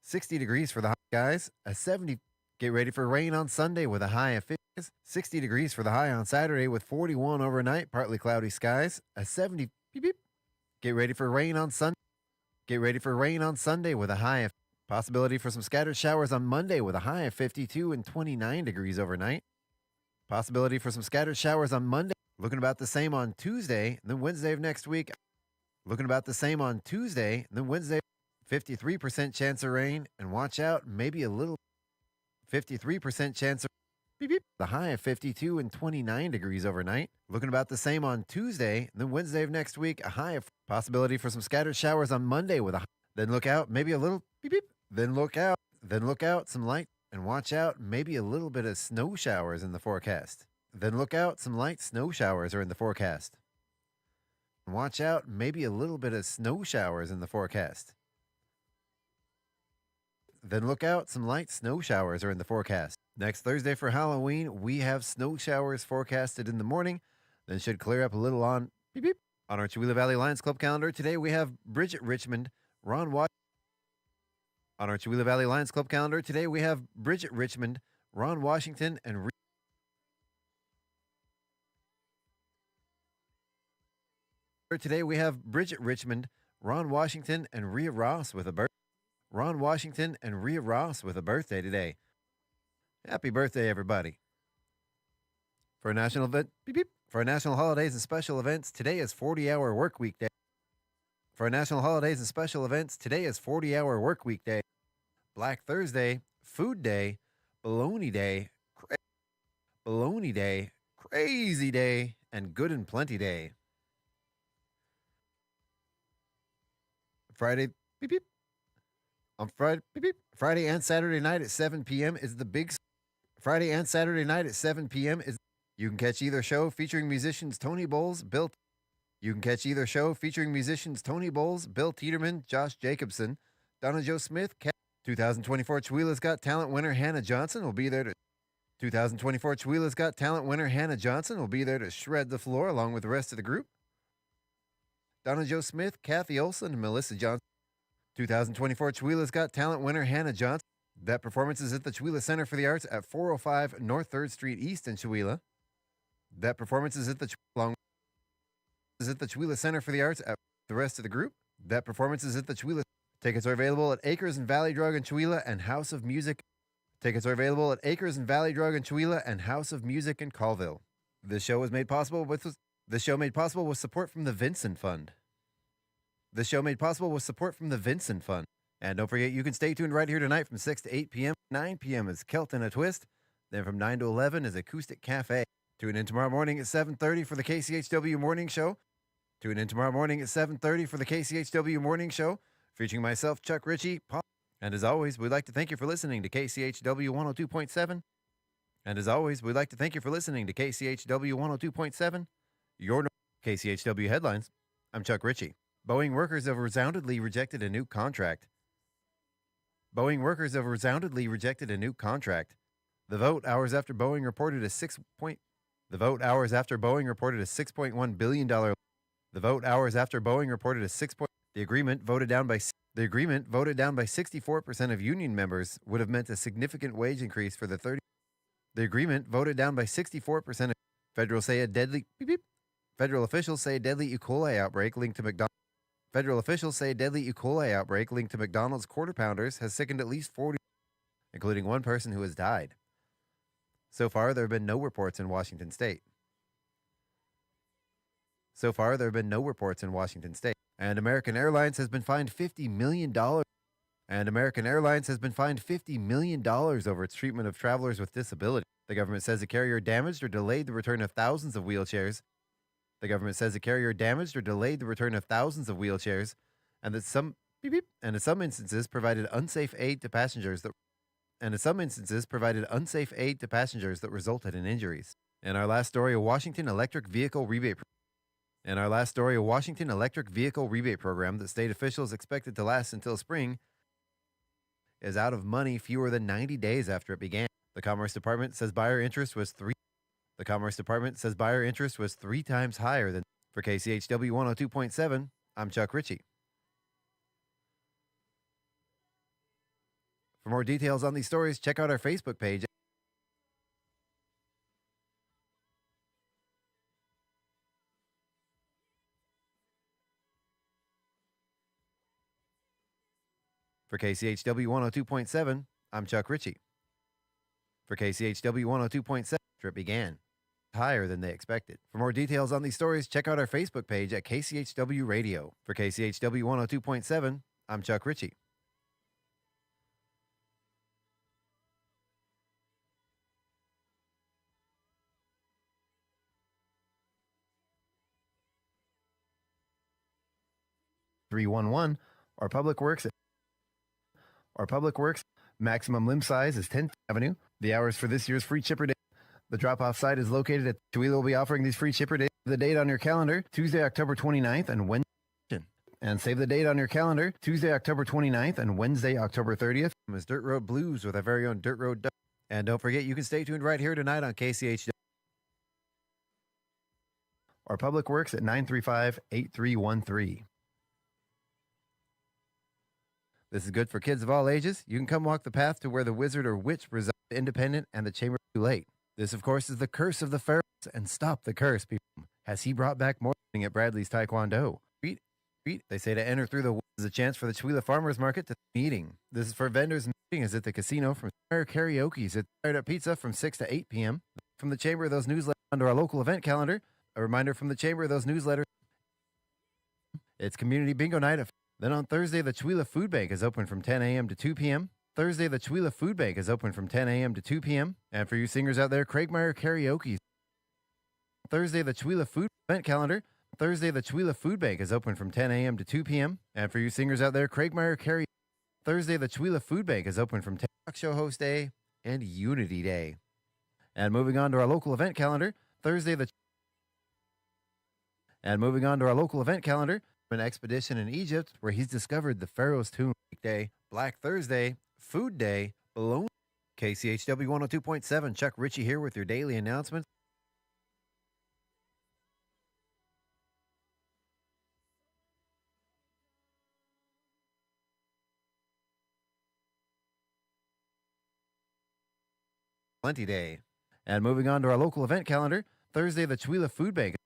60 degrees for the high, guys. A 70. Get ready for rain on Sunday with a high of 50. 60 degrees for the high on Saturday with 41 overnight, partly cloudy skies. A 70. Beep, beep. Get ready for rain on Sunday. Get ready for rain on Sunday with a high of possibility for some scattered showers on Monday with a high of 52 and 29 degrees overnight. Possibility for some scattered showers on Monday. Looking about the same on Tuesday, and then Wednesday of next week. Looking about the same on Tuesday, and then Wednesday. 53% chance of rain, and watch out, maybe a little. 53% chance of beep, beep. The high of 52 and 29 degrees overnight. Looking about the same on Tuesday, and then Wednesday of next week, a high of possibility for some scattered showers on Monday with a high. Then look out, maybe a little beep, beep. Then look out, some light, and watch out, maybe a little bit of snow showers in the forecast. Then look out, some light snow showers are in the forecast. And watch out, maybe a little bit of snow showers in the forecast. Then look out, some light snow showers are in the forecast. Next Thursday for Halloween, we have snow showers forecasted in the morning, then should clear up a little on beep beep. On our Chewila Valley Lions Club calendar today, we have Bridget Richmond, Ron Washington. On our Chewila Valley Lions Club calendar today, we have Bridget Richmond, Ron Washington, and today we have Bridget Richmond, Ron Washington, and Rhea Ross with a birthday. Ron Washington and Rhea Ross with a birthday today. Happy birthday, everybody. For a national event, beep, beep. For our national holidays and special events, today is 40-hour work week day. For our national holidays and special events, today is 40-hour work week day. Black Thursday, Food Day, Baloney Day, Crazy Day, and Good and Plenty Day. Friday, beep, beep. On Friday, beep, beep. Friday and Saturday night at 7 p.m. is the big. Friday and Saturday night at 7 p.m. is. You can catch either show featuring musicians Tony Bowles, Bill. You can catch either show featuring musicians Tony Bowles, Bill Tiedemann, Josh Jacobson, Donna Jo Smith. 2024 Chewila's Got Talent winner Hannah Johnson will be there to. 2024 Chewila's Got Talent winner Hannah Johnson will be there to shred the floor along with the rest of the group. Donna Jo Smith, Kathy Olson, and Melissa Johnson. 2024 Chewila's Got Talent winner Hannah Johnson. That performance is at the Chewila Center for the Arts at 405 North 3rd Street East in Chewila. That performance is at the Chewila Center for the Arts at the rest of the group. That performance is at the Chewila. Tickets are available at Acres and Valley Drug in Chewila and House of Music. Tickets are available at Acres and Valley Drug in Chewila and House of Music in Colville. This show was made possible with support from the Vincent Fund. The show made possible with support from the Vincent Fund. And don't forget, you can stay tuned right here tonight from 6 to 8 p.m. 9 p.m. is Kelton a Twist. Then from 9 to 11 is Acoustic Cafe. Tune in tomorrow morning at 7:30 for the KCHW Morning Show. Tune in tomorrow morning at 7:30 for the KCHW Morning Show, featuring myself, Chuck Ritchie. And as always, we'd like to thank you for listening to KCHW 102.7. And as always, we'd like to thank you for listening to KCHW 102.7. Your KCHW headlines. I'm Chuck Ritchie. Boeing workers have resoundingly rejected a new contract. Boeing workers have resoundingly rejected a new contract. The vote hours after Boeing reported a $6.1 billion. The vote hours after Boeing reported a The agreement voted down by 64% of union members would have meant a significant wage increase for the 30. The agreement voted down by 64% of Federal officials say a deadly E. coli outbreak linked to McDonald's. Federal officials say a deadly E. coli outbreak linked to McDonald's Quarter Pounders has sickened at least 40, including one person who has died. So far, there have been no reports in Washington State. And American Airlines has been fined $50 million. Over its treatment of travelers with disability. The government says the carrier damaged or delayed the return of thousands of wheelchairs. And that some in some instances provided unsafe aid to passengers that resulted in injuries. And our last story, a Washington electric vehicle rebate. And our last story, a Washington electric vehicle rebate program that state officials expected to last until spring is out of money fewer than 90 days after it began. The Commerce Department says buyer interest was three times higher than. For KCHW 102.7, I'm Chuck Ritchie. For more details on these stories, check out our Facebook page. For KCHW 102.7, I'm Chuck Ritchie. For KCHW 102.7, trip began higher than they expected. For more details on these stories, check out our Facebook page at KCHW Radio. For KCHW 102.7, I'm Chuck Ritchie. (311) or Public Works. Maximum limb size is 10th Avenue. The hours for this year's free chipper day. The drop-off site is located at Chihuahua. Will be offering these free chipper days. The date on your calendar, Tuesday, October 29th and Wednesday. And save the date on your calendar, Tuesday, October 29th and Wednesday, October 30th. Is Dirt Road Blues with our very own Dirt Road. And don't forget, you can stay tuned right here tonight on KCHW. Or Public Works at 935-8313. This is good for kids of all ages. You can come walk the path to where the wizard or witch resides, independent, and the chamber too late. This, of course, is the curse of the pharaohs, and stop the curse. Has he brought back more at Bradley's Taekwondo? They say to enter through the woods is a chance for the Chihuahua Farmers Market to meeting. This is for vendors. Meeting is at the casino from karaoke's at Fired Up Pizza from 6 to 8 p.m. From the chamber of those newsletters under our local event calendar. A reminder from the chamber of those newsletters. It's community bingo night. Then on Thursday, the Chihuahua Food Bank is open from 10 a.m. to 2 p.m. Thursday, the Chihuahua Food Bank is open from 10 a.m. to 2 p.m. And for you singers out there, Craigmire Karaoke. Thursday, the Chihuahua Food Event Calendar. Thursday, the Chihuahua Food Bank is open from 10 a.m. to 2 p.m. And for you singers out there, Craigmire Karaoke. Thursday, the Chihuahua Food Bank is open from 10 Talk Show Host Day and Unity Day. And moving on to our local event calendar, Thursday, an expedition in Egypt where he's discovered the Pharaoh's tomb. Day, Black Thursday, Food Day, Balloon. KCHW 102.7, Chuck Ritchie here with your daily announcements. Plenty Day. And moving on to our local event calendar, Thursday, the Chihuahua Food Bank.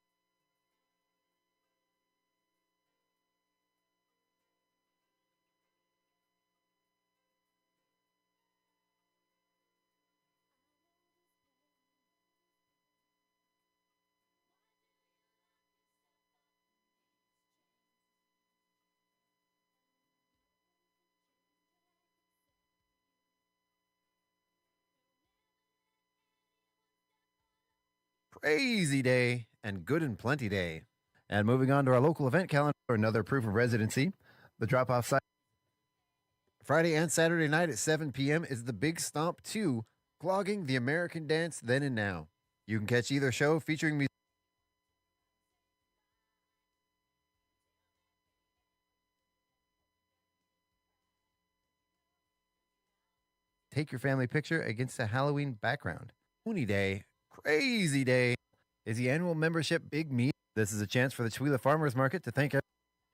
Crazy Day and Good and Plenty Day. And moving on to our local event calendar, another proof of residency. The drop-off site Friday and Saturday night at 7 p.m. is the Big Stomp 2, clogging the American dance then and now. You can catch either show featuring music. Take your family picture against a Halloween background. Uni Day, Crazy Day is the annual membership big meet. This is a chance for the Chihuahua Farmers Market to thank everyone.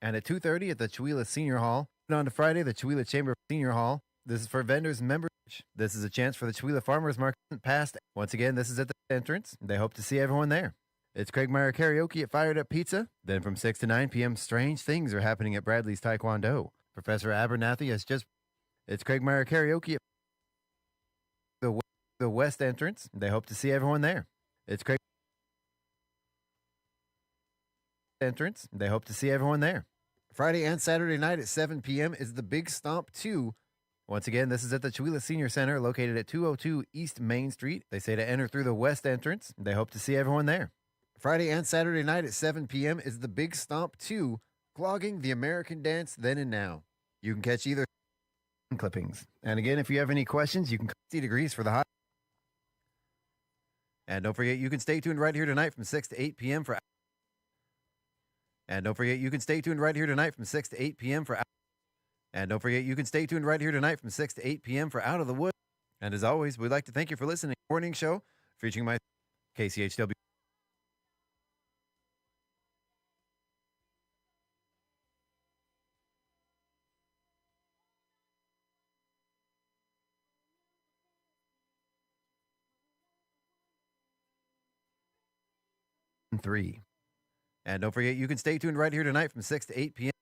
And at 2:30 at the Chihuahua Senior Hall. On to Friday, the Chihuahua Chamber Senior Hall. This is for vendors and members. This is a chance for the Chihuahua Farmers Market past. Once again, this is at the entrance. They hope to see everyone there. It's Craigmire Karaoke at Fired Up Pizza. Then from 6 to 9 p.m., strange things are happening at Bradley's Taekwondo. Professor Abernathy has just... It's Craigmire Karaoke at the west entrance. They hope to see everyone there. It's Craig entrance. They hope to see everyone there. Friday and Saturday night at 7 p.m. is the Big Stomp 2. Once again, this is at the Chihuahua Senior Center located at 202 East Main Street. They say to enter through the west entrance. They hope to see everyone there. Friday and Saturday night at 7 p.m. is the Big Stomp 2, clogging the American dance then and now. You can catch either clippings. And again, if you have any questions, you can call C Degrees for the hot. And don't forget, you can stay tuned right here tonight from 6 to 8 p.m. for. And don't forget, you can stay tuned right here tonight from 6 to 8 p.m. for. And don't forget, you can stay tuned right here tonight from 6 to 8 p.m. for Out of the Woods. And as always, we'd like to thank you for listening to the morning show featuring my KCHW. Three. And don't forget, you can stay tuned right here tonight from 6 to 8 p.m.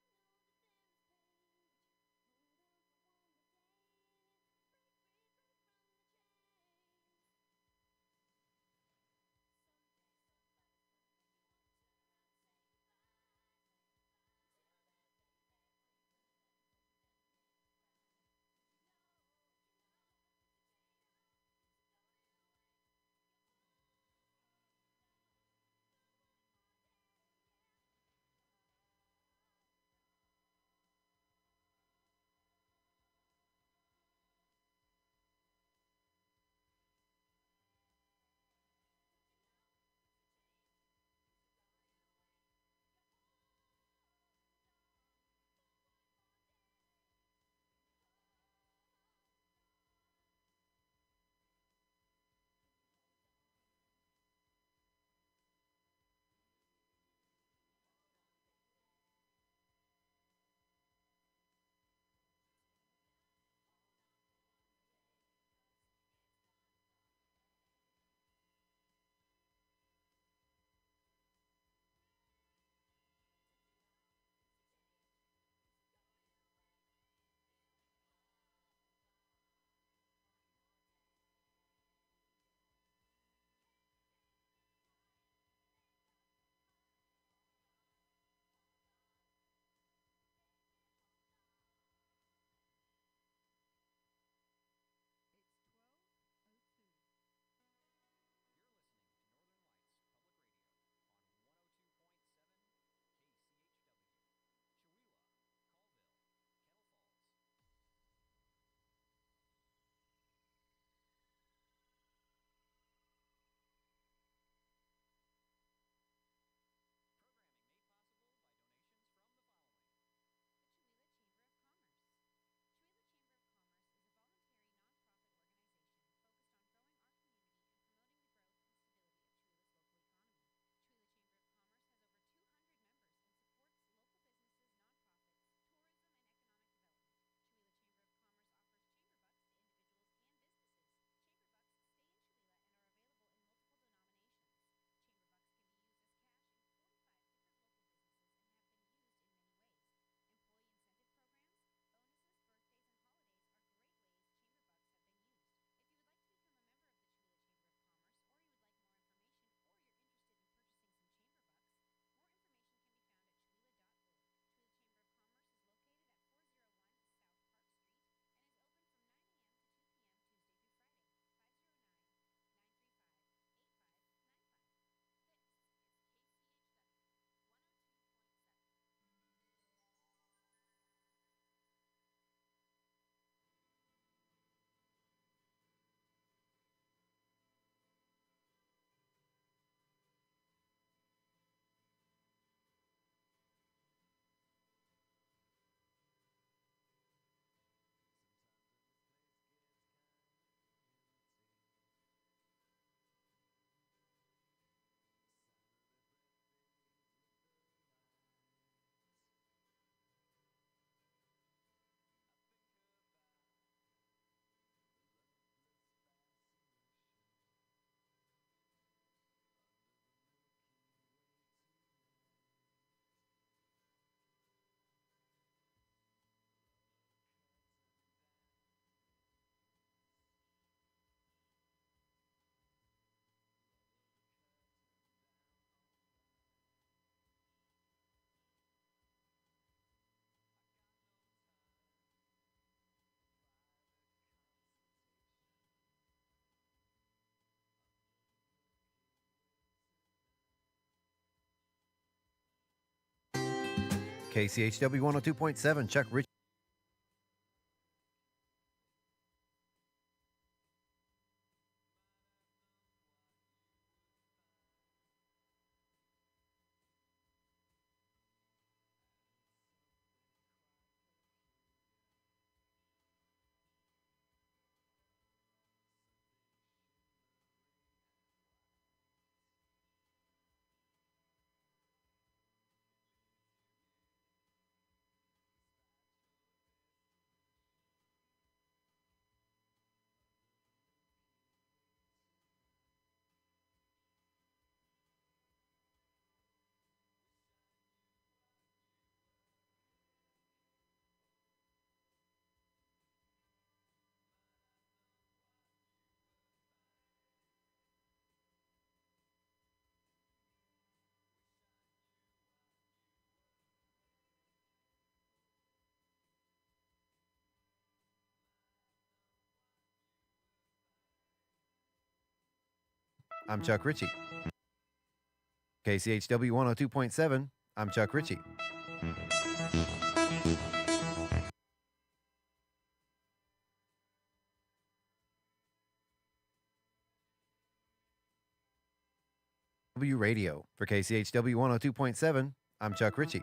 KCHW 102.7, Chuck Rich. I'm Chuck Ritchie. KCHW 102.7, I'm Chuck Ritchie. W Radio. For KCHW 102.7, I'm Chuck Ritchie.